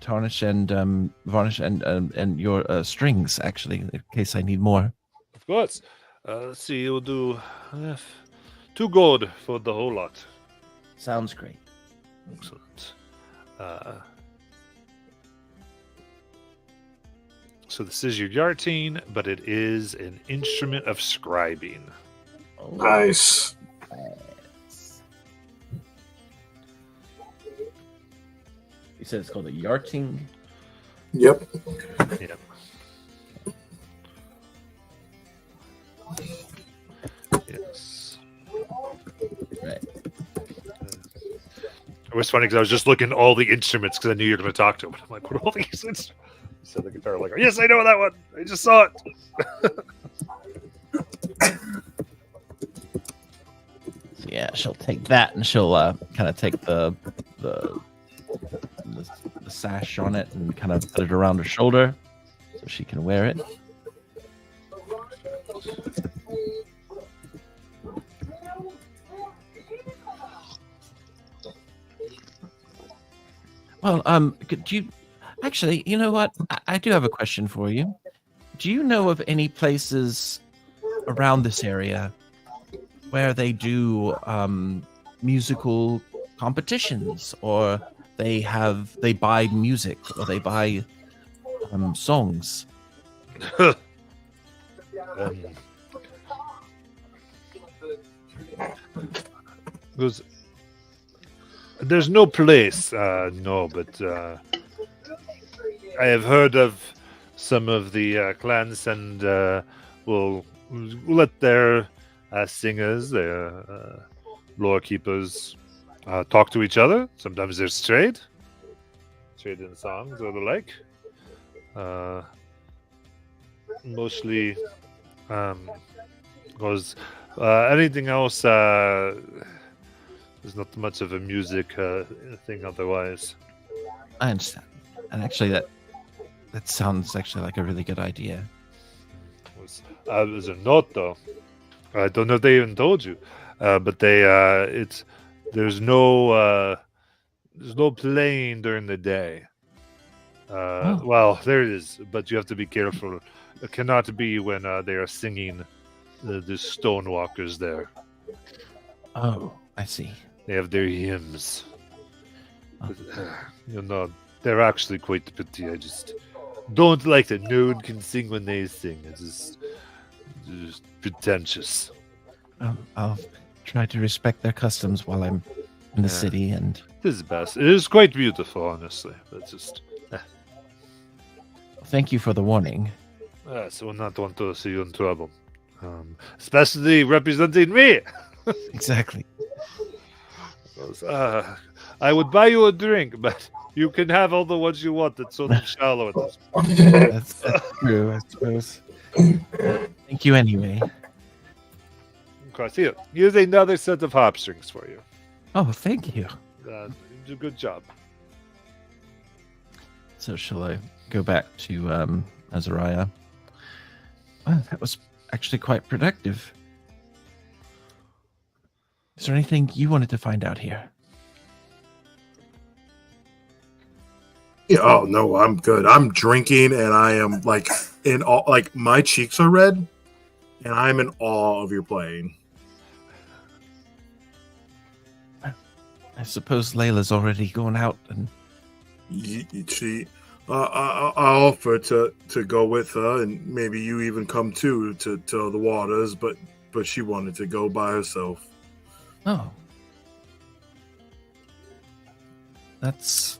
tarnish and varnish and your strings, actually, in case I need more. Of course. Let's see, we'll do 2 gold for the whole lot. Sounds great. Excellent. So this is your yartine, but it is an instrument of scribing. Oh, Nice. You said it's called a yarting? Yep. Yep. Yes. Right. It was funny because I was just looking at all the instruments because I knew you were going to talk to him. I'm like, what are all these instruments? He said the guitar. Like, yes, I know that one. I just saw it. Yeah, she'll take that and she'll kind of take the sash on it and kind of put it around her shoulder so she can wear it. Well, could you actually, you know what? I do have a question for you. Do you know of any places around this area where they do musical competitions, or they buy music, or they buy songs? There's no place, no, but I have heard of some of the clans and will let their singers, their lore keepers, talk to each other. Sometimes there's trade in songs or the like. Mostly goes anything else. There's not much of a music thing otherwise. I understand. And actually, that sounds actually like a really good idea. As a note, though, I don't know if they even told you, but there's no playing during the day. Well, there is, but you have to be careful. It cannot be when they are singing the stonewalkers there. Oh, I see. They have their hymns. They're actually quite pretty. I just don't like that no one can sing when they sing. It's just pretentious. I'll try to respect their customs while I'm in the city, and it is best. It is quite beautiful, honestly. But just thank you for the warning. So we'll not want to see you in trouble, especially representing me. Exactly. I would buy you a drink, but you can have all the ones you want. It's sort of shallow at this point. That's true, I suppose. Thank you anyway. Of course, here's another set of hop strings for you. Oh, thank you. You did a good job. So shall I go back to Azariah? Well, that was actually quite productive. Is there anything you wanted to find out here? Yeah, oh no, I'm good. I'm drinking and I am like in awe, like my cheeks are red and I'm in awe of your playing. I suppose Layla's already gone out and I offer to go with her and maybe you even come too to the waters, but she wanted to go by herself. oh. That's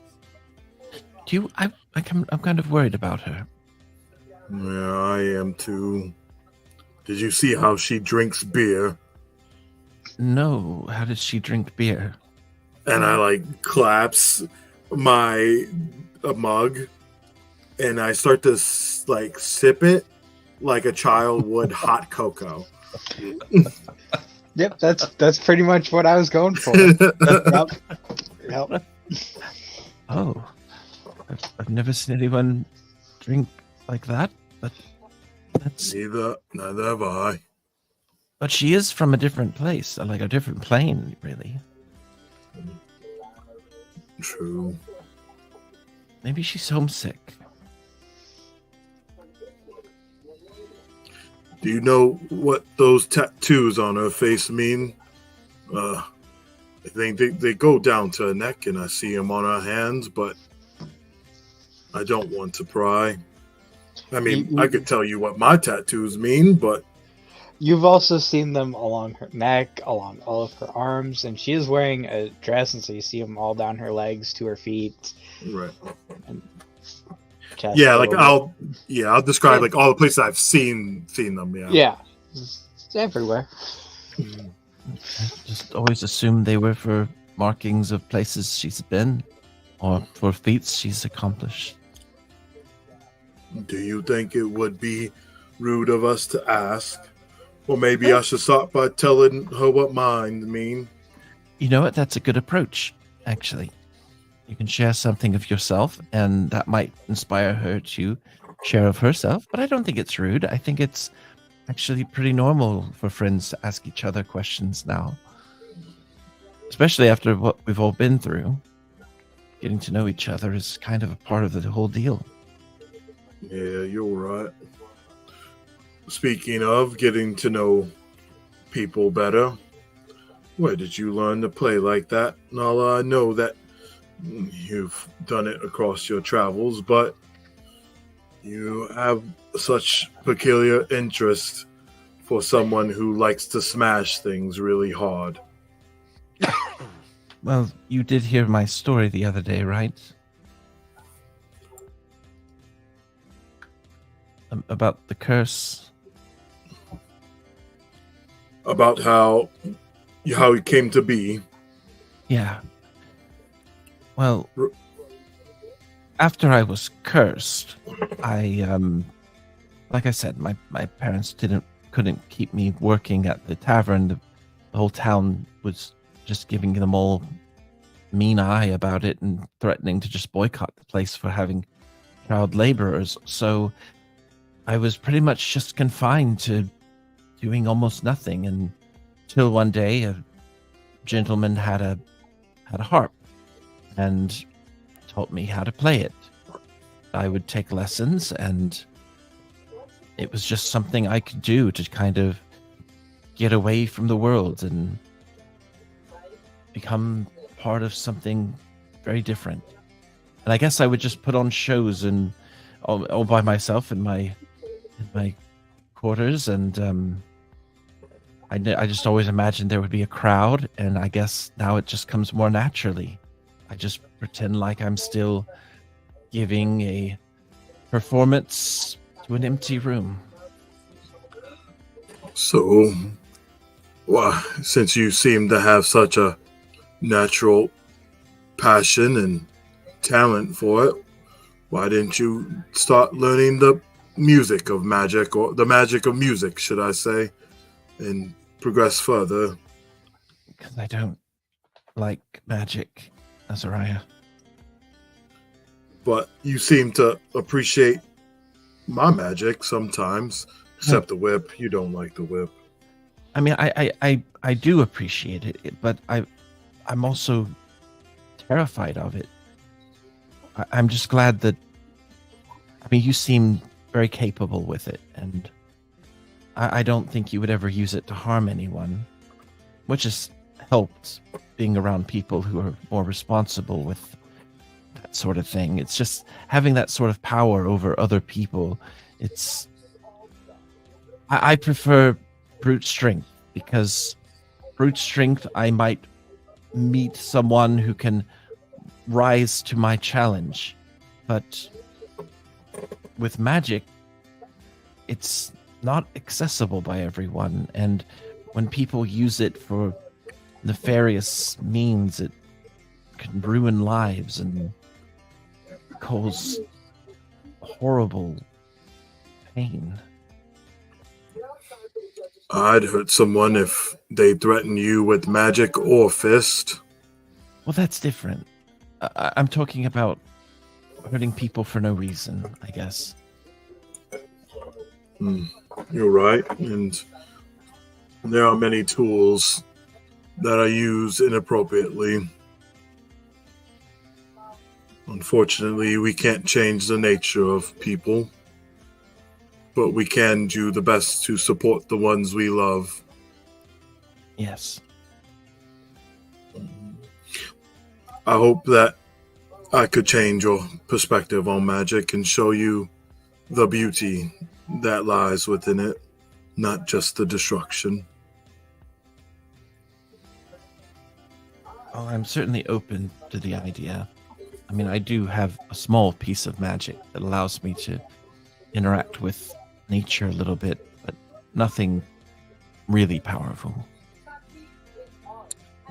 I'm kind of worried about her. Yeah, I am too. Did you see how she drinks beer? No, how does she drink beer? And I like claps my mug and I start to like sip it like a child would hot cocoa. Yep, that's pretty much what I was going for. Yep. Oh, I've never seen anyone drink like that, but that's... Neither have I. But she is from a different place, like a different plane, really. True. Maybe she's homesick. Do you know what those tattoos on her face mean? I think they go down to her neck, and I see them on her hands, but I don't want to pry. I mean, I could tell you what my tattoos mean, but... You've also seen them along her neck, along all of her arms, and she is wearing a dress, and so you see them all down her legs to her feet. Right. And chest yeah, like I'll describe like all the places I've seen them. Yeah. Yeah, it's everywhere. I just always assumed they were for markings of places she's been, or for feats she's accomplished. Do you think it would be rude of us to ask? Or maybe I should start by telling her what mine mean. You know what? That's a good approach, actually. You can share something of yourself, and that might inspire her to share of herself. But I don't think it's rude. I think it's actually pretty normal for friends to ask each other questions now. Especially after what we've all been through. Getting to know each other is kind of a part of the whole deal. Yeah, you're right. Speaking of getting to know people better, where did you learn to play like that? Nala, I know that you've done it across your travels, but you have such peculiar interest for someone who likes to smash things really hard. Well, you did hear my story the other day, right? About the curse. About how it came to be. Yeah. Well, R- after I was cursed, I like I said, my parents couldn't keep me working at the tavern. The whole town was just giving them all mean eye about it and threatening to just boycott the place for having child laborers. So I was pretty much just confined to doing almost nothing until one day a gentleman had a harp and taught me how to play it. I would take lessons, and it was just something I could do to kind of get away from the world and become part of something very different. And I guess I would just put on shows and all by myself in my quarters, and I just always imagined there would be a crowd, and I guess now it just comes more naturally. I just pretend like I'm still giving a performance to an empty room. So, well, since you seem to have such a natural passion and talent for it, why didn't you start learning the music of magic, or the magic of music, should I say, and progress further? Because I don't like magic, Azariah. But you seem to appreciate my magic sometimes, except the whip. You don't like the whip. I mean, I do appreciate it, but I'm also terrified of it. I'm just glad that, I mean, you seem very capable with it, and I don't think you would ever use it to harm anyone, which has helped being around people who are more responsible with that sort of thing. It's just having that sort of power over other people. I prefer brute strength, because brute strength, I might meet someone who can rise to my challenge, but with magic, it's not accessible by everyone, and when people use it for nefarious means, it can ruin lives and cause horrible pain. I'd hurt someone if they threaten you with magic or fist. Well, that's different. I'm talking about hurting people for no reason, I guess. You're right, and there are many tools that are used inappropriately. Unfortunately, we can't change the nature of people, but we can do the best to support the ones we love. Yes. I hope that I could change your perspective on magic and show you the beauty that lies within it, not just the destruction. Well, I'm certainly open to the idea. I mean, I do have a small piece of magic that allows me to interact with nature a little bit, but nothing really powerful.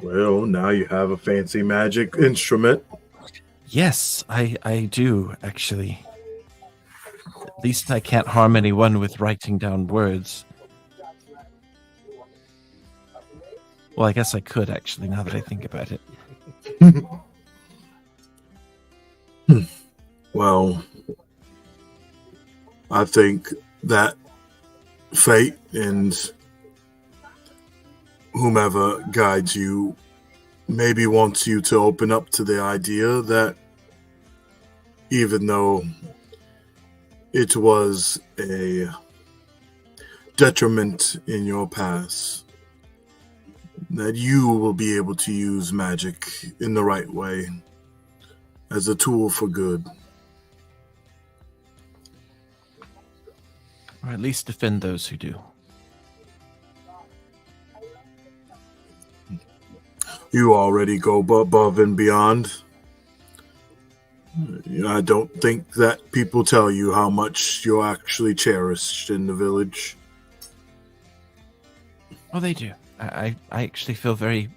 Well, now you have a fancy magic instrument. Yes, I do, actually. At least I can't harm anyone with writing down words. Well, I guess I could, actually, now that I think about it. Well, I think that fate and whomever guides you maybe wants you to open up to the idea that even though it was a detriment in your past, that you will be able to use magic in the right way as a tool for good. Or at least defend those who do. You already go above and beyond. I don't think that people tell you how much you're actually cherished in the village. Oh, they do. I actually feel very,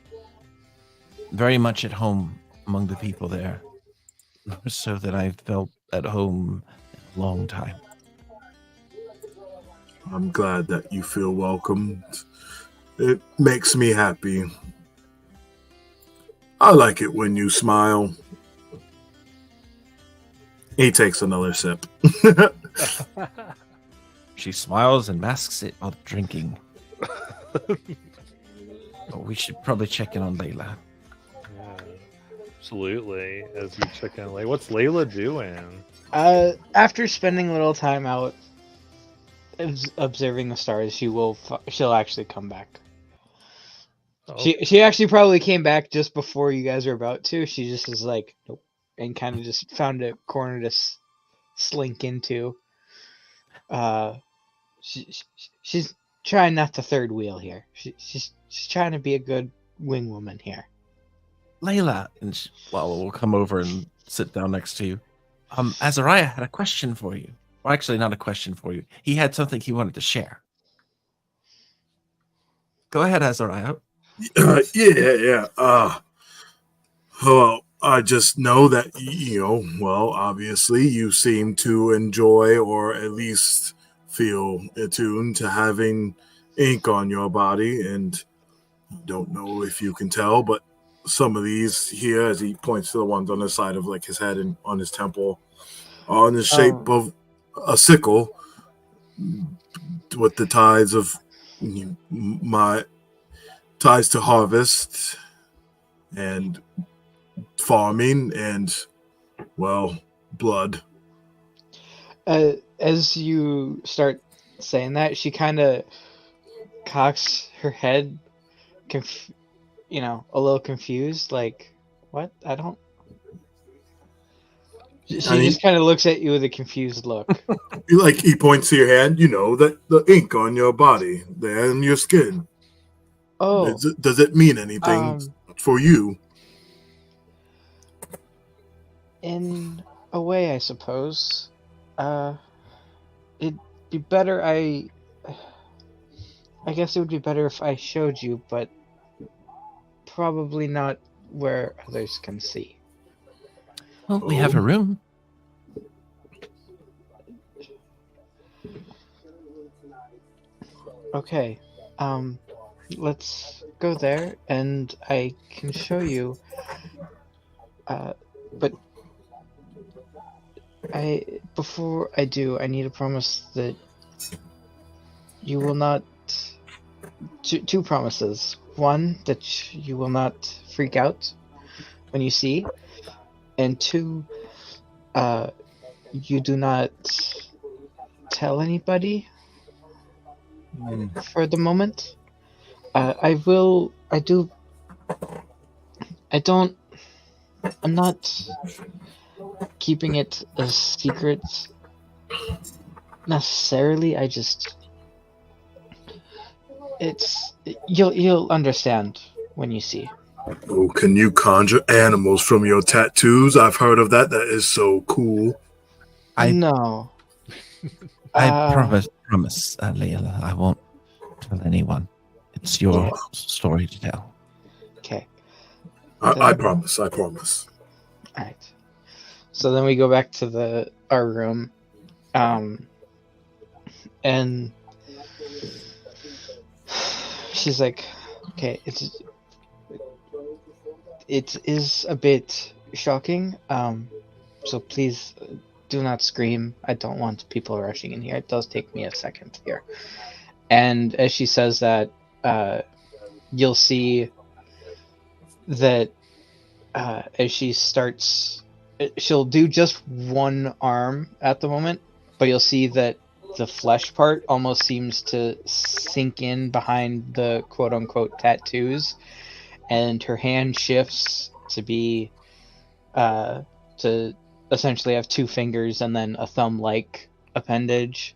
very much at home among the people there. More so than I've felt at home in a long time. I'm glad that you feel welcomed. It makes me happy. I like it when you smile. He takes another sip. She smiles and masks it while drinking. Oh, we should probably check in on Layla. Yeah, absolutely. As we check in, like, what's Layla doing? After spending a little time out observing the stars, she'll actually come back. Oh, She actually probably came back just before you guys are about to. She just is like, nope, and kind of just found a corner to slink into. She's trying not to third wheel here. She's trying to be a good wing woman here. Layla, and we'll come over and sit down next to you. Azariah had a question for you. Well, actually, not a question for you. He had something he wanted to share. Go ahead, Azariah. Yeah. Well, I just know that, obviously you seem to enjoy or at least feel attuned to having ink on your body. And don't know if you can tell, but some of these here, as he points to the ones on the side of like his head and on his temple, are in the shape of a sickle with the ties of my ties to harvest and farming and, well, blood. As you start saying that, she kind of cocks her head, a little confused, like, what? I don't... She just kind of looks at you with a confused look. He points to your hand, that the ink on your body, there in your skin. Oh. Does it mean anything for you? In a way, I suppose. It'd be better I guess it would be better if I showed you, but probably not where others can see. Well, we have a room. Okay. Let's go there and I can show you. But before I do, I need a promise that you will not... Two promises. One, that you will not freak out when you see. And two, you do not tell anybody for the moment. I'm not keeping it a secret necessarily. You'll understand when you see. Oh, can you conjure animals from your tattoos? I've heard of that. That is so cool. No. I promise, Layla, I won't tell anyone. It's your story to tell. Okay. I promise. All right. So then we go back to our room, and she's like, "Okay, it is a bit shocking. So please do not scream. I don't want people rushing in here. It does take me a second here." And as she says that, you'll see that as she starts, she'll do just one arm at the moment, but you'll see that the flesh part almost seems to sink in behind the quote-unquote tattoos, and her hand shifts to be to essentially have two fingers and then a thumb-like appendage,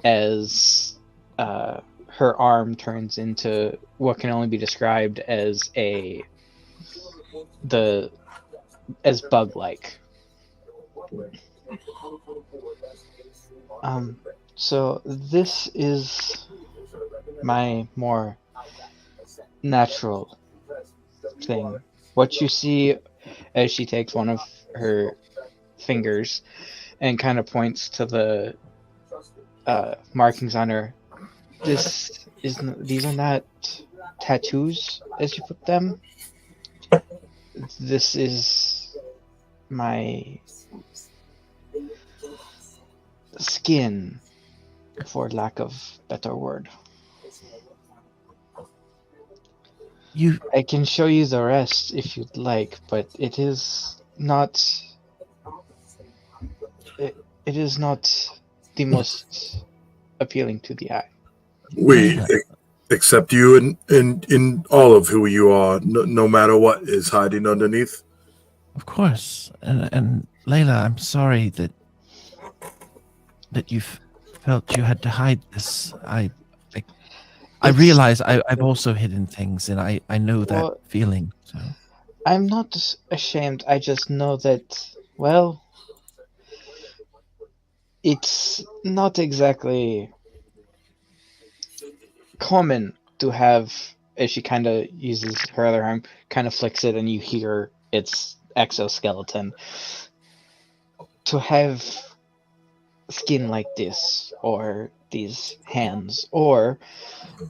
as her arm turns into what can only be described as bug-like. So this is my more natural thing. What you see as she takes one of her fingers and kind of points to the markings on her. These are not tattoos as you put them. This is my skin, for lack of better word. I can show you the rest if you'd like, but it is not. It is not the most appealing to the eye. We accept you in all of who you are, no matter what is hiding underneath. Of course, and Layla, I'm sorry that you felt you had to hide this. I realize I've also hidden things, and I know that feeling. So I'm not ashamed. I just know that, well, it's not exactly common to have, as she kind of uses her other arm, kind of flicks it, and you hear its exoskeleton. To have skin like this, or these hands, or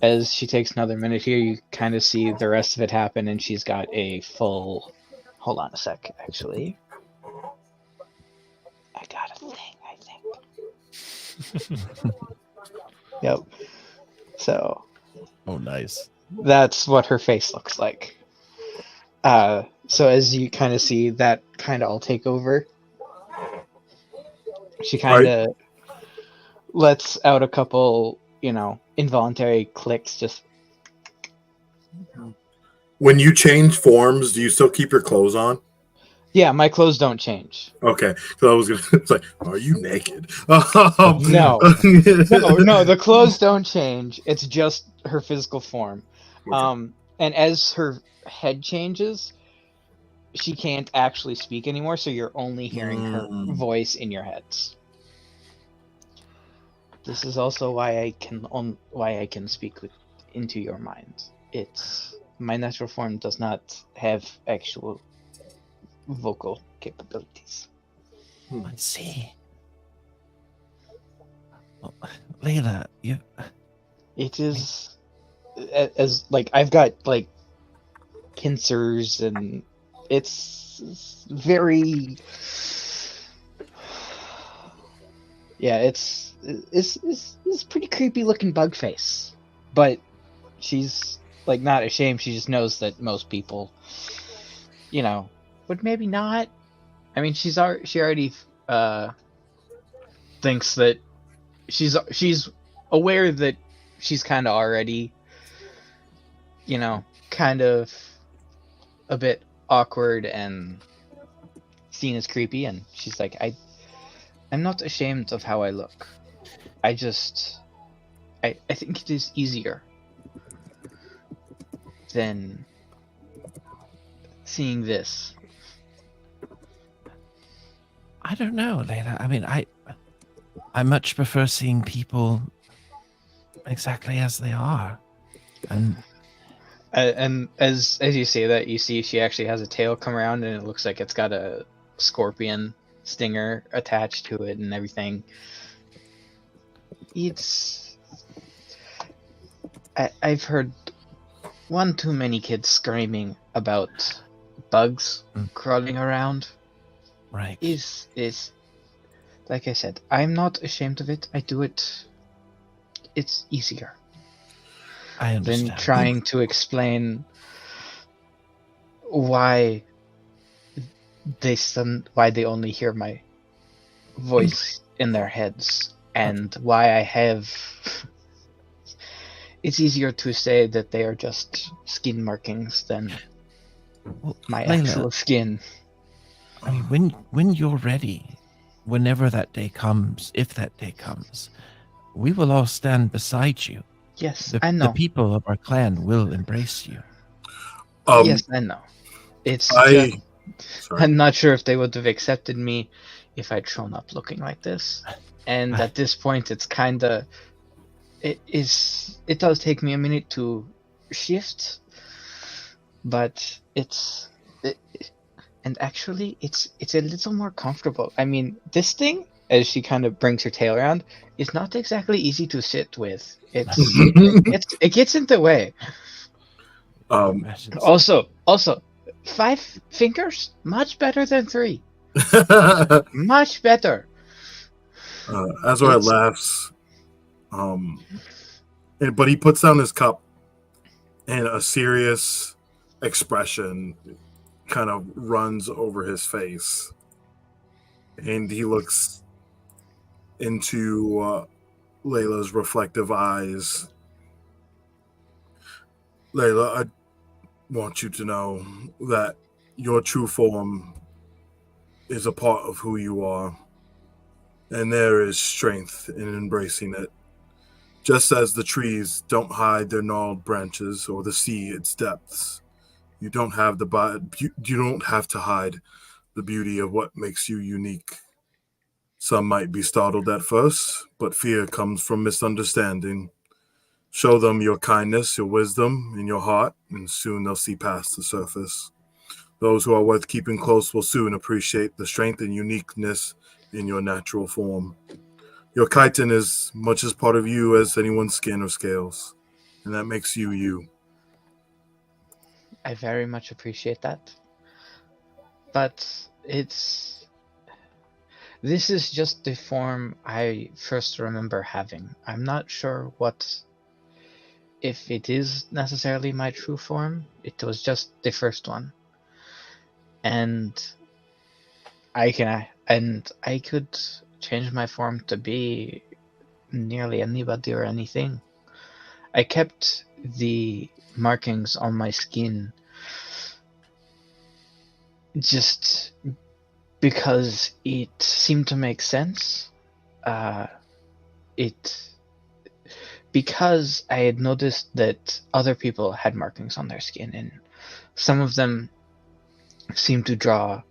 as she takes another minute here, you kind of see the rest of it happen, and she's got a full. Hold on a sec, actually. I got a thing, I think. Yep. So. Oh, nice. That's what her face looks like. So as you kind of see that kind of all take over, she kind of lets out a couple, involuntary clicks. Just when you change forms, do you still keep your clothes on? Yeah, my clothes don't change. Okay, so I was gonna. It's like, are you naked? No, the clothes don't change. It's just her physical form. Okay. And as her head changes, she can't actually speak anymore, so you're only hearing her voice in your heads. This is also why I can speak into your mind. It's my natural form does not have actual vocal capabilities. I see. Well, Layla, you. It is as like I've got like pincers, and it's very. Yeah, it's pretty creepy looking bug face, but she's like not ashamed. She just knows that most people, would maybe not. I mean, she already thinks that she's aware that she's kind of already, kind of a bit awkward and seen as creepy, and she's like, I'm not ashamed of how I look. I think it is easier than seeing this. I don't know, Layla. I mean, I much prefer seeing people exactly as they are, and as you say that, you see she actually has a tail come around, and it looks like it's got a scorpion stinger attached to it and everything. I've heard one too many kids screaming about bugs crawling around. Right. Is like I said, I'm not ashamed of it. I do it. It's easier. I understand. Than trying to explain why they only hear my voice in their heads, and why I have. It's easier to say that they are just skin markings than my actual skin. I mean, when you're ready, whenever that day comes, if that day comes, we will all stand beside you. Yes, I know. The people of our clan will embrace you. Yes, I know. I'm not sure if they would have accepted me if I'd shown up looking like this. And at this point, it's kind of it does take me a minute to shift, but and actually it's a little more comfortable. I mean, this thing, as she kind of brings her tail around, is not exactly easy to sit with. It gets in the way. Imagine Also, 5 fingers, much better than 3. Much better. Azrael It's- laughs, but he puts down his cup, and a serious expression kind of runs over his face, and he looks into Layla's reflective eyes. Layla, I want you to know that your true form is a part of who you are, and there is strength in embracing it. Just as the trees don't hide their gnarled branches or the sea its depths, you don't have to hide the beauty of what makes you unique. Some might be startled at first, but fear comes from misunderstanding. Show them your kindness, your wisdom, and your heart, and soon they'll see past the surface. Those who are worth keeping close will soon appreciate the strength and uniqueness in your natural form. Your chitin is much as part of you as anyone's skin or scales, and that makes you you. I very much appreciate that. But this is just the form I first remember having. I'm not sure if it is necessarily my true form. It was just the first one. And I could change my form to be nearly anybody or anything. I kept the markings on my skin just because it seemed to make sense. Because I had noticed that other people had markings on their skin, and some of them seemed to draw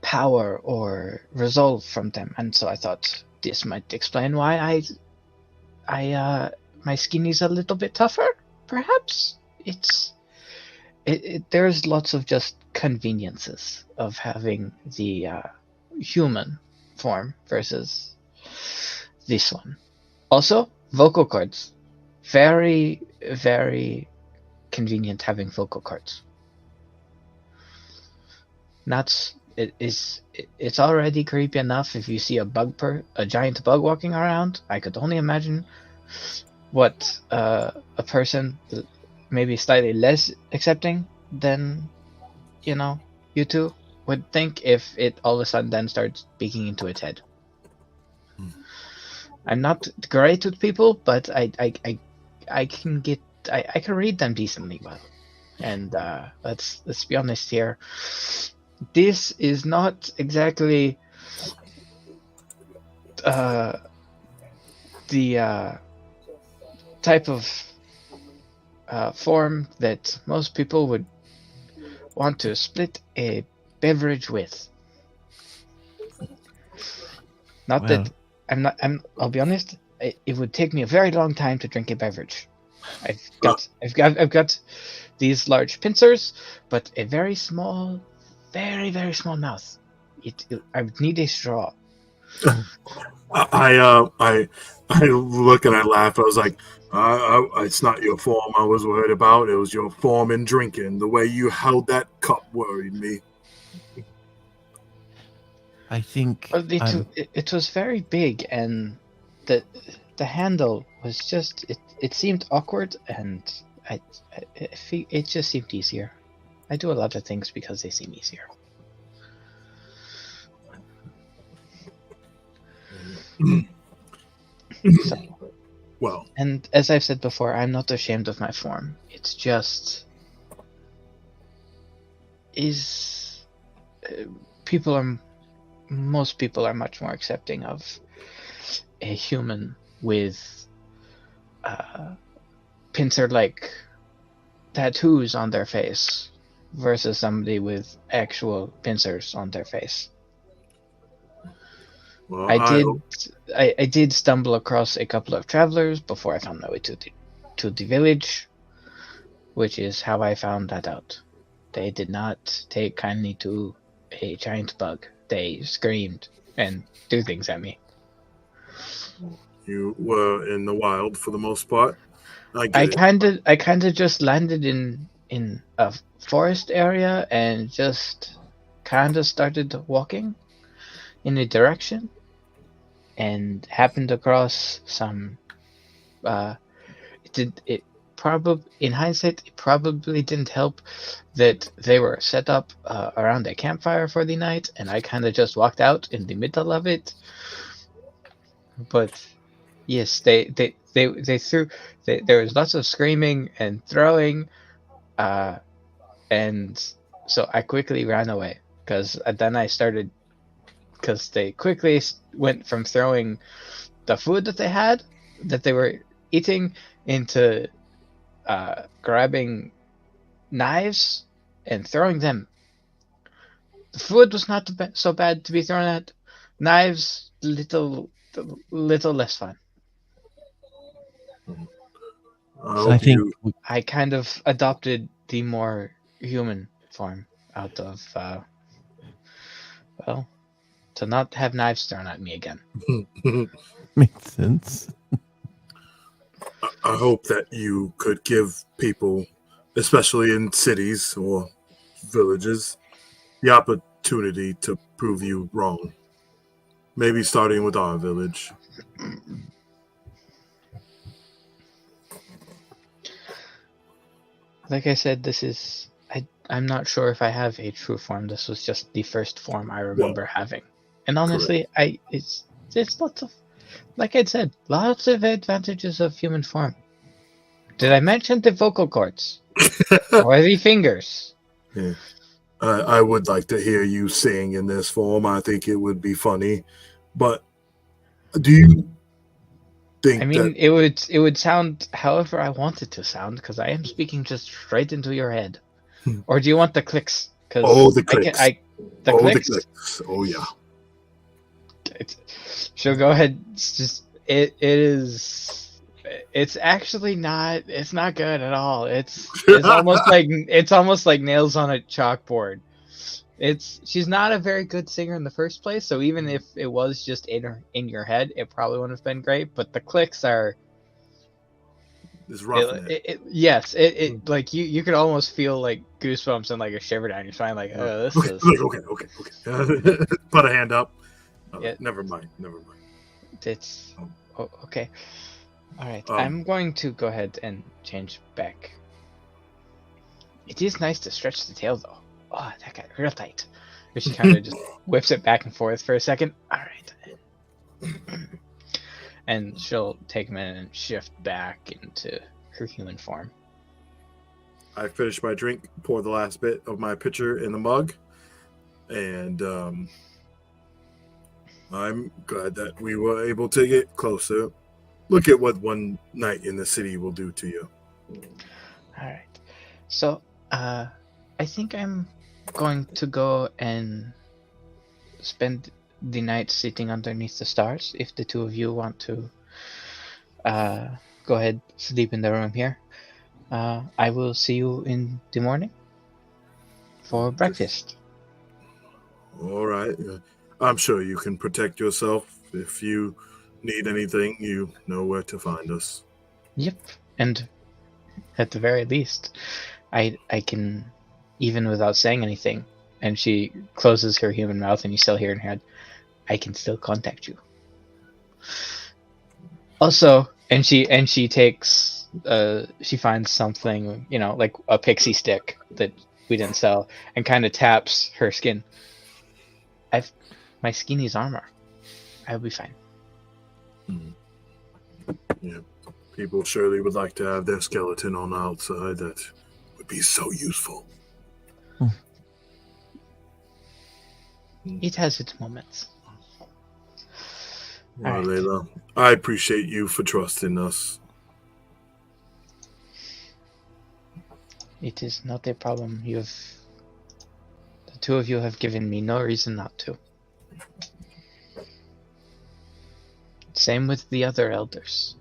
power or resolve from them, and so I thought this might explain why my skin is a little bit tougher. Perhaps there's lots of just conveniences of having the human form versus this one. Also, vocal cords, very, very convenient having vocal cords. It's already creepy enough if you see a giant bug walking around. I could only imagine what a person maybe slightly less accepting than you two would think if it all of a sudden then starts speaking into its head. I'm not great with people, but I can read them decently well. And let's be honest here. This is not exactly the type of form that most people would want to split a beverage with. Not Well. that I'll be honest. It would take me a very long time to drink a beverage. I've got these large pincers, but a very small, very very small mouth. I would need a straw. I look and I laugh. I was like, it's not your form I was worried about. It was your form in drinking. The way you held that cup worried me. I think Well, it was very big, and the handle was just it seemed awkward, and it just seemed easier. I do a lot of things because they seem easier. So, Well, and as I've said before, I'm not ashamed of my form. It's just most people are much more accepting of a human with pincer-like tattoos on their face versus somebody with actual pincers on their face. Well, I did. hope- I did stumble across a couple of travelers before I found my way to the village, which is how I found that out. They did not take kindly to a giant bug. They screamed and threw things at me. you were in the wild for the most part. I get it. I kind of just landed in a forest area and just kind of started walking in a direction and happened across some it probably in hindsight it probably didn't help that they were set up around a campfire for the night, and I kind of just walked out in the middle of it. But yes, they threw. There was lots of screaming and throwing, and so I quickly ran away because then I started because they quickly went from throwing the food that they had that they were eating into grabbing knives and throwing them. The food was not so bad to be thrown at. Knives, little less fun. I So I hope think you. I kind of adopted the more human form out of, well, to not have knives thrown at me again. makes sense. I hope that you could give people, especially in cities or villages, the opportunity to prove you wrong. Maybe starting with our village. Like I said, I'm not sure if I have a true form. This was just the first form I remember having. And honestly, it's lots of, like I said, lots of advantages of human form. Did I mention the vocal cords or the fingers? Yeah. I would like to hear you sing in this form. I think it would be funny. But do you think I mean, it would sound however I want it to sound because I am speaking just straight into your head. Or do you want the clicks? Oh, the clicks. The clicks. The clicks. Oh, yeah. She'll go ahead. It is. It's actually not. It's not good at all. It's almost like nails on a chalkboard. She's not a very good singer in the first place. So even if it was just in your head, it probably wouldn't have been great. But the clicks are. It's roughing it. Yes, like you could almost feel like goosebumps and like a shiver down your spine. Like, oh, this is. Okay. Put a hand up. Yeah. Never mind. It's okay. All right, Um, I'm going to go ahead and change back. It is nice to stretch the tail, though. Oh, that got real tight. But she kind of just whips it back and forth for a second. All right. And she'll take a minute and shift back into her human form. I finished my drink, pour the last bit of my pitcher in the mug, and I'm glad that we were able to get closer. Look at what one night in the city will do to you. All right. So, I think I'm going to go and spend the night sitting underneath the stars. If the two of you want to go ahead, sleep in the room here. I will see you in the morning for breakfast. All right. I'm sure you can protect yourself. If you need anything, you know where to find us. Yep. And at the very least, I can, even without saying anything, and she closes her human mouth and you still hear in her head, I can still contact you. Also, and she takes she finds something, like a pixie stick that we didn't sell, and kind of taps her skin. I've my skinny's armor. I'll be fine. Yeah. People surely would like to have their skeleton on the outside. That would be so useful. It has its moments. Well, All right. Layla, I appreciate you for trusting us. It is not a problem. The two of you have given me no reason not to. Same with the other elders.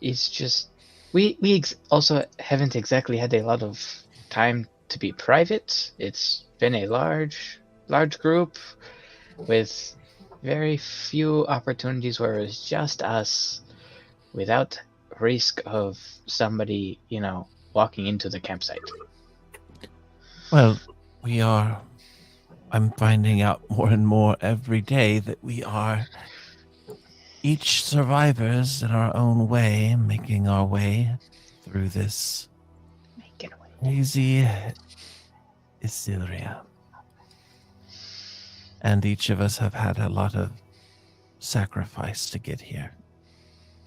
It's just we also haven't exactly had a lot of time to be private. It's been a large group with very few opportunities where it's just us, without risk of somebody, walking into the campsite. Well, I'm finding out more and more every day that we are each survivors in our own way, making our way through this Make it away. crazy Issyrla. And each of us have had a lot of sacrifice to get here.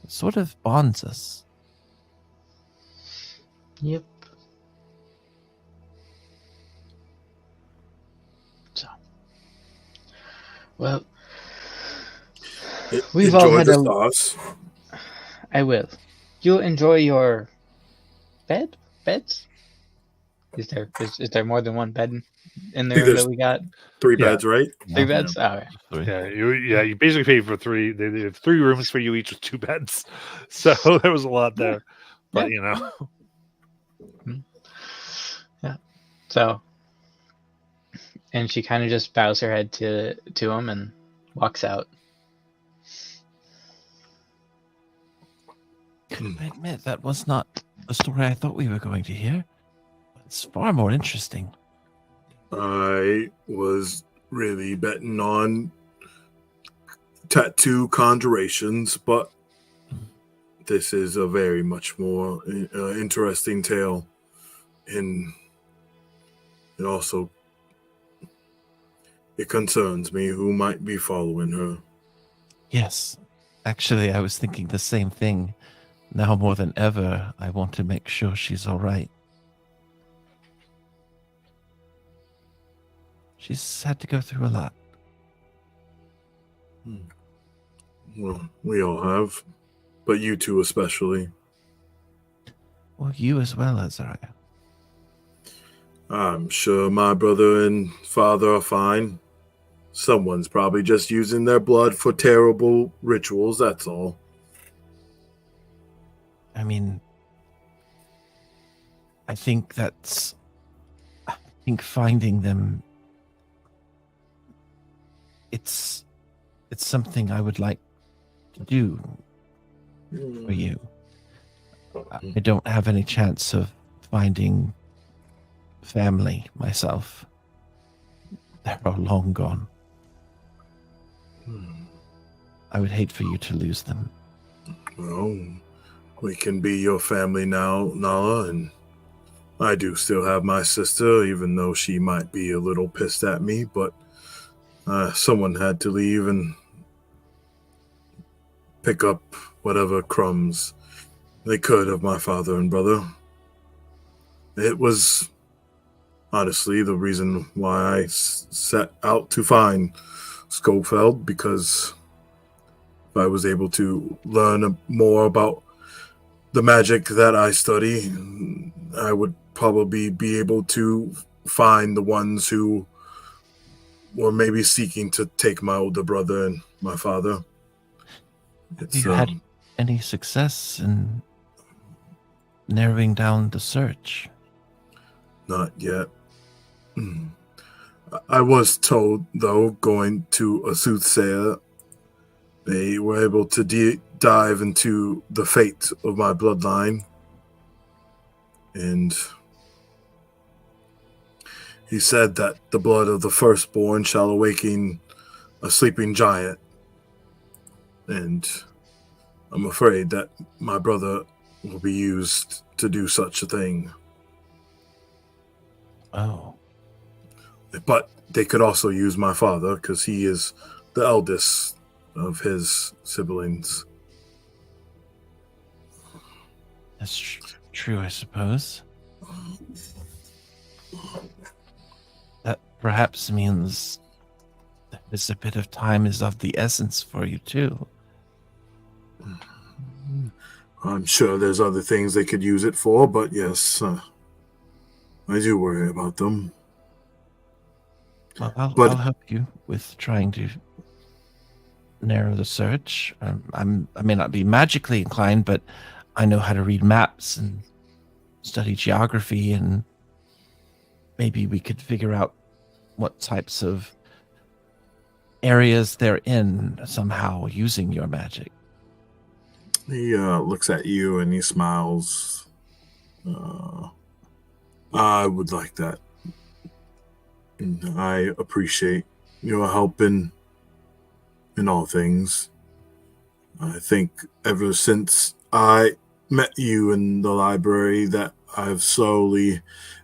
It sort of bonds us. Yep. So, well, we've all Enjoy had the a. sauce. I will. You'll enjoy your beds. Is there more than one bed in the think room there's that we got? 3 Yeah. beds, right? Three beds. Oh, yeah. Three. You basically paid for 3. They have 3 rooms for you each with 2 beds, so there was a lot there. But Yeah. So, and she kind of just bows her head to him and walks out. I admit that was not the story I thought we were going to hear. It's far more interesting. I was really betting on tattoo conjurations, but this is a very much more interesting tale, and it also it concerns me who might be following her. Yes. Actually, I was thinking the same thing. Now more than ever, I want to make sure she's all right. She's had to go through a lot. Well, we all have, but you two especially. Well, you as well, Azariah. I'm sure my brother and father are fine. Someone's probably just using their blood for terrible rituals, that's all. I mean, I think finding them, it's something I would like to do for you. I don't have any chance of finding family myself. They're all long gone. I would hate for you to lose them. Well, we can be your family now, Nala, and I do still have my sister, even though she might be a little pissed at me, but someone had to leave and pick up whatever crumbs they could of my father and brother. It was honestly the reason why I set out to find Schofield, because if I was able to learn more about the magic that I study, I would probably be able to find the ones who were maybe seeking to take my older brother and my father. Have you had any success in narrowing down the search? Not yet. I was told, though, going to a soothsayer, they were able to dive into the fate of my bloodline. And he said that the blood of the firstborn shall awaken a sleeping giant. And I'm afraid that my brother will be used to do such a thing. Oh. But they could also use my father, because he is the eldest of his siblings. That's true, I suppose. That perhaps means that this a bit of time is of the essence for you, too. I'm sure there's other things they could use it for, but yes, I do worry about them. Well, I'll help you with trying to narrow the search. I may not be magically inclined, but I know how to read maps and study geography, and maybe we could figure out what types of areas they're in somehow using your magic. He looks at you and he smiles. I would like that. I appreciate your help in all things. I think ever since I met you in the library that I've slowly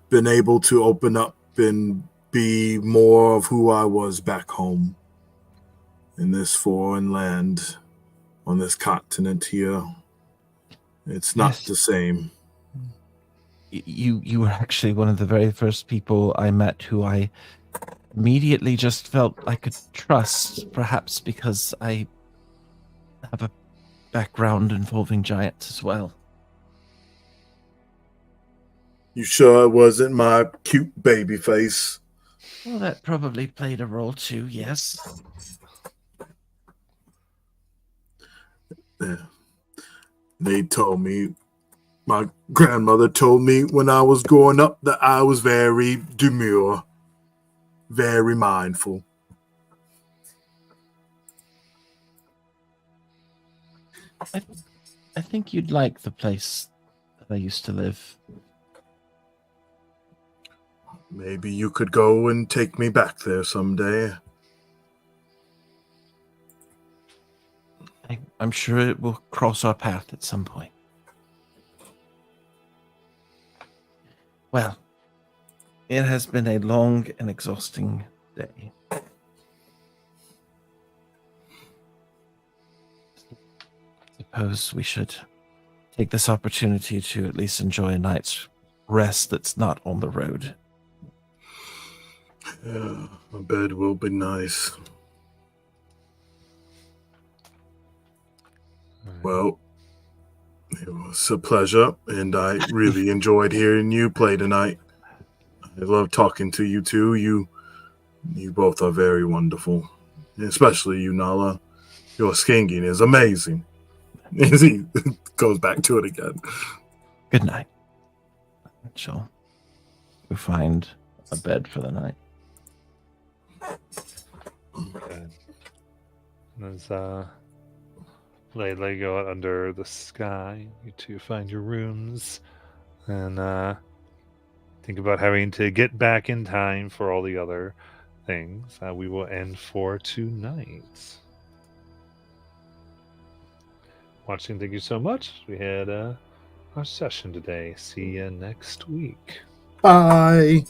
been able to open up and be more of who I was back home in this foreign land on this continent here. It's not Yes. the same. You were actually one of the very first people I met who I immediately just felt I could trust, perhaps because I have a background involving giants as well. You sure it wasn't my cute baby face? Well, that probably played a role too, yes. Yeah. They told me, my grandmother told me when I was growing up that I was very demure, very mindful. I think you'd like the place that I used to live. Maybe you could go and take me back there someday. I'm sure it will cross our path at some point. Well, it has been a long and exhausting day. Suppose we should take this opportunity to at least enjoy a night's rest that's not on the road. Yeah, a bed will be nice. Well, it was a pleasure, and I really enjoyed hearing you play tonight. I love talking to you too. You both are very wonderful, especially you, Nala. Your singing is amazing. As he goes back to it again. Good night. She'll go find a bed for the night. Okay. As lay Lego out under the sky, you two find your rooms and think about having to get back in time for all the other things. We will end for tonight. Watching, thank you so much. We had our session today. See you next week. Bye.